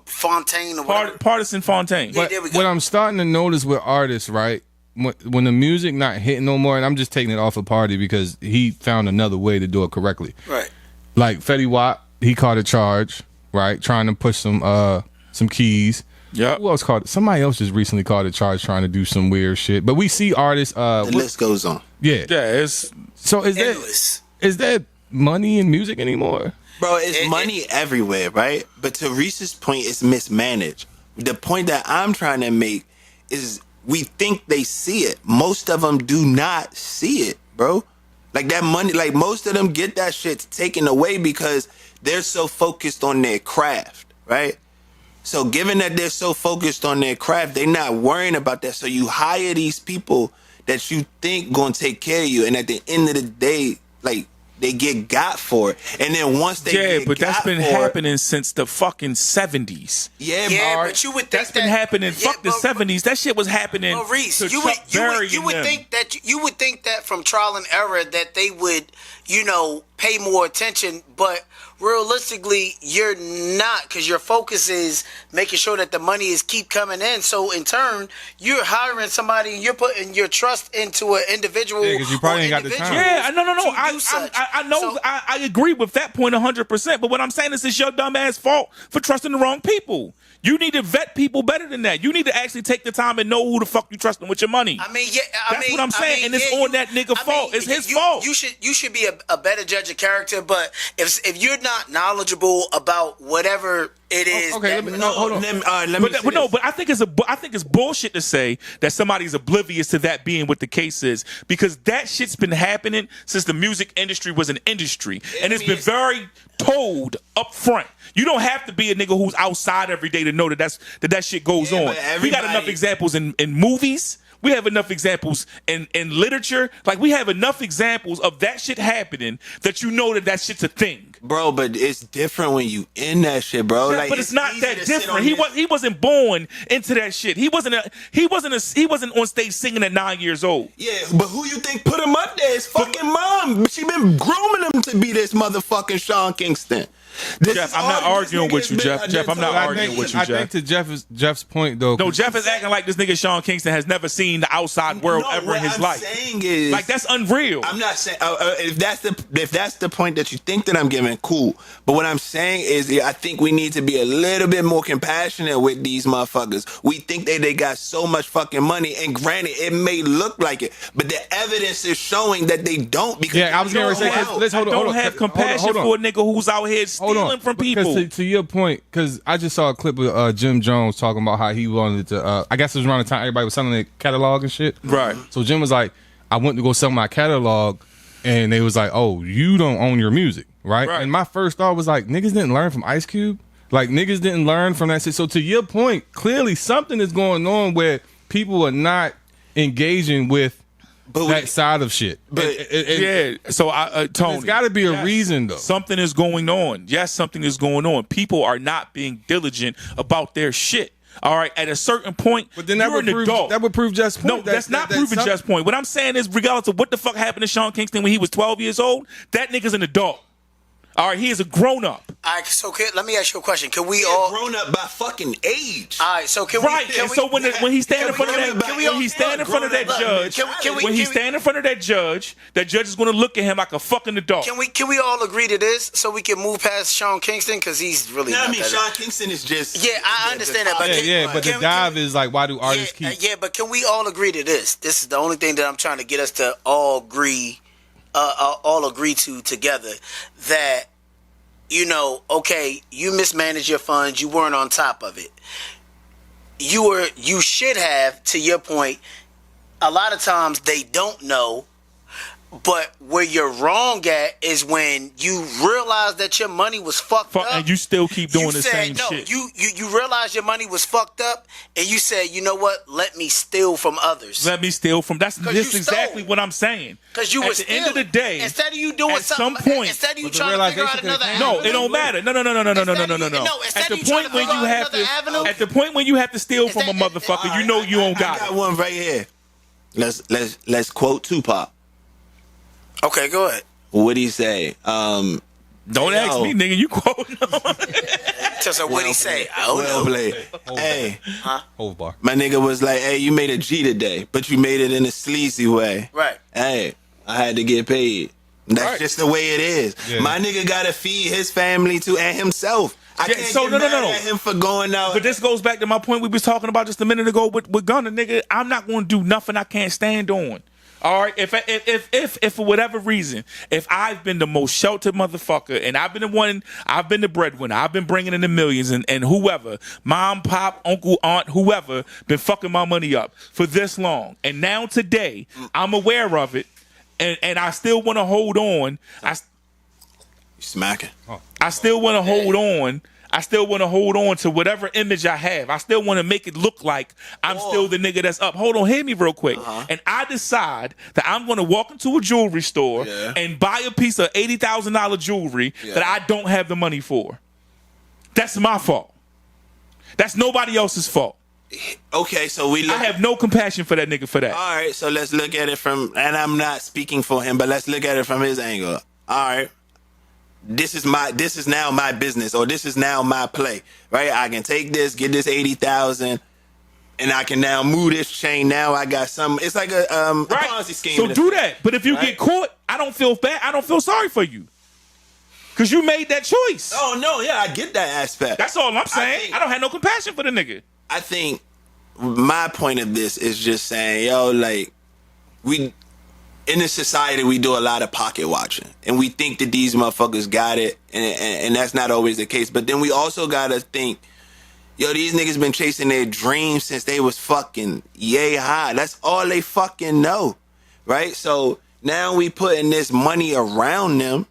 S4: Fontaine or whatever.
S2: Partisan Fontaine.
S4: Yeah, there we go.
S1: what I'm starting to notice with artists, right? When the music not hitting no more, and I'm just taking it off of Party because he found another way to do it correctly.
S4: Right.
S1: Like Fetty Wap, he caught a charge, right? Trying to push some keys.
S2: Yeah.
S1: Who else caught it? Somebody else just recently caught a charge trying to do some weird shit. But we see artists.
S3: The list goes on.
S1: Yeah.
S2: Yeah, it's
S1: So
S4: Endless.
S1: is there money in music anymore?
S3: Bro, it's money everywhere, right? But to Reese's point, it's mismanaged. The point that I'm trying to make is we think they see it. Most of them do not see it, bro. Like that money, like most of them get that shit taken away because they're so focused on their craft, right? So given that they're so focused on their craft, they're not worrying about that. So you hire these people that you think gonna take care of you, and at the end of the day, like they get got for it. And then once they get
S2: but that's
S3: got
S2: been
S3: for it-
S2: happening since the fucking 70s.
S3: Yeah,
S4: Yeah,
S3: bro.
S4: but you would think
S2: That's been happening.
S4: Yeah,
S2: Fuck the
S4: but-
S2: 70s. That shit was happening.
S4: Well, Reese,
S2: to
S4: you
S2: Chuck
S4: would
S2: Berry
S4: you
S2: and
S4: would
S2: them.
S4: think that from trial and error that they would, pay more attention, but realistically you're not, because your focus is making sure that the money is keep coming in. So in turn, you're hiring somebody and you're putting your trust into an individual.
S1: Yeah, 'cause you probably
S4: or
S1: ain't got the time.
S4: individuals
S2: Yeah, no.
S4: to do such.
S2: I know.
S4: So-
S2: I agree with that point 100%. But what I'm saying is, it's your dumb ass fault for trusting the wrong people. You need to vet people better than that. You need to actually take the time and know who the fuck you trusting with your money.
S4: I mean,
S2: That's what I'm saying, and it's on that nigga fault. It's his fault.
S4: You should be a better judge of character, but if you're not knowledgeable about whatever it is,
S1: okay,
S4: that-
S1: hold on.
S3: Let me say this.
S2: But I think it's bullshit to say that somebody's oblivious to that being what the case is, because that shit's been happening since the music industry was an industry, and it's been very told up front. You don't have to be a nigga who's outside every day to know that shit goes
S3: Yeah,
S2: on.
S3: but
S2: We got enough
S3: everybody-
S2: examples in movies. We have enough examples in literature. Like, we have enough examples of that shit happening that you know that shit's a thing.
S3: Bro, but it's different when you in that shit, bro.
S2: Yeah,
S3: Like,
S2: but it's not
S3: easy
S2: that
S3: to sit
S2: different.
S3: on
S2: He wasn't born into that shit. He wasn't on stage singing at 9 years old.
S3: Yeah, but who you think put him up there? His fucking mom. She been grooming him to be this motherfucking Sean Kingston.
S2: Jeff, I'm not arguing with you, Jeff. Jeff, I'm not arguing with you,
S1: I
S2: Jeff.
S1: think to Jeff's point though.
S2: No, Jeff is acting like this nigga Sean Kingston has never seen the outside world ever in his life.
S3: Saying is,
S2: like that's unreal.
S3: I'm not saying if that's the point that you think that I'm giving, cool. But what I'm saying is, I think we need to be a little bit more compassionate with these motherfuckers. We think they got so much fucking money, and granted, it may look like it, but the evidence is showing that they don't. Because
S1: I was going to say, let's hold on.
S2: Don't have compassion for a nigga who's out here stealing from people.
S1: Because to your point, because I just saw a clip of Jim Jones talking about how he wanted to. I guess it was around the time everybody was selling their catalog and shit.
S2: Right.
S1: So Jim was like, I went to go sell my catalog, and they was like, oh, you don't own your music, right? And my first thought was like, niggas didn't learn from Ice Cube. Like, niggas didn't learn from that shit. So to your point, clearly something is going on where people are not engaging with that side of shit.
S2: But so Tony,
S1: there's got to be a reason though.
S2: Something is going on. Yes, something is going on. People are not being diligent about their shit. All right, at a certain point,
S1: but then that would prove Jeff's point.
S2: No, that's not proving Jeff's point. What I'm saying is, regardless of what the fuck happened to Sean Kingston when he was 12 years old, that nigga's an adult. All right, he is a grown up.
S4: All right, so let me ask you a question. Can we
S3: all grown up by fucking age?
S4: All right, so can
S2: right,
S4: we? Right,
S2: so when he stand in front of that, when he stand in front of that judge, when he stand in front of that judge is going to look at him like a fucking adult.
S4: Can we all agree to this so we can move past Sean Kingston because he's really?
S3: No, I mean Sean Kingston is just.
S4: Yeah, I understand that, but
S1: but the dive is like, why do artists keep?
S4: Yeah, but can we all agree to this? This is the only thing that I'm trying to get us to all agree to together that. You know, okay, you mismanaged your funds. You weren't on top of it. You should have, to your point, a lot of times they don't know. But where you're wrong at is when you realize that your money was fucked up.
S2: And you still keep doing the same shit.
S4: You realize your money was fucked up and you said, you know what? Let me steal from others.
S2: Let me steal from... That's exactly what I'm saying.
S4: Because you were
S2: stealing. At the end of the day...
S4: Instead of you doing something...
S2: Some point...
S4: Instead of you trying to figure out another avenue...
S2: No, it don't matter. No. At the point when you have to... At the point when you have to steal from a motherfucker, you know you don't got it.
S3: I got one right here. Let's quote Tupac.
S4: Okay, go ahead.
S3: What'd he say?
S2: Don't ask me, nigga. You quote him.
S4: So what'd he say?
S3: Hey, my nigga was like, hey, you made a G today, but you made it in a sleazy way.
S4: Right.
S3: Hey, I had to get paid. That's just the way it is. Yeah. My nigga gotta feed his family too and himself. I can't get mad at him for going out.
S2: But this goes back to my point we was talking about just a minute ago with Gunna, nigga. I'm not going to do nothing I can't stand on. All right, if for whatever reason, if I've been the most sheltered motherfucker and I've been the breadwinner, I've been bringing in the millions and whoever, mom, pop, uncle, aunt, whoever, been fucking my money up for this long. And now today, I'm aware of it and I still want to hold on.
S3: You smacking.
S2: I still want to hold on. I still want to hold on to whatever image I have. I still want to make it look like I'm still the nigga that's up. Hold on, hear me real quick. And I decide that I'm going to walk into a jewelry store and buy a piece of $80,000 jewelry that I don't have the money for. That's my fault. That's nobody else's fault.
S3: Okay, so I
S2: have no compassion for that nigga for that.
S3: All right, so let's look at it from, and I'm not speaking for him, but let's look at it from his angle. All right. This is now my business, or this is now my play, right? I can take this, get this 80,000, and I can now move this chain. Now I got some. It's like a Ponzi scheme.
S2: So do that. But if you get caught, I don't feel bad. I don't feel sorry for you, because you made that choice.
S3: Oh no, yeah, I get that aspect.
S2: That's all I'm saying. I don't have no compassion for the nigga.
S3: I think my point of this is just saying, yo, like in this society, we do a lot of pocket watching, and we think that these motherfuckers got it, and that's not always the case. But then we also gotta think, yo, these niggas been chasing their dreams since they was fucking yay high. That's all they fucking know, right? So now we putting this money around them,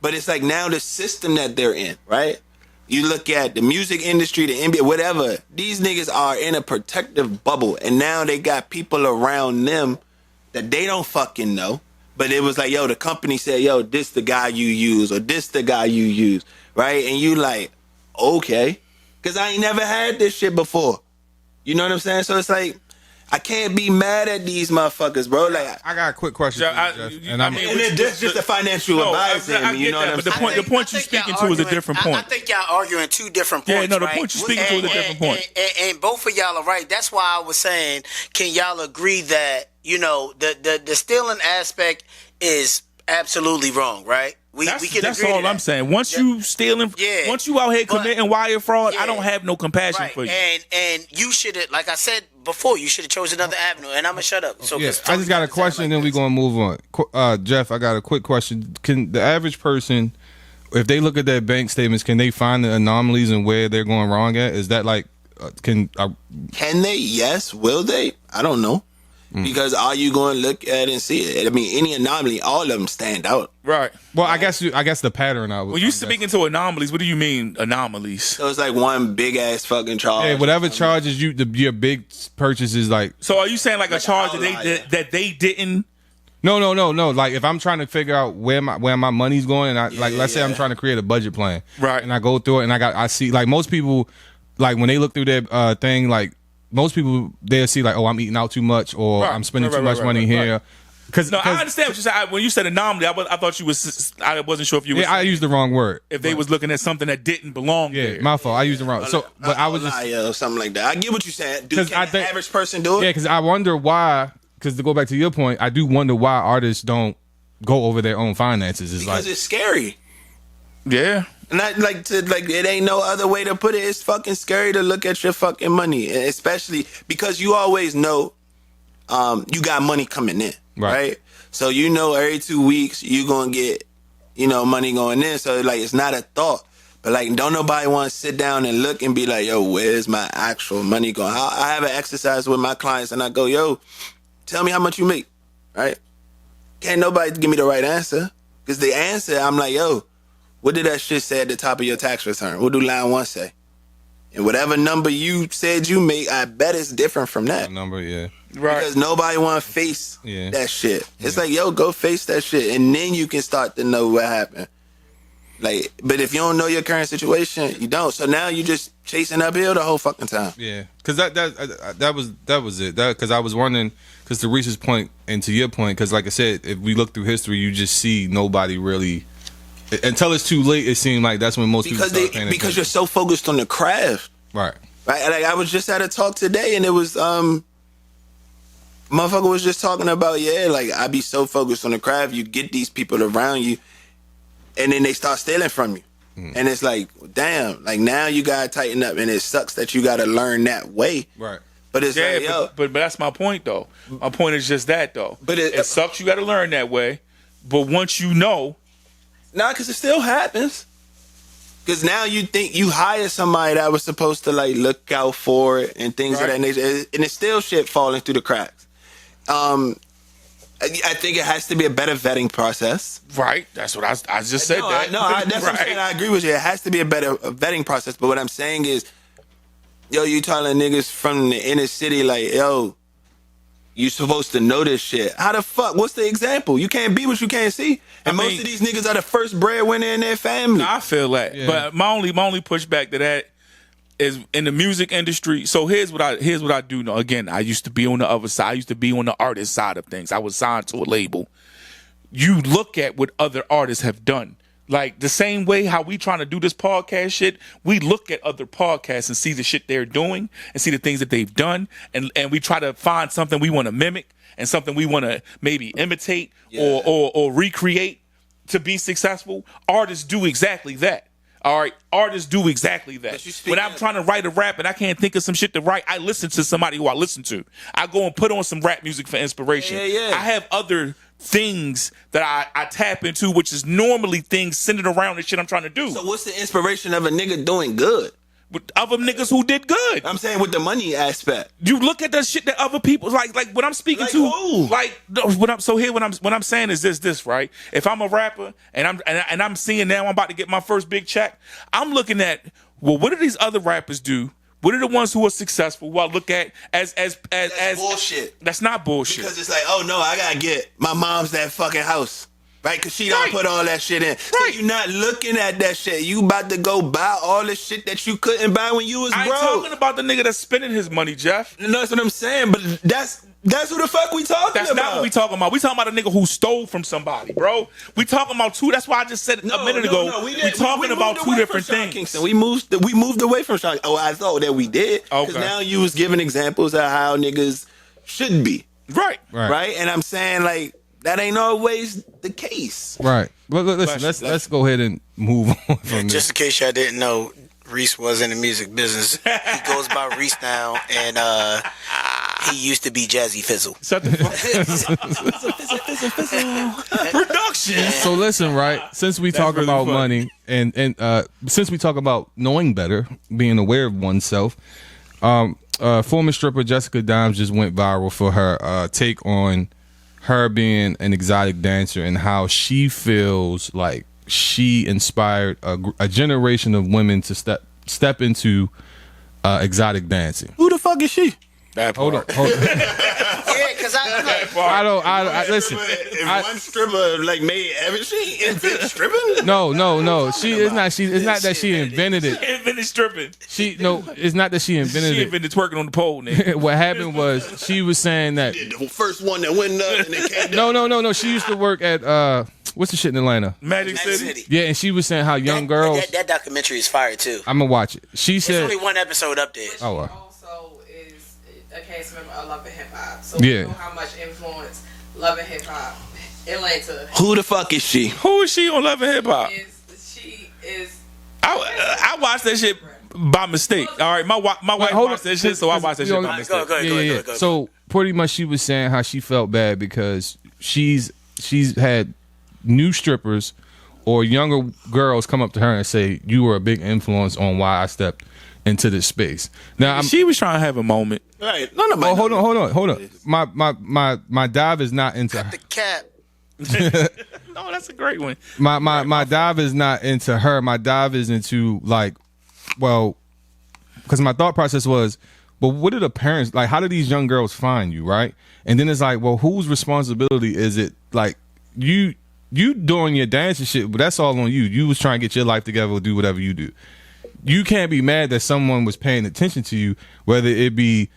S3: but it's like now the system that they're in, right? You look at the music industry, the NBA, whatever. These niggas are in a protective bubble, and now they got people around them that they don't fucking know, but it was like, yo, the company said, yo, this the guy you use, or this the guy you use, right? And you like, okay, because I ain't never had this shit before. You know what I'm saying? So it's like, I can't be mad at these motherfuckers, bro. Like,
S1: I got a quick question.
S2: Yeah,
S1: for you, Jeff,
S2: I
S1: I'm
S2: mean,
S3: and it's just a financial advice.
S2: I
S3: You
S2: get
S3: know
S2: that,
S3: what I'm
S2: but
S3: saying?
S2: the point you're speaking to is a different point.
S4: I think y'all arguing two different
S2: Yeah,
S4: points.
S2: no, the
S4: right?
S2: point you're speaking to is a different point.
S4: And both of y'all are right. That's why I was saying, can y'all agree that the stealing aspect is absolutely wrong, right? We can
S2: That's
S4: agree
S2: all
S4: to that.
S2: I'm saying. Once you stealing, once you out here committing wire fraud, I don't have no compassion
S4: Right.
S2: for you.
S4: And you should have, like I said before, you should have chosen another avenue. And I'm gonna shut up. So
S1: yeah, I just got a question, then we're gonna move on. Jeff, I got a quick question. Can the average person, if they look at their bank statements, can they find the anomalies and where they're going wrong at? Is that like can
S3: they? Yes. Will they? I don't know. Because are you going to look at it and see it? I mean, any anomaly, all of them stand out.
S2: Right.
S1: Well, I guess the pattern.
S2: When you speaking to anomalies, what do you mean anomalies?
S3: So it's like one big ass fucking charge.
S1: Yeah, whatever charges your big purchases like.
S2: So are you saying like a charge that they didn't?
S1: No. Like if I'm trying to figure out where my money's going, and let's say I'm trying to create a budget plan,
S2: right?
S1: And I go through it, and I see like most people, like when they look through their thing, like most people they'll see like, oh, I'm eating out too much, or I'm spending too much money here. Cause
S2: I understand what you said. When you said anomaly, I thought you was. I wasn't sure if you.
S1: I used the wrong word.
S2: If they was looking at something that didn't belong there.
S1: My fault. I used the wrong. So, but I was just
S3: or something like that. I get what you're saying. Can
S1: I think
S3: the average person do it?
S1: Yeah, because I wonder why. Because to go back to your point, I do wonder why artists don't go over their own finances.
S3: Because it's scary.
S2: Yeah.
S3: And it ain't no other way to put it. It's fucking scary to look at your fucking money, and especially because you always know you got money coming in, right? So every 2 weeks you gonna get money going in. So like it's not a thought, but like don't nobody want to sit down and look and be like, yo, where's my actual money going? I have an exercise with my clients, and I go, yo, tell me how much you make, right? Can't nobody give me the right answer, because the answer I'm like, yo, what did that shit say at the top of your tax return? What do line 1 say? And whatever number you said you make, I bet it's different from that.
S1: Number, yeah.
S2: Right.
S3: Because nobody want to face that shit. It's like, yo, go face that shit. And then you can start to know what happened. Like, but if you don't know your current situation, you don't. So now you just chasing uphill the whole fucking time.
S1: Yeah. Because that was it. Because I was wondering, because to Reese's point and to your point, because like I said, if we look through history, you just see nobody really. Until it's too late, it seemed like that's when most people start paying attention.
S3: Because you're so focused on the craft.
S1: Right.
S3: Like I was just at a talk today, and it was motherfucker was just talking about, like I be so focused on the craft, you get these people around you, and then they start stealing from you. And it's like, damn, like now you gotta tighten up, and it sucks that you gotta learn that way.
S1: Right.
S3: But it's like, yo.
S2: But that's my point though. My point is just that though.
S3: But
S2: it sucks you gotta learn that way. But once you know.
S3: Nah, because it still happens. Because now you think you hire somebody that was supposed to like look out for it and things of that nature, and it's still shit falling through the cracks. I think it has to be a better vetting process.
S2: Right. That's what I just said. That's
S3: what I'm saying. I agree with you. It has to be a better vetting process. But what I'm saying is, yo, you telling niggas from the inner city like, yo, you supposed to know this shit. How the fuck? What's the example? You can't be what you can't see. And most of these niggas are the first breadwinner in their family.
S2: I feel that. Yeah. But my only pushback to that is in the music industry. So here's what I do know. Again, I used to be on the other side. I used to be on the artist side of things. I was signed to a label. You look at what other artists have done. Like the same way how we trying to do this podcast shit, we look at other podcasts and see the shit they're doing and see the things that they've done, and we try to find something we want to mimic and something we want to maybe imitate or recreate to be successful. Artists do exactly that. All right, artists do exactly that. When I'm trying to write a rap and I can't think of some shit to write, I listen to somebody who I listen to. I go and put on some rap music for inspiration. I have other things that I tap into, which is normally things centered around the shit I'm trying to do.
S3: So what's the inspiration of a nigga doing good?
S2: With other niggas who did good.
S3: I'm saying with the money aspect.
S2: You look at the shit that other people like what I'm speaking
S3: like
S2: to.
S3: Who?
S2: Like what I'm saying is this right. If I'm a rapper and I'm seeing now I'm about to get my first big check, I'm looking at, well, what do these other rappers do? What are the ones who are successful who I look at as
S3: bullshit?
S2: That's not bullshit.
S3: Because it's like, oh no, I gotta get my mom's that fucking house. Right, because she don't put all that shit in. So
S2: Right.
S3: you're not looking at that shit. You about to go buy all the shit that you couldn't buy when you was
S2: I ain't
S3: broke.
S2: talking about the nigga that's spending his money, Jeff.
S3: No, that's what I'm saying, but that's who the fuck we talking
S2: That's
S3: about.
S2: not what we talking about. We talking about a nigga who stole from somebody, bro. We talking about two. That's why I just said a minute ago. We talking about two different things.
S3: Kingston. We moved away from Sean. Oh, I thought that we did. Because
S2: Okay.
S3: now you was giving examples of how niggas should be.
S2: Right.
S3: Right? And I'm saying, like, that ain't always the case.
S1: Right. But listen, let's go ahead and move on from
S4: Just
S1: this.
S4: in case y'all didn't know, Reese was in the music business. He goes by Reese now, and he used to be Jazzy Fizzle.
S2: Shut the fuck. Production.
S1: So listen, right? Since we talk
S2: really
S1: about
S2: funny.
S1: money and since we talk about knowing better, being aware of oneself, former stripper Jessica Dimes just went viral for her take on her being an exotic dancer and how she feels like she inspired a generation of women to step into exotic dancing.
S3: Who the fuck is she?
S1: Hold on.
S4: Yeah, because
S1: I listen.
S3: If one stripper like made ever she invent stripping?
S1: No. It's not that she invented it.
S2: Invented stripping.
S1: It's not that she invented
S2: She
S1: it.
S2: invented twerking on the pole, nigga.
S1: What happened was she was saying that
S3: The first one that went up and it came down.
S1: no. She used to work at what's the shit in Atlanta?
S2: Magic City.
S1: Yeah, and she was saying how young girls.
S4: That documentary is fire too.
S1: I'm gonna watch it. She
S4: There's
S1: said,
S4: only one episode up there.
S1: "Oh,
S7: Also is a case member of Love and Hip Hop. So
S1: Yeah.
S7: we know how much influence Love and Hip Hop Atlanta
S3: Who the fuck is she?
S2: Who is she on Love and Hip Hop?
S7: she is
S2: I watched that shit by mistake. All right, my wife
S1: hold
S2: watched
S1: on.
S2: that shit, so I watched that shit by
S4: Go
S2: mistake.
S4: ahead.
S1: So pretty much, she was saying how she felt bad because she's had new strippers or younger girls come up to her and say, "You were a big influence on why I stepped into this space." Now,
S2: She was trying to have a moment.
S3: Right. No.
S1: hold on. My dive is not into her.
S4: The cap.
S2: No, that's a great one.
S1: My dive is not into her. My dive is into because my thought process was, but what do the parents like? How do these young girls find you, right? And then it's like, well, whose responsibility is it? Like you doing your dance and shit, but that's all on you. You was trying to get your life together or do whatever you do. You can't be mad that someone was paying attention to you, whether it be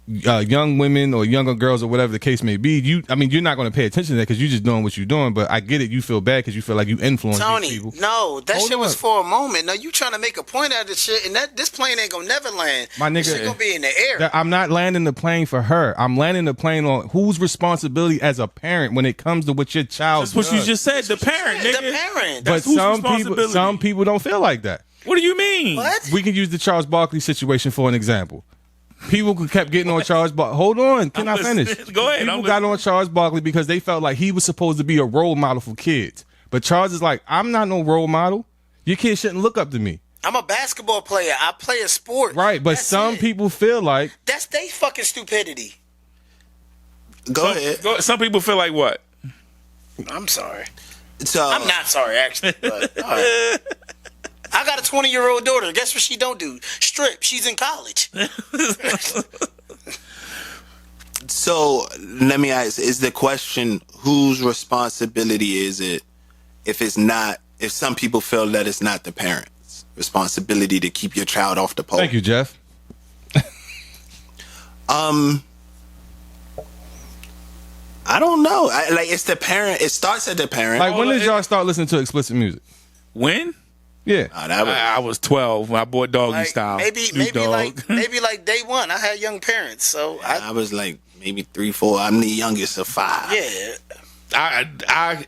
S1: young women or younger girls or whatever the case may be. You're not going to pay attention to that because you're just doing what you're doing. But I get it. You feel bad because you feel like you influence
S4: Tony,
S1: these people.
S4: no, that
S1: Hold
S4: shit was
S1: on.
S4: for a moment. No, you trying to make a point out of this shit, and this plane ain't gonna never land.
S1: My nigga,
S4: this shit gonna be in the air.
S1: I'm not landing the plane for her. I'm landing the plane on whose responsibility as a parent when it comes to what your child
S2: That's what you
S1: does.
S2: just said. The parent, nigga.
S4: The parent.
S1: But
S2: That's whose
S1: some
S2: responsibility?
S1: people don't feel like that.
S2: What do you mean?
S4: What?
S1: We can use the Charles Barkley situation for an example. People kept getting on Charles Barkley. Hold on, can I
S2: listening.
S1: finish?
S2: Go ahead,
S1: People
S2: I'm
S1: got
S2: listening.
S1: on Charles Barkley because they felt like he was supposed to be a role model for kids. But Charles is like, I'm not no role model. Your kids shouldn't look up to me.
S4: I'm a basketball player. I play a sport.
S1: Right, but
S4: That's
S1: some
S4: it.
S1: people feel like
S4: That's they fucking stupidity.
S3: Go ahead.
S2: Some people feel like what?
S4: I'm sorry.
S3: So
S4: I'm not sorry, actually. But, all right. I got a 20-year-old daughter. Guess what she don't do? Strip. She's in college.
S3: So let me ask: is the question whose responsibility is it? If some people feel that it's not the parents' responsibility to keep your child off the pole.
S1: Thank you, Jeff.
S3: I don't know. It's the parent. It starts at the parent.
S1: Like, when did y'all start listening to explicit music?
S2: When?
S1: Yeah.
S3: That was,
S2: I was 12 when I bought Doggy
S4: Like,
S2: Style.
S4: maybe
S2: Snoop Dogg.
S4: like day one. I had young parents, so
S3: I was like maybe 3, 4. I'm the youngest of 5.
S4: yeah.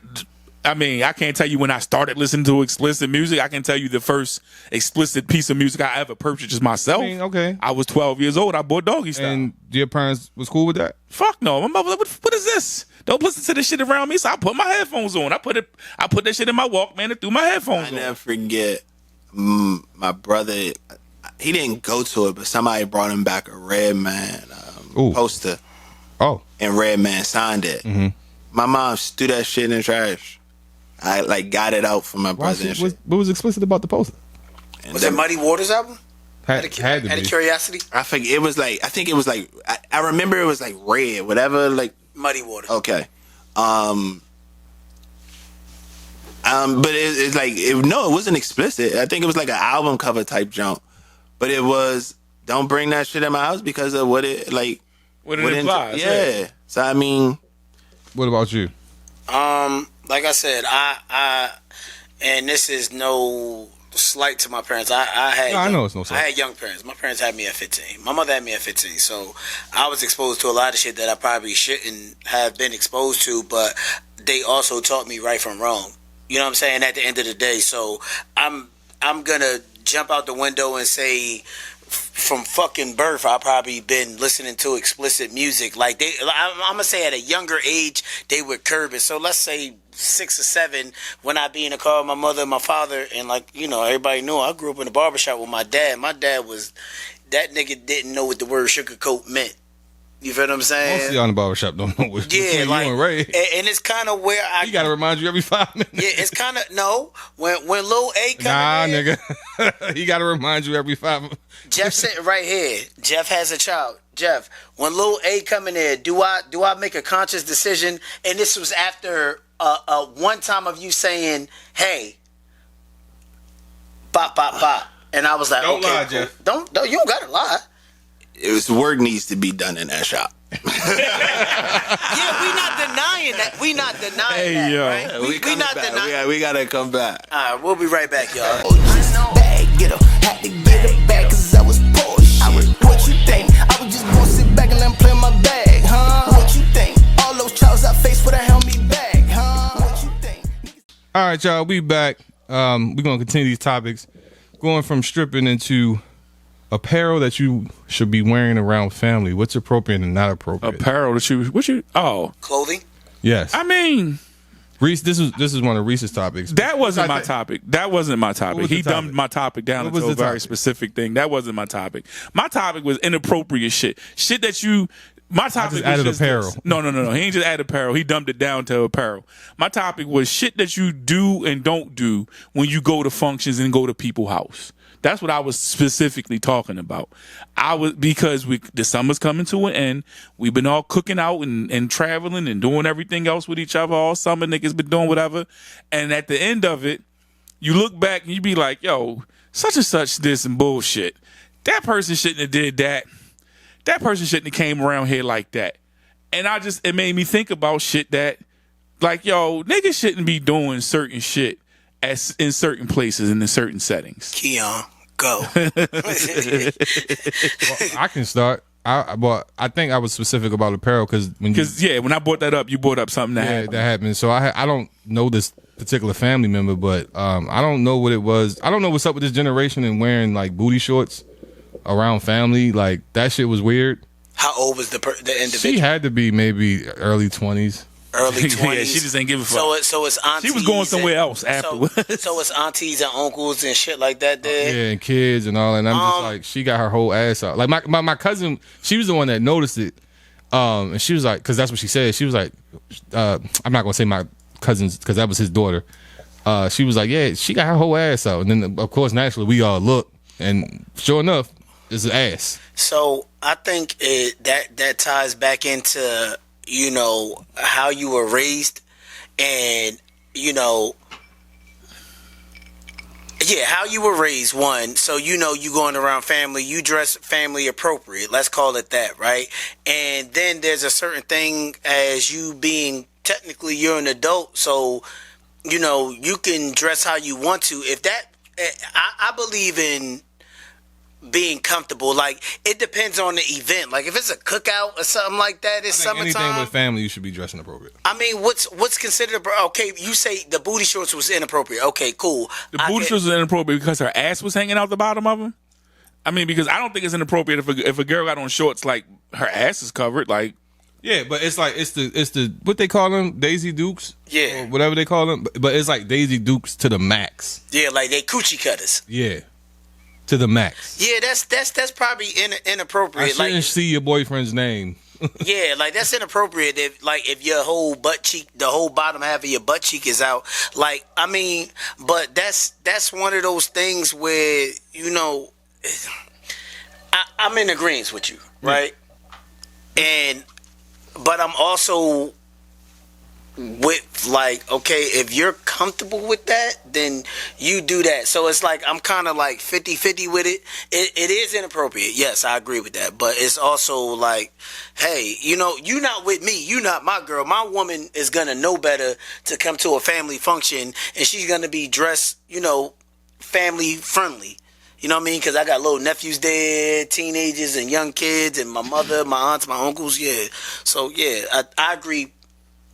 S2: I mean, I can't tell you when I started listening to explicit music. I can tell you the first explicit piece of music I ever purchased myself.
S1: I mean, okay.
S2: I was 12 years old. I bought Doggy Style.
S1: And your parents was cool with that?
S2: Fuck no. My mother, what is this? Don't listen to this shit around me. So I put my headphones on. I put that shit in my Walkman and threw my headphones
S3: I
S2: on.
S3: never forget. My brother, he didn't go to it, but somebody brought him back a Redman
S1: Ooh.
S3: poster,
S1: Oh.
S3: and Redman signed it.
S1: Mm-hmm.
S3: My mom threw that shit in the trash. I got it out for my brother and shit.
S1: What was explicit about the poster?
S3: And
S4: Was it Muddy Waters album?
S1: Had to
S4: Out of
S1: be.
S4: curiosity?
S3: I think it was like I remember it was like red, whatever. Like
S4: Muddy Waters.
S3: okay, But it's like no, it wasn't explicit. I think it was like an album cover type jump. But it was don't bring that shit in my house because of what it like.
S2: What it implies.
S3: Yeah. So I mean,
S1: what about you?
S4: Like I said, I and this is no slight to my parents. I
S1: know it's no slight.
S4: I had young parents. My parents had me at 15. My mother had me at 15. So I was exposed to a lot of shit that I probably shouldn't have been exposed to, but they also taught me right from wrong. You know what I'm saying? At the end of the day. So I'm gonna jump out the window and say from fucking birth, I probably been listening to explicit music. Like I'm gonna say at a younger age, they would curb it. So let's say 6 or 7, when I be in the car with my mother and my father, and like, you know, everybody knew I grew up in a barbershop with my dad. My dad was, that nigga didn't know what the word sugarcoat meant. You feel what I'm saying?
S1: Most of y'all in the barbershop don't know what
S4: like,
S1: you and Ray.
S4: And it's kind of where
S1: He got to remind you every 5 minutes.
S4: Yeah, it's kind of, no, when Lil A come in.
S1: Nigga. He got to remind you every 5 minutes.
S4: Jeff sitting right here. Jeff has a child. Jeff, when Lil A come in there, do I make a conscious decision? And this was after one time of you saying, hey, bop, bop, bop. And I was like,
S1: don't
S4: okay,
S1: lie,
S4: cool.
S1: Jeff.
S4: Don't, you don't gotta lie.
S3: it was work needs to be done in that shop.
S4: Yeah, we not denying that. We not denying that,
S2: yo.
S4: right? We not denying.
S3: We gotta come back.
S4: All right, we'll be right back, y'all.
S5: Bag getter, had to get it back cause I was Porsche. What you think? I was just gonna sit back and let him play my bag, huh? What you think? All those trials I faced would have held me back, huh? What you think?
S1: All right, y'all, we back. We're going to continue these topics. Going from stripping into apparel that you should be wearing around family. What's appropriate and not appropriate?
S2: Apparel that
S4: Clothing?
S1: Yes.
S2: I mean,
S1: Reese, this is one of Reese's topics.
S2: that wasn't my topic. That wasn't my topic.
S1: was the
S2: He dumbed
S1: topic?
S2: my topic down
S1: What was
S2: into a
S1: the
S2: very
S1: topic?
S2: specific thing. That wasn't my topic. My topic was inappropriate shit. Shit that you... My topic
S1: just
S2: was
S1: added
S2: just
S1: apparel.
S2: this. No. He ain't just added apparel. He dumbed it down to apparel. My topic was shit that you do and don't do when you go to functions and go to people's house. That's what I was specifically talking about. Because the summer's coming to an end. We've been all cooking out and traveling and doing everything else with each other all summer. Niggas been doing whatever. And at the end of it, you look back and you be like, yo, such and such this and bullshit. That person shouldn't have did that. That person shouldn't have came around here like that. And it made me think about shit that, like, yo, niggas shouldn't be doing certain shit in certain places and in certain settings.
S4: Keon, go.
S1: Well, I can start. I think I was specific about apparel because when
S2: I brought that up, you brought up something that
S1: happened. So I don't know this particular family member, but I don't know what it was. I don't know what's up with this generation and wearing like booty shorts around family. Like that shit was weird.
S4: How old was the individual?
S1: She had to be maybe early 20s.
S4: Early 20s.
S2: Yeah, she just ain't give a fuck.
S4: So it's aunties.
S2: She was going somewhere else afterwards.
S4: So it's aunties and uncles and shit like that there.
S1: Yeah, and kids and all. And I'm just like, she got her whole ass out. Like my cousin, she was the one that noticed it. And she was like, because that's what she said. She was like, I'm not gonna say my cousin's because that was his daughter. She was like, yeah, she got her whole ass out. And then of course, naturally, we all look, and sure enough, it's an ass.
S4: So I think that ties back into, you know, how you were raised and, you know, how you were raised, one. So, you know, you going around family, you dress family appropriate. Let's call it that, right? And then there's a certain thing as you being, technically you're an adult. So, you know, you can dress how you want to. If that, I believe in being comfortable. Like, it depends on the event. Like, if it's a cookout or something like that, it's summertime.
S1: Anything with family, you should be dressing appropriate.
S4: I mean, what's considered okay? You say the booty shorts was inappropriate. Okay, cool.
S2: The booty shorts was inappropriate because her ass was hanging out the bottom of them. I mean, because I don't think it's inappropriate if a girl got on shorts like her ass is covered. Like,
S1: yeah, but it's like it's the what they call them, Daisy Dukes,
S4: yeah,
S1: or whatever they call them. But it's like Daisy Dukes to the max.
S4: Yeah, like they coochie cutters.
S1: Yeah. To the max.
S4: Yeah, that's probably inappropriate.
S1: I shouldn't see your boyfriend's name.
S4: Yeah, like that's inappropriate if your whole butt cheek, the whole bottom half of your butt cheek is out. Like, I mean, but that's one of those things where, you know, I'm in agreement with you, right? But I'm also like, okay, if you're comfortable with that, then you do that. So it's like I'm kind of like 50-50 with it. It is inappropriate. Yes, I agree with that. But it's also like, hey, you not with me. You not my girl. My woman is going to know better to come to a family function, and she's going to be dressed, family friendly. You know what I mean? Because I got little nephews there, teenagers and young kids, and my mother, my aunts, my uncles. Yeah. So, yeah, I agree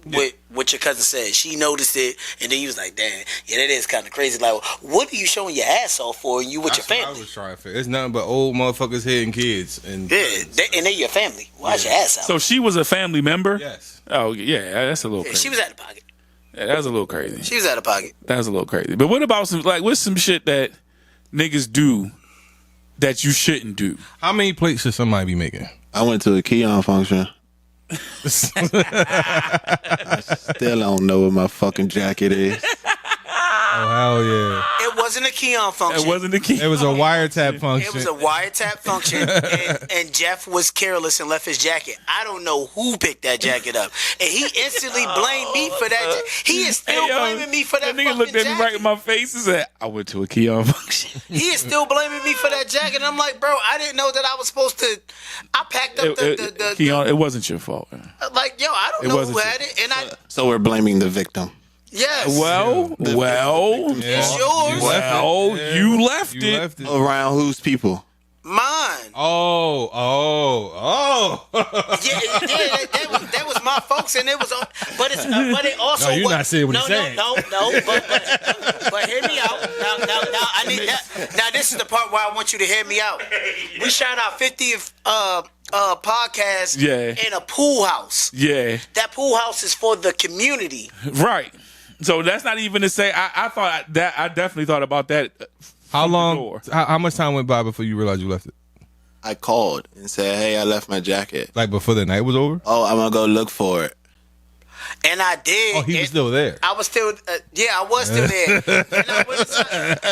S4: with what your cousin said. She noticed it, and then he was like, damn, yeah, that is kind of crazy. Like, what are you showing your ass off for, and you with your family?
S1: I was trying to figure. It's nothing but old motherfuckers hitting kids. And
S4: they're your family. Watch your ass out.
S2: So she was a family member?
S1: Yes.
S2: Oh, yeah, that's a little crazy.
S4: She was out of pocket.
S2: Yeah, that was a little crazy.
S4: She was out of pocket.
S2: That was a little crazy. But what about what's some shit that niggas do that you shouldn't do?
S1: How many plates should somebody be making?
S3: I went to a Keon function. I still don't know what my fucking jacket is.
S1: Oh, hell yeah.
S4: It wasn't a Keon function.
S2: It wasn't a Keon.
S1: It was a wiretap function.
S4: It was a wiretap function, and Jeff was careless and left his jacket. I don't know who picked that jacket up, and he instantly blamed me for that. He is still blaming me for that.
S2: That nigga looked at me right in my face and said, "I went to a Keon function."
S4: He is still blaming me for that jacket. And I'm like, bro, I didn't know that I was supposed to. I packed up the
S2: Keon. It wasn't your fault.
S4: Like, yo, I don't know who had it, and
S3: So we're blaming the victim.
S4: Yes.
S2: Well,
S4: it's yours.
S2: Well, you left it.
S3: Around whose people?
S4: Mine.
S1: Oh.
S4: Yeah, that was my folks, and it was, but it also.
S1: No, you're not saying what he's saying.
S4: No, but hear me out. Now, I need that. Now, this is the part where I want you to hear me out. We shot our 50th podcast in a pool house.
S2: Yeah,
S4: that pool house is for the community.
S2: Right. So that's not even to say. I thought that. I definitely thought about that.
S1: How long? How much time went by before you realized you left it?
S3: I called and said, "Hey, I left my jacket."
S1: Like before the night was over?
S3: Oh, I'm gonna go look for it.
S4: And I did.
S1: Oh, he was still there.
S4: I was still, I was still there.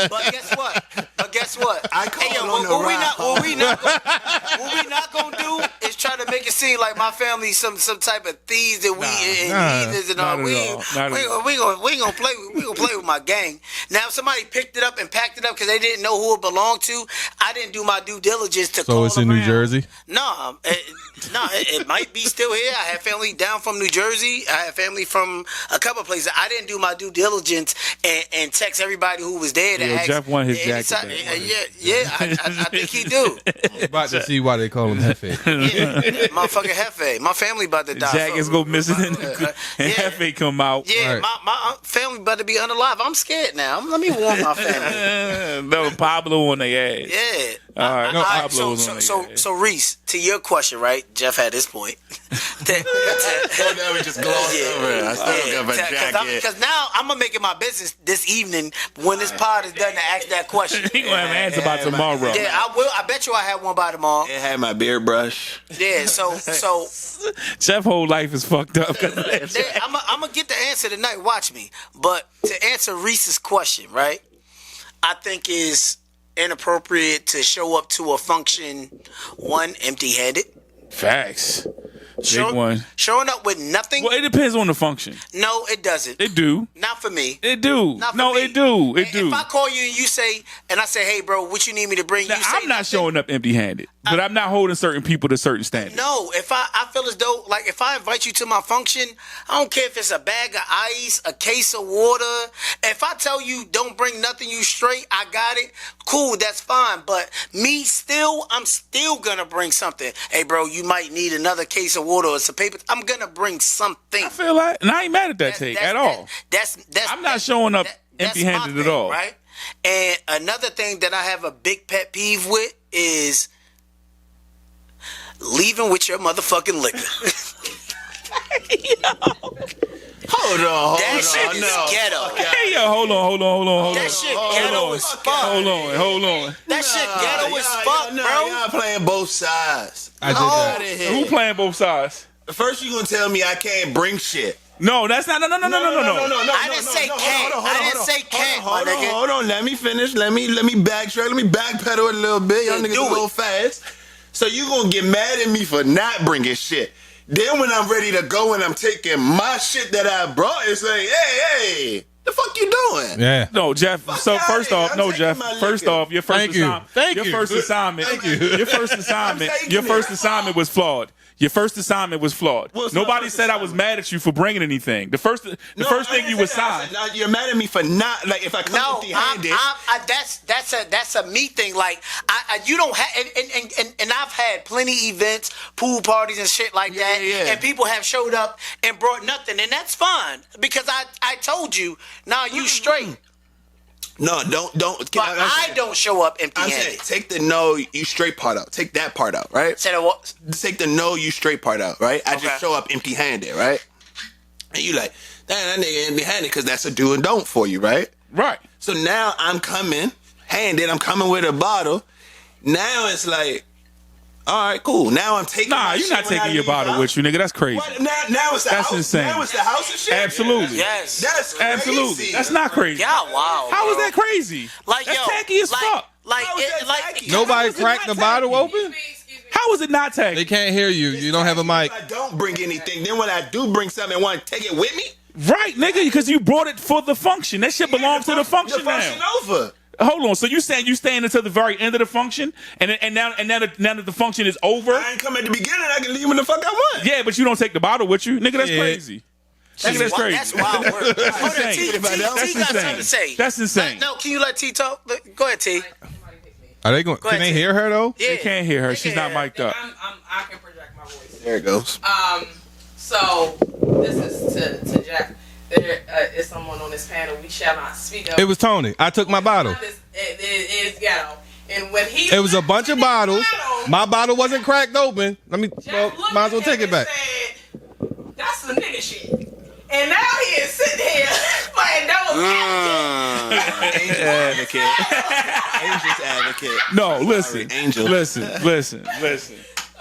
S4: But guess what?
S3: I called
S4: what we not gonna do is try to make it seem like my family some type of thieves that heathens and all. We gonna play with my gang. Now, if somebody picked it up and packed it up because they didn't know who it belonged to, I didn't do my due diligence to.
S1: So it's in New Jersey?
S4: No, it might be still here. I have family down from New Jersey. I have family from a couple of places. I didn't do my due diligence and text everybody who was there to ask.
S2: Jeff won his jacket.
S4: I think he do.
S1: I'm about to see why they call him Hefe.
S4: Motherfucking Hefe. My family about to die.
S2: Jackets go missing and Hefe come out.
S4: Yeah, right. my family about to be unalive. I'm scared now. Let me warn my family.
S2: That was Pablo on their ass.
S4: Yeah.
S2: All right. No, Pablo
S4: so Reese, to your question, right? Jeff had this point.
S3: Now we just glossed over it. I still got my jacket.
S4: Because now I'm gonna make it my business this evening when this pod is done to ask that question.
S2: He gonna have an answer by tomorrow.
S4: Yeah, I will. I bet you I have one by tomorrow.
S3: It had my beard brush.
S4: Yeah. So
S2: Jeff's whole life is fucked up.
S4: I'm gonna get the answer tonight. Watch me. But to answer Reese's question, right? I think is inappropriate to show up to a function empty-handed.
S2: Facts. Big one.
S4: Showing up with nothing.
S2: Well, it depends on the function.
S4: No, it doesn't.
S2: It do.
S4: Not for me.
S2: It do.
S4: Not for
S2: no,
S4: me.
S2: It do. It do.
S4: If I call you and you say, and I say, hey, bro, what you need me to bring?
S2: Now,
S4: you say
S2: I'm not
S4: nothing.
S2: showing up empty-handed, but I'm not holding certain people to certain standards.
S4: No, if I feel as though, like, if I invite you to my function, I don't care if it's a bag of ice, a case of water. If I tell you don't bring nothing, you straight, I got it. Cool, that's fine. But I'm still gonna bring something. Hey, bro, you might need another case of water or some paper. I'm gonna bring something.
S2: I feel like, and I ain't mad at that take at all. I'm not showing up empty-handed at all.
S4: Right? And another thing that I have a big pet peeve with is leaving with your motherfucking liquor.
S3: Hold on.
S4: That shit is ghetto.
S2: Hey, yo, hold on.
S4: That shit ghetto as fuck.
S2: Hold on.
S4: That shit ghetto as fuck, bro.
S3: Y'all playing both sides.
S1: I did that.
S2: Who playing both sides?
S3: First you gonna tell me I can't bring shit.
S2: No, that's not. No.
S4: I didn't say can't. I didn't say can't, my nigga.
S3: Hold on. Let me finish. Let me backtrack. Let me backpedal a little bit. Y'all niggas a little fast. So you gonna get mad at me for not bringing shit. Then when I'm ready to go and I'm taking my shit that I brought, it's like, hey, the fuck you doing?
S1: Yeah.
S2: No, Jeff. So
S3: outta
S2: first
S3: here.
S2: off,
S3: I'm
S2: no,
S3: taking
S2: Jeff.
S3: my
S2: First
S3: liquor.
S2: off, your first
S1: Thank you.
S2: assignment.
S1: Thank
S2: your
S1: you.
S2: first assignment.
S1: Thank you.
S2: Your first assignment.
S3: taking
S2: Your
S3: it.
S2: first assignment was flawed. Your first assignment was flawed.
S3: What's my
S2: Nobody
S3: first
S2: said I was mad at you for bringing anything. The first thing you was signed.
S3: No, you're mad at me for not, like, if I come
S4: No,
S3: empty-handed.
S4: that's a me thing. Like you don't have, and I've had plenty events, pool parties and shit like that,
S3: yeah.
S4: and people have showed up and brought nothing, and that's fine because I told you, nah, you straight.
S3: No, don't.
S4: But I don't show up
S3: I'm
S4: empty-handed.
S3: saying, take the no, you straight part out. Take that part out, right?
S4: Said what?
S3: Take the no, you straight part out, right? I
S4: Okay.
S3: just show up empty-handed, right? And you like, damn, that nigga empty-handed because that's a do and don't for you, right?
S2: Right.
S3: So now I'm coming handed. I'm coming with a bottle. Now it's like, all right, cool. Now I'm taking.
S2: Nah,
S3: my
S2: you're
S3: shit
S2: not
S3: when I
S2: taking your
S3: leave
S2: bottle
S3: out.
S2: with you, nigga. That's crazy.
S3: What? Now it's the
S2: That's
S3: house.
S2: insane.
S3: Now it's the house and shit.
S2: Absolutely.
S4: Yes.
S3: That's crazy.
S2: Absolutely. That's not crazy.
S4: Yeah, wow.
S2: How is
S4: bro.
S2: that crazy?
S4: Like
S2: That's
S4: yo,
S2: tacky as
S4: like,
S2: fuck.
S4: Like
S3: How is
S4: it,
S3: that
S4: like
S3: tacky?
S1: Nobody
S2: How is it
S1: cracked the
S2: not
S1: bottle
S2: tacky?
S1: open?
S7: Excuse me.
S2: How is it not tacky?
S1: They can't hear you. You don't have a mic.
S3: I don't bring anything. Then when I do bring something and want to take it with me,
S2: Right, nigga, because you brought it for the function. That shit belongs to the function
S3: the function
S2: now.
S3: over.
S2: Hold on. So you saying you staying until the very end of the function, and now that the function is over?
S3: I ain't come at the beginning. I can leave when the fuck I want.
S2: Yeah, but you don't take the bottle with you, nigga. That's
S1: Yeah.
S2: crazy. Nigga, that's crazy.
S4: That's wild work. Hold on,
S2: insane.
S4: T,
S2: That's
S4: got
S2: insane.
S4: something to say.
S2: That's insane.
S4: No, can you let T talk? Go ahead, T.
S7: Somebody pick me.
S1: Are they going?
S4: Go
S1: Can
S4: ahead,
S1: they
S4: T.
S1: hear her though?
S4: Yeah.
S2: They can't hear her.
S4: They
S2: She's
S4: can
S2: not
S4: hear
S2: mic'd up.
S7: I can project my voice.
S3: There it goes.
S7: So this is to Jack. There is someone on this panel. We shall not speak of.
S1: It was Tony. I took my bottle.
S7: It is ghetto. And when he
S1: It was a bunch of bottles. My bottle wasn't cracked open. Let me. Well, might as well take it back.
S7: Said, that's some nigga shit. And now he is sitting here playing devil's
S3: Advocate. Angel's advocate.
S2: No, listen,
S3: Angel.
S2: listen.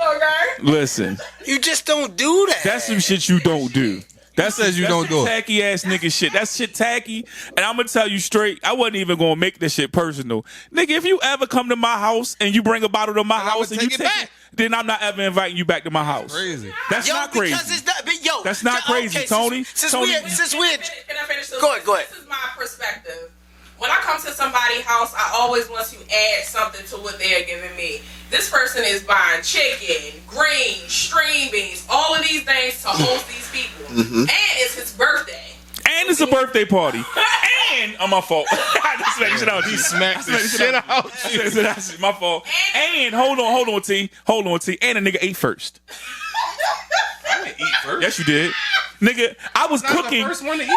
S7: Okay.
S2: Listen.
S4: You just don't do that.
S2: That's some shit you don't do. That
S1: says you don't do it.
S2: Tacky ass nigga shit. That shit tacky. And I'm gonna tell you straight, I wasn't even gonna make this shit personal. Nigga, if you ever come to my house and you bring a bottle to my house and you
S1: take it
S2: take
S1: back.
S2: it, then I'm not ever inviting you back to my house.
S1: Crazy.
S2: That's
S4: yo,
S2: not
S4: because
S2: crazy.
S4: it's not. But yo,
S2: That's not crazy, Tony.
S4: Since
S2: Tony-
S4: we're
S7: Can I finish this?
S4: Go ahead.
S7: This is my perspective. When I come to somebody's house, I always want to add something to what they're giving me. This person is buying chicken, greens, string beans, all of these things to host these people. And it's his birthday.
S2: And it's a birthday party. And on my fault. I just smacked the shit out. He smacked the shit out. My fault. And hold on, T. And a nigga ate first.
S1: I didn't eat first.
S2: Yes, you did, nigga. I was cooking.
S1: The first one to eat.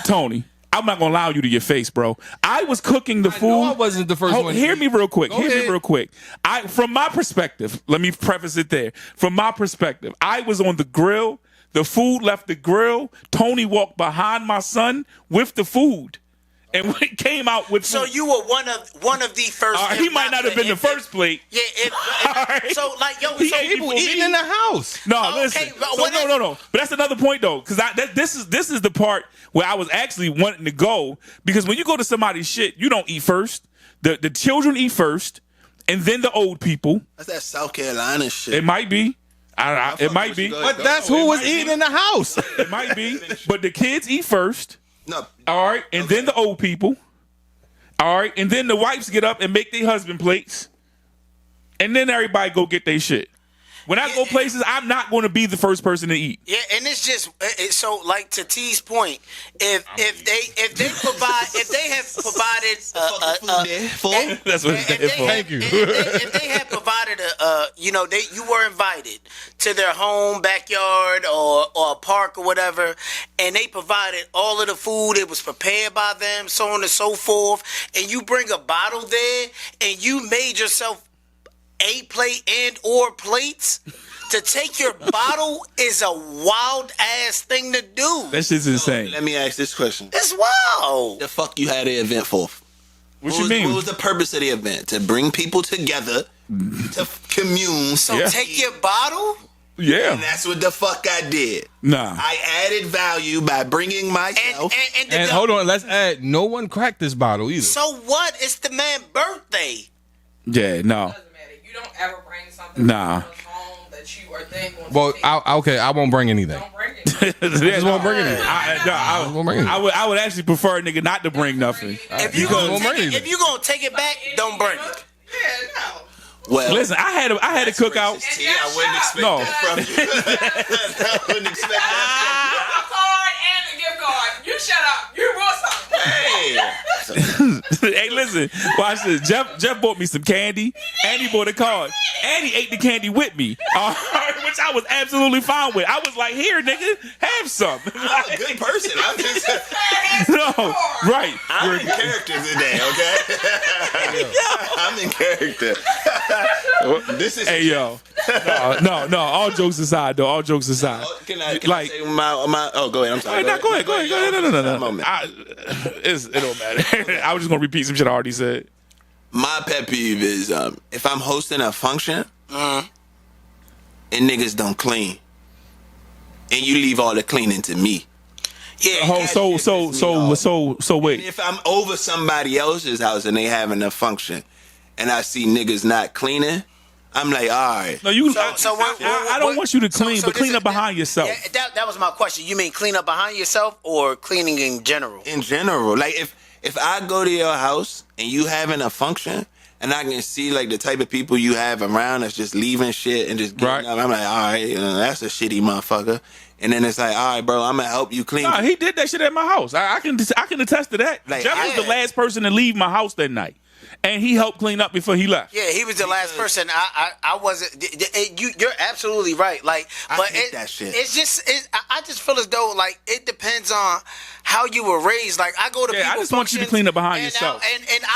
S2: Tony, I'm not gonna allow you to your face, bro. I was cooking the food.
S1: know I wasn't the first one to
S2: Hear
S1: eat.
S2: me real quick.
S1: Go
S2: Hear me
S1: ahead.
S2: real quick. From my perspective, let me preface it there. From my perspective, I was on the grill. The food left the grill. Tony walked behind my son with the food, and we came out with.
S4: So
S2: food.
S4: you were one of the first.
S2: All right, he might not have been the first plate.
S4: Yeah.
S2: All right.
S4: So like yo,
S2: He
S4: so
S2: ate
S1: People
S2: before
S1: eating
S2: me.
S1: in the house.
S2: No,
S4: Okay,
S2: listen.
S4: but
S2: So,
S4: what
S2: no. But that's another point though, because this is the part where I was actually wanting to go, because when you go to somebody's shit, you don't eat first. The children eat first, and then the old people.
S3: That's that South Carolina shit.
S2: It might be. It might be.
S3: But
S1: But that's who was eating in the house.
S2: It might be. But the kids eat first.
S3: No.
S2: All right, and then the old people. All right, and then the wives get up and make their husband plates, and then everybody go get their shit. When I go places, I'm not going to be the first person to eat.
S4: Yeah, and it's just so like to T's point. If they have provided
S2: That's what it's there for.
S1: Thank you.
S4: if they had provided you were invited to their home, backyard, or a park or whatever, and they provided all of the food. It was prepared by them, so on and so forth. And you bring a bottle there, and you made yourself a plate and or plates. To take your bottle is a wild ass thing to do.
S2: That shit's insane.
S3: Let me ask this question.
S4: It's wild.
S3: The fuck you had the event for?
S2: What you mean?
S3: What was the purpose of the event? To bring people together, to commune.
S4: So take your bottle.
S2: Yeah.
S3: And that's what the fuck I did.
S2: Nah.
S3: I added value by bringing myself.
S1: And hold on, let's add. No one cracked this bottle either.
S4: So what? It's the man's birthday.
S2: Yeah. No.
S7: Doesn't matter. You don't ever bring something
S2: Nah.
S7: to someone's home that that you are then going
S1: Well,
S7: to take.
S1: I won't bring anything.
S7: Don't bring it.
S1: I just won't bring anything.
S2: I would actually prefer a nigga not to bring nothing.
S4: If you gonna take it back, don't bring it.
S7: Yeah, no.
S3: Well,
S2: Listen, I had a cookout.
S3: T, I wouldn't expect
S2: No.
S3: that from you. I wouldn't expect that
S7: A card and a gift card. You shut up. You brought something.
S3: from you. Hey.
S2: Hey, listen, watch this. Jeff bought me some candy, and he bought a card, and he ate the candy with me, which I was absolutely fine with. I was like, "Here, nigga, have some."
S3: I'm a good person. I'm just
S2: No, right.
S3: I'm in character today, okay? I'm in character. This is
S2: Hey, yo. No. All jokes aside, though. All jokes aside.
S3: Can I
S2: Like-
S3: say my? Oh, go ahead. I'm sorry.
S2: Go ahead. No.
S3: Moment.
S2: It don't matter. I was just gonna repeat some shit I already said.
S3: My pet peeve is if I'm hosting a function and niggas don't clean, and you leave all the cleaning to me.
S4: Yeah.
S3: That shit pisses me off.
S2: So wait.
S3: If I'm over somebody else's house and they having a function, and I see niggas not cleaning, I'm like, all right.
S2: No, you. I don't want you to clean, but clean up behind yourself.
S4: Yeah, that was my question. You mean clean up behind yourself or cleaning in general?
S3: In general, like if I go to your house and you having a function, and I can see like the type of people you have around that's just leaving shit and just getting up, I'm like, all right, that's a shitty motherfucker. And then it's like, all right, bro, I'm gonna help you clean.
S2: Nah, he did that shit at my house. I can attest to that.
S3: Like,
S2: Jeff was the last person to leave my house that night, and he helped clean up before he left.
S4: Yeah, he was the last person. I wasn't. You're absolutely right. Like, but
S3: hate that shit.
S4: It's just. I just feel as though like it depends on how you were raised. Like I go to
S2: Yeah, I
S4: people
S2: just want you to
S4: functions,
S2: clean up behind
S4: and
S2: yourself.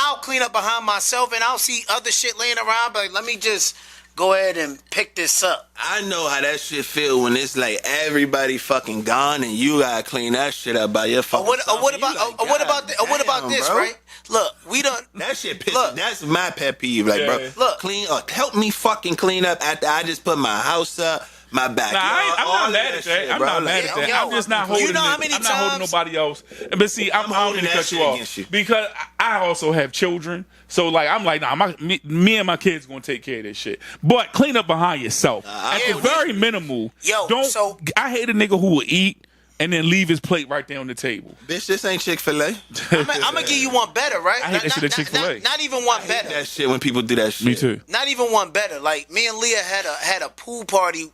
S4: I'll clean up behind myself, and I'll see other shit laying around. But let me just go ahead and pick this up.
S3: I know how that shit feel when it's like everybody fucking gone and you gotta clean that shit up by your fucking
S4: What
S3: self.
S4: about
S3: You
S4: what
S3: like,
S4: about this,
S3: bro.
S4: right? Look, we don't.
S3: That shit pisses.
S4: Look.
S3: That's my pet peeve. Like,
S2: Yeah.
S3: bro,
S4: Look.
S3: clean up. Help me fucking clean up after I just put my house up, my backyard.
S2: Nah, I'm
S3: all
S2: not
S3: of
S2: mad at that.
S3: shit,
S2: I'm
S3: bro.
S2: not mad
S3: Like,
S2: at that.
S4: yo,
S2: I'm just not
S4: you
S2: holding.
S4: know how
S2: it.
S4: many
S2: I'm not holding
S4: times-
S2: nobody else. But see, I'm
S3: holding
S2: holding to
S3: that
S2: cut
S3: shit
S2: you off
S3: against you.
S2: because I also have children. So like, I'm like, nah, me and my kids gonna take care of this shit. But clean up behind yourself. At the very minimal.
S4: So
S2: I hate a nigga who will eat and then leave his plate right there on the table.
S3: bitch, this ain't Chick-fil-A.
S4: I'm gonna give you one better, right?
S2: I hate that shit at Chick-fil-A.
S4: Not even one better.
S3: That shit when people do that shit.
S2: Me too.
S4: Not even one better. Like me and Leah had a pool party,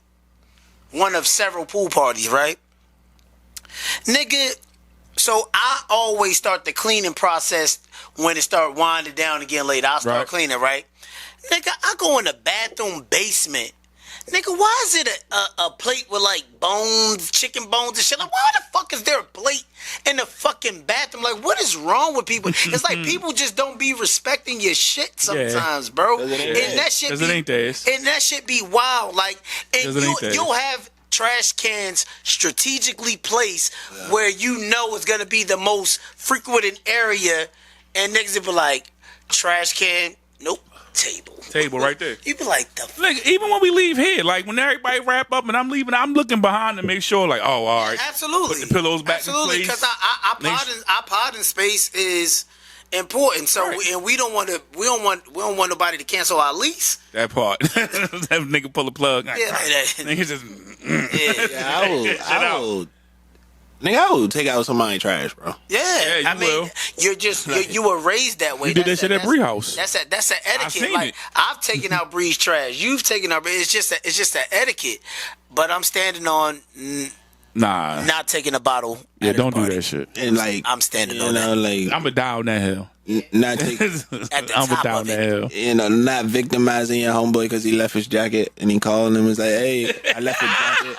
S4: one of several pool parties, right? Nigga, so I always start the cleaning process when it start winding down and getting late. I'll start
S2: Right.
S4: cleaning, right? Nigga, I go in the bathroom basement. Nigga, why is it a plate with like bones, chicken bones and shit? Like, why the fuck is there a plate in the fucking bathroom? Like, what is wrong with people? It's like people just don't be respecting your shit sometimes, bro. And that shit
S2: 'Cause
S4: be,
S2: it ain't theirs.
S4: and that shit be wild. Like, and
S2: 'Cause it ain't theirs.
S4: you'll have trash cans strategically placed where you know it's gonna be the most frequented area, and niggas will be like, trash can, nope, table
S2: right there.
S4: You be like, the
S2: Like, even when we leave here, like when everybody wrap up and I'm leaving, I'm looking behind to make sure, like, oh, all right.
S4: Absolutely.
S2: Put the pillows back
S4: Absolutely,
S2: in place.
S4: because our podding space is important. So
S2: Right.
S4: and we don't want nobody to cancel our lease.
S2: That part. That nigga pull a plug.
S4: Yeah, like that.
S2: Nigga just.
S3: Yeah, I will. Nigga, I will take out somebody's trash, bro.
S4: Yeah,
S2: you
S4: I mean,
S2: will.
S4: you're just you were raised that way.
S2: You did that shit at Bree house.
S4: That's an etiquette.
S2: seen
S4: Like
S2: it.
S4: I've taken out Bree's trash. You've taken out. It's just an etiquette. But I'm standing on
S2: Nah.
S4: not taking a bottle.
S2: Yeah,
S4: at his
S2: don't do
S4: party.
S2: that shit.
S3: And like,
S4: I'm standing
S3: you
S4: on
S3: know,
S4: that.
S3: like,
S2: I'm a down that hill.
S3: not take,
S4: At the
S2: I'm a
S4: top
S2: down
S4: of
S2: that
S4: it.
S2: hill.
S3: you know, not victimizing your homeboy because he left his jacket and he called him and was like, hey, I left his jacket.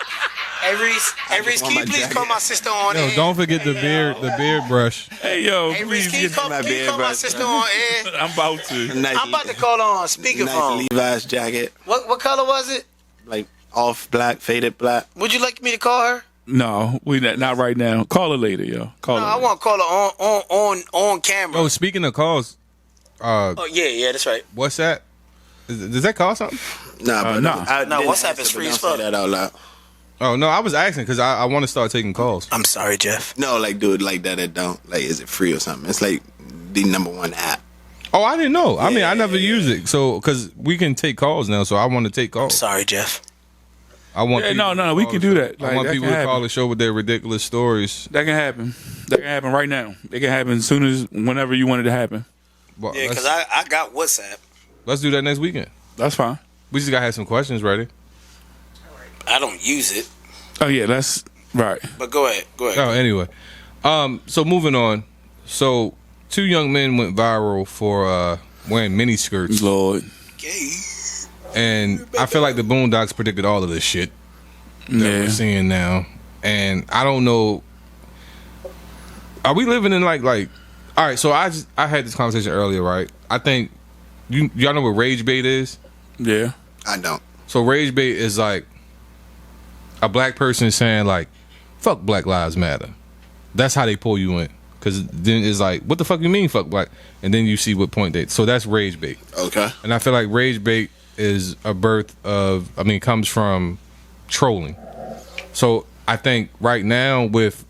S4: Hey Reese,
S3: want
S4: can you
S3: my
S4: please
S3: jacket.
S4: call my sister on
S1: Yo,
S4: air?
S1: don't forget the beard brush.
S2: Hey, yo,
S4: Hey Reese,
S2: please
S4: can you
S2: get
S4: call,
S3: my
S4: can you
S3: beard
S4: call my
S3: brush,
S4: sister
S3: bro.
S4: on air?
S2: I'm about to.
S3: Nice,
S4: I'm about to call her on speakerphone.
S3: nice Levi's jacket,
S4: What color was it?
S3: like off black, faded black.
S4: Would you like me to call her?
S2: No, we not right now. Call her later, yo. Call
S4: No,
S2: her.
S4: I want to call her on camera.
S1: Oh, speaking of calls,
S4: Oh yeah, that's right.
S1: what's that? Does that cost something?
S3: Nah, but
S2: nah.
S4: No,
S3: didn't
S4: WhatsApp
S3: answer,
S4: is
S3: but
S4: free
S3: don't
S4: as
S3: say
S4: fuck.
S3: that out loud.
S1: Oh no, I was asking because I want to start taking calls.
S4: I'm sorry, Jeff.
S3: No, like do it like that. It don't. Like, is it free or something? It's like the #1 app.
S1: Oh, I didn't know. I mean, I never use it, so because we can take calls now, so I want to take calls.
S4: Sorry, Jeff.
S1: I want.
S2: No, we can do that.
S1: I want people to call the show with their ridiculous stories.
S2: That can happen. That can happen right now. It can happen as soon as whenever you want it to happen.
S1: Well,
S4: Yeah, because I got WhatsApp.
S1: Let's do that next weekend.
S2: That's fine.
S1: We just gotta have some questions ready.
S4: I don't use it.
S2: Oh yeah, that's right.
S4: But go ahead.
S1: Oh, anyway. So moving on. So 2 young men went viral for wearing mini skirts.
S2: Lord.
S4: Okay.
S1: And I feel like the Boondocks predicted all of this shit that we're seeing now. And I don't know. Are we living in like all right, so I had this conversation earlier, right? I think y'all know what rage bait is?
S2: Yeah.
S3: I don't.
S1: So rage bait is like a black person saying like, fuck Black Lives Matter. That's how they pull you in. Because then it's like, what the fuck you mean fuck black? And then you see what point they. So that's rage bait.
S3: Okay.
S1: And I feel like rage bait is a birth of, comes from trolling. So I think right now with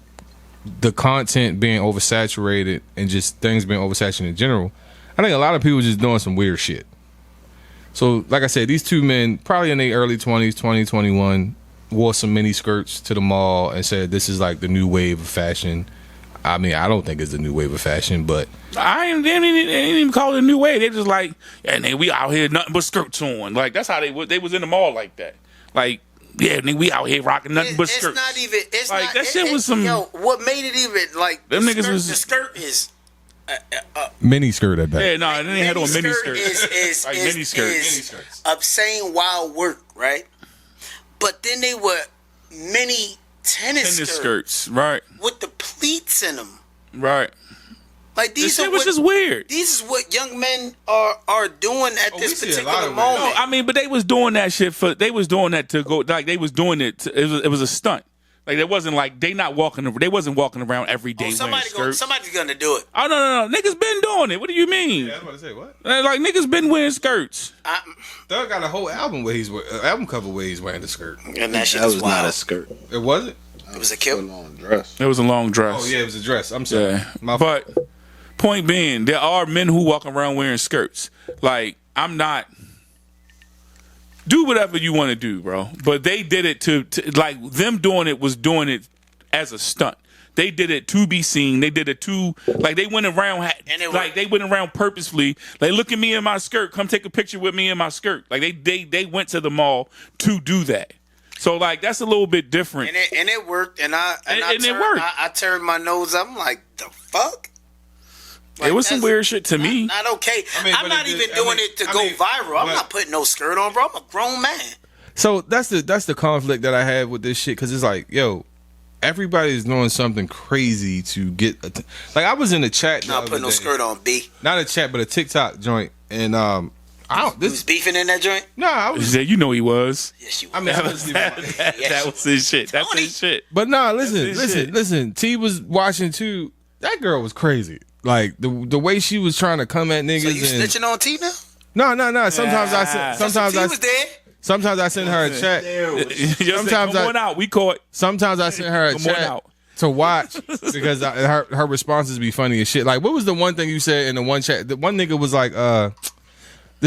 S1: the content being oversaturated and just things being oversaturated in general, I think a lot of people just doing some weird shit. So like I said, these 2 men, probably in their early 20s, 20, 21, wore some mini skirts to the mall and said this is like the new wave of fashion. I don't think it's the new wave of fashion, but
S2: They didn't even call it a new wave. They just like, yeah, nigga, we out here nothing but skirts on. Like that's how they was in the mall like that. Like, yeah, nigga, we out here rocking nothing but skirts.
S4: It's not even. It's
S2: like
S4: not,
S2: that shit was some.
S4: Yo, what made it even like
S2: Them niggas
S4: skirt,
S2: was
S4: the skirt is.
S1: mini skirt at that.
S2: Yeah, no, and then they had on mini skirts.
S4: Is
S2: like mini skirts.
S4: Is obscene wild work, right? But then they were mini tennis
S2: skirts, right?
S4: With the pleats in them,
S2: right?
S4: Like these
S2: shit was just weird.
S4: These is what young men are doing at this particular moment.
S2: No, but they was doing that shit they was doing that to go, like they was doing it. It was a stunt. Like it wasn't like they wasn't walking around every day wearing skirts.
S4: Somebody's gonna do it.
S2: Oh no, niggas been doing it. What do you mean?
S1: Yeah, I was about to say what?
S2: Like niggas been wearing skirts.
S1: Thug got a whole album where album cover where he's wearing the skirt.
S4: And that shit
S3: was
S4: wild.
S3: not a skirt.
S1: It wasn't.
S4: It was a kill.
S3: Long dress.
S2: It was a long dress.
S1: Oh yeah, it was a dress. I'm sorry.
S2: Yeah. But point being, there are men who walk around wearing skirts. Like I'm not. Do whatever you want to do, bro. But they did it to like them doing it as a stunt. They did it to be seen. They did it to like they went around they went around purposefully. Like look at me in my skirt. Come take a picture with me in my skirt. Like they went to the mall to do that. So like that's a little bit different.
S4: And it worked. And
S2: it worked.
S4: I turned my nose up. I'm like, the fuck.
S2: Like, it was some weird shit to me.
S4: Not okay. I'm not even doing it to go viral. I'm not putting no skirt on, bro. I'm a grown man.
S1: So that's the conflict that I have with this shit, because it's like, yo, everybody's doing something crazy to get like I was in a chat.
S4: Not putting no skirt on, B.
S1: Not a chat, but a TikTok joint, and
S4: This was beefing in that joint?
S1: No, I was.
S2: You know he was.
S4: Yes, you was.
S1: I mean,
S2: that was his shit. That's his shit.
S1: But nah, listen. T was watching too. That girl was crazy. Like the way she was trying to come at niggas.
S4: So you snitching on T now?
S1: No. Sometimes I send her a chat.
S2: Sometimes come on out. We caught.
S1: Sometimes I send her a chat to watch because her responses be funny as shit. Like, what was the one thing you said in the one chat? The one nigga was like, the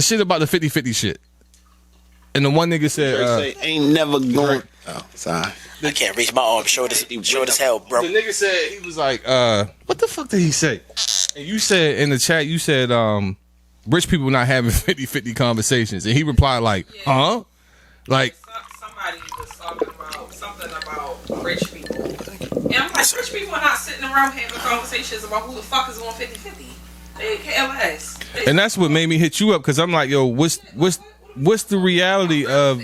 S1: shit about the 50-50 shit. And the one nigga said,
S3: ain't never going. Oh, sorry.
S4: I can't reach my arm. Short as hell, bro.
S1: The nigga said, he was like, what the fuck did he say? And you said in the chat, you said, rich people not having 50-50 conversations. And he replied like, huh? Like,
S7: somebody was talking about something about rich people. And I'm like, rich people are not sitting around having conversations about who the fuck is on 50-50. They care less.
S1: And that's what made me hit you up, because I'm like, yo, what's the reality of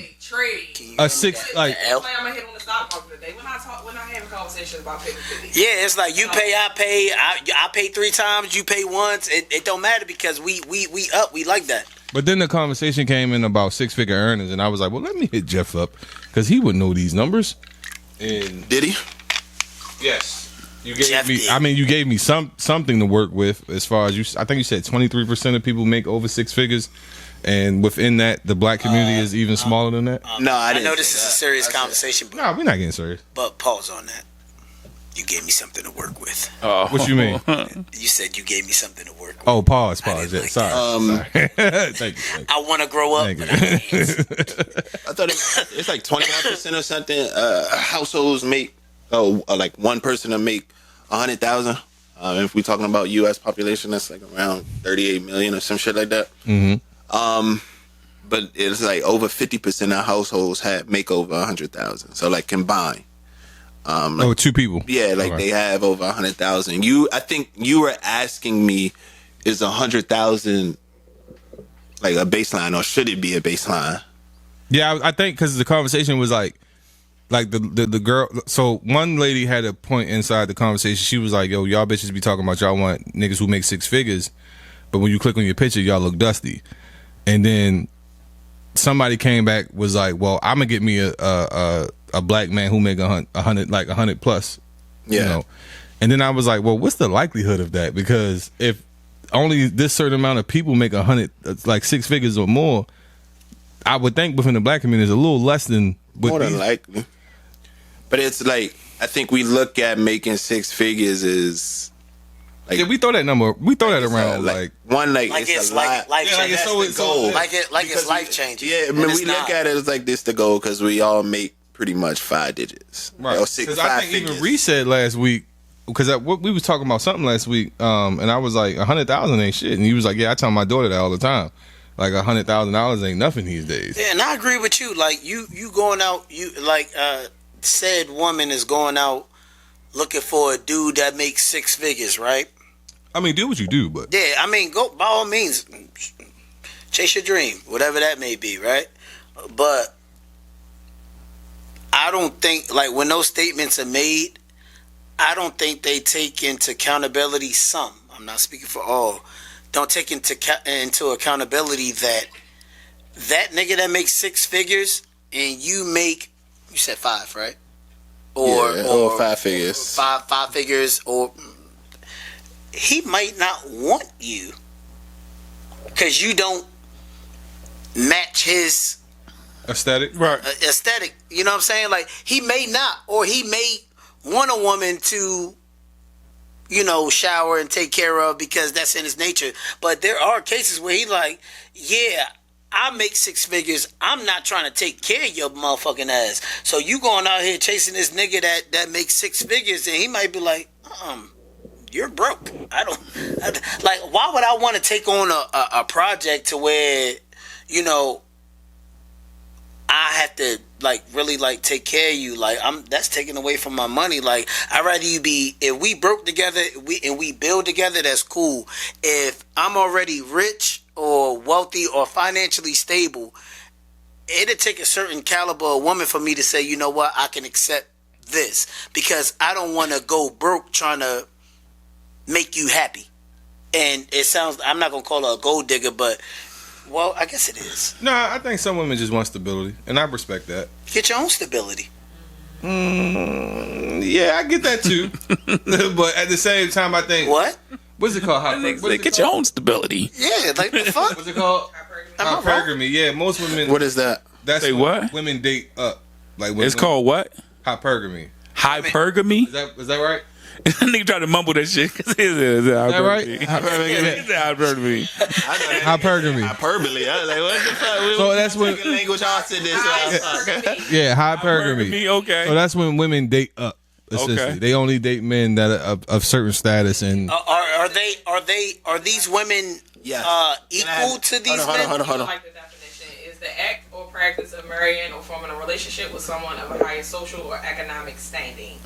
S1: a six, like,
S7: I'm gonna hit on the stock market today. We're not having conversations about 50-50.
S4: Yeah, it's like you pay, I pay, I pay 3 times, you pay once. It don't matter because we up, we like that.
S1: But then the conversation came in about 6-figure earnings, and I was like, well, let me hit Jeff up, because he would know these numbers. And
S3: did he?
S1: Yes. You gave me something to work with as far as you. I think you said 23% of people make over 6 figures, and within that, the black community is even smaller than that.
S3: No, I didn't.
S4: I know this is a serious conversation.
S1: No, we're not getting serious.
S4: But pause on that. You gave me something to work with.
S1: What you mean?
S4: You said you gave me something to work with.
S1: Oh, pause.
S4: didn't
S1: Yeah,
S4: like
S1: sorry. Thank you.
S4: I want to grow up.
S1: Thank
S4: But I can't.
S3: I thought it's like 21% or something. Households make like one person to make 100,000. If we're talking about U.S. population, that's like around 38 million or some shit like that.
S1: Mm-hmm.
S3: But it's like over 50% of households make over 100,000. So like combined.
S1: Two people.
S3: Yeah, like they have over 100,000. I think you were asking me, is 100,000 like a baseline, or should it be a baseline?
S1: Yeah, I think because the conversation was like the girl. So one lady had a point inside the conversation. She was like, "Yo, y'all bitches be talking about y'all want niggas who make six figures, but when you click on your picture, y'all look dusty." And then somebody came back was like, "Well, I'm gonna get me a black man who make 100 plus."
S3: Yeah.
S1: You know? And then I was like, "Well, what's the likelihood of that? Because if only this certain amount of people make 100, like six figures or more, I would think within the black community is a little less than
S3: more than likely." But it's like, I think we look at making six figures as like,
S1: yeah, we throw that number, that around like
S3: one, like
S4: Like
S3: it's a
S4: life
S3: lot.
S1: Yeah, like
S4: changing.
S1: it's so-
S4: It's life changing.
S3: Yeah, I mean, we look at it as like this the goal because we all make pretty much 5 digits,
S1: right.
S3: or 6, 5
S1: I think
S3: figures.
S1: even Reese said last week, because we was talking about something last week, and I was like, 100,000 ain't shit, and he was like, yeah, I tell my daughter that all the time. Like $100,000 ain't nothing these days.
S4: Yeah, and I agree with you. Like you going out, you like said woman is going out looking for a dude that makes 6 figures, right?
S1: I mean, do what you do, but
S4: Yeah, I mean, go by all means, chase your dream, whatever that may be, right? But I don't think, like, when those statements are made, I don't think they take into accountability some. I'm not speaking for all. Don't take into accountability that nigga that makes 6 figures and you said 5, right?
S3: Or 5 figures.
S4: Five figures, or he might not want you because you don't match his
S1: aesthetic,
S2: Right.
S4: aesthetic. You know what I'm saying? Like, he may not, or he may want a woman to, you know, shower and take care of because that's in his nature. But there are cases where he like, yeah, I make 6 figures. I'm not trying to take care of your motherfucking ass. So you going out here chasing this nigga that makes 6 figures, and he might be like, you're broke. Like, why would I want to take on a project to where, you know, I have to like really like take care of you? Like, that's taken away from my money. Like, I'd rather you be, if we broke together, we build together, that's cool. If I'm already rich or wealthy or financially stable, it'd take a certain caliber of woman for me to say, you know what, I can accept this, because I don't want to go broke trying to make you happy. And it sounds, I'm not gonna call her a gold digger, but well, I guess it is.
S1: Nah, I think some women just want stability, and I respect that.
S4: Get your own stability.
S1: Yeah, I get that too. But at the same time, I think what's it called?
S2: Get your own stability.
S4: Yeah, like the fuck.
S1: What's it called? Hypergamy. Yeah, most women.
S3: What is that?
S1: That's
S2: Say what?
S1: Women date up. Like
S2: It's called what?
S1: hypergamy.
S2: Hypergamy.
S1: Is that right?
S2: Nigga tried to mumble that shit. Is
S1: that right?
S2: Hypergamy.
S1: Hypergamy.
S3: Hyperbole. I was like, what the fuck?
S1: So that's when
S3: Language I said this.
S1: yeah, hypergamy.
S2: Hypergamy, okay.
S1: So that's when women date up. Essentially,
S2: Okay.
S1: they only date men that are of certain status and.
S4: Are these women equal to these men?
S3: Hold on.
S7: Like the definition is the act or practice of marrying or forming a relationship with someone of a higher social or economic standing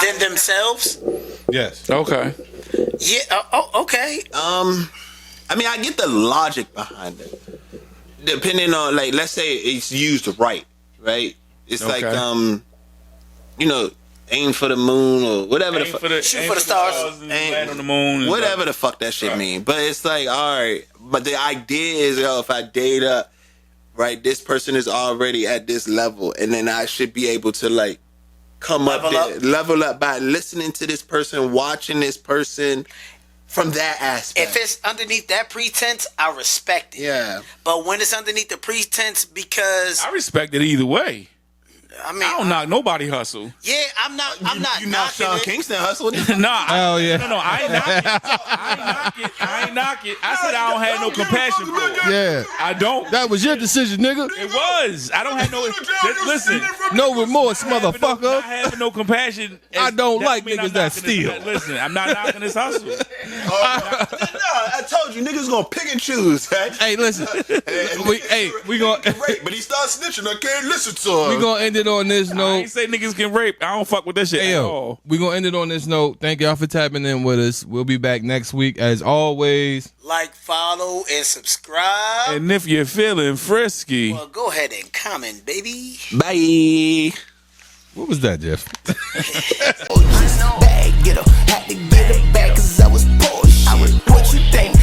S4: Than themselves?
S1: Yes.
S2: Okay.
S4: Yeah. Okay.
S3: I mean, I get the logic behind it. Depending on, like, let's say it's used right? It's like, you know, aim for the moon or whatever the fuck.
S4: Shoot for the stars.
S2: Land on the moon.
S3: Whatever the fuck that shit mean. But it's like, all right. But the idea is, if I date up, right, this person is already at this level, and then I should be able to, like, level up by listening to this person, watching this person from that aspect.
S4: If it's underneath that pretense, I respect it.
S3: Yeah.
S4: But when it's underneath the pretense, because
S2: I respect it either way.
S4: I mean,
S2: I don't knock nobody hustle.
S4: Yeah, I'm not
S3: You not
S4: knocking
S3: Sean
S4: it.
S3: Kingston hustle?
S2: Nah.
S1: Hell yeah.
S2: No, I ain't knock it. I said I don't have no compassion for it.
S1: Yeah.
S2: I don't.
S1: That was your decision, nigga.
S2: It was. I don't have no. Listen.
S1: No remorse,
S2: Not
S1: motherfucker.
S2: having no compassion.
S1: I don't
S2: that
S1: like
S2: mean
S1: niggas
S2: I'm
S1: that
S2: knocking his-
S1: steal.
S2: Listen, I'm not knocking his hustle.
S3: No, I told you, niggas gonna pick and choose. Right?
S1: Hey, listen. we gonna
S3: Rape, but he starts snitching. I can't listen to him.
S1: we gonna end it on this
S2: I
S1: note.
S2: ain't say niggas can rape. I don't fuck with that shit
S1: Hey,
S2: at
S1: yo,
S2: all.
S1: we gonna end it on this note. Thank y'all for tapping in with us. We'll be back next week as always.
S4: Like, follow, and subscribe.
S2: And if you're feeling frisky,
S4: Well, go ahead and comment, baby.
S3: Bye.
S1: What was that, Jeff?
S5: Bag getter, had to get it back 'cause I was Porsche. What you think?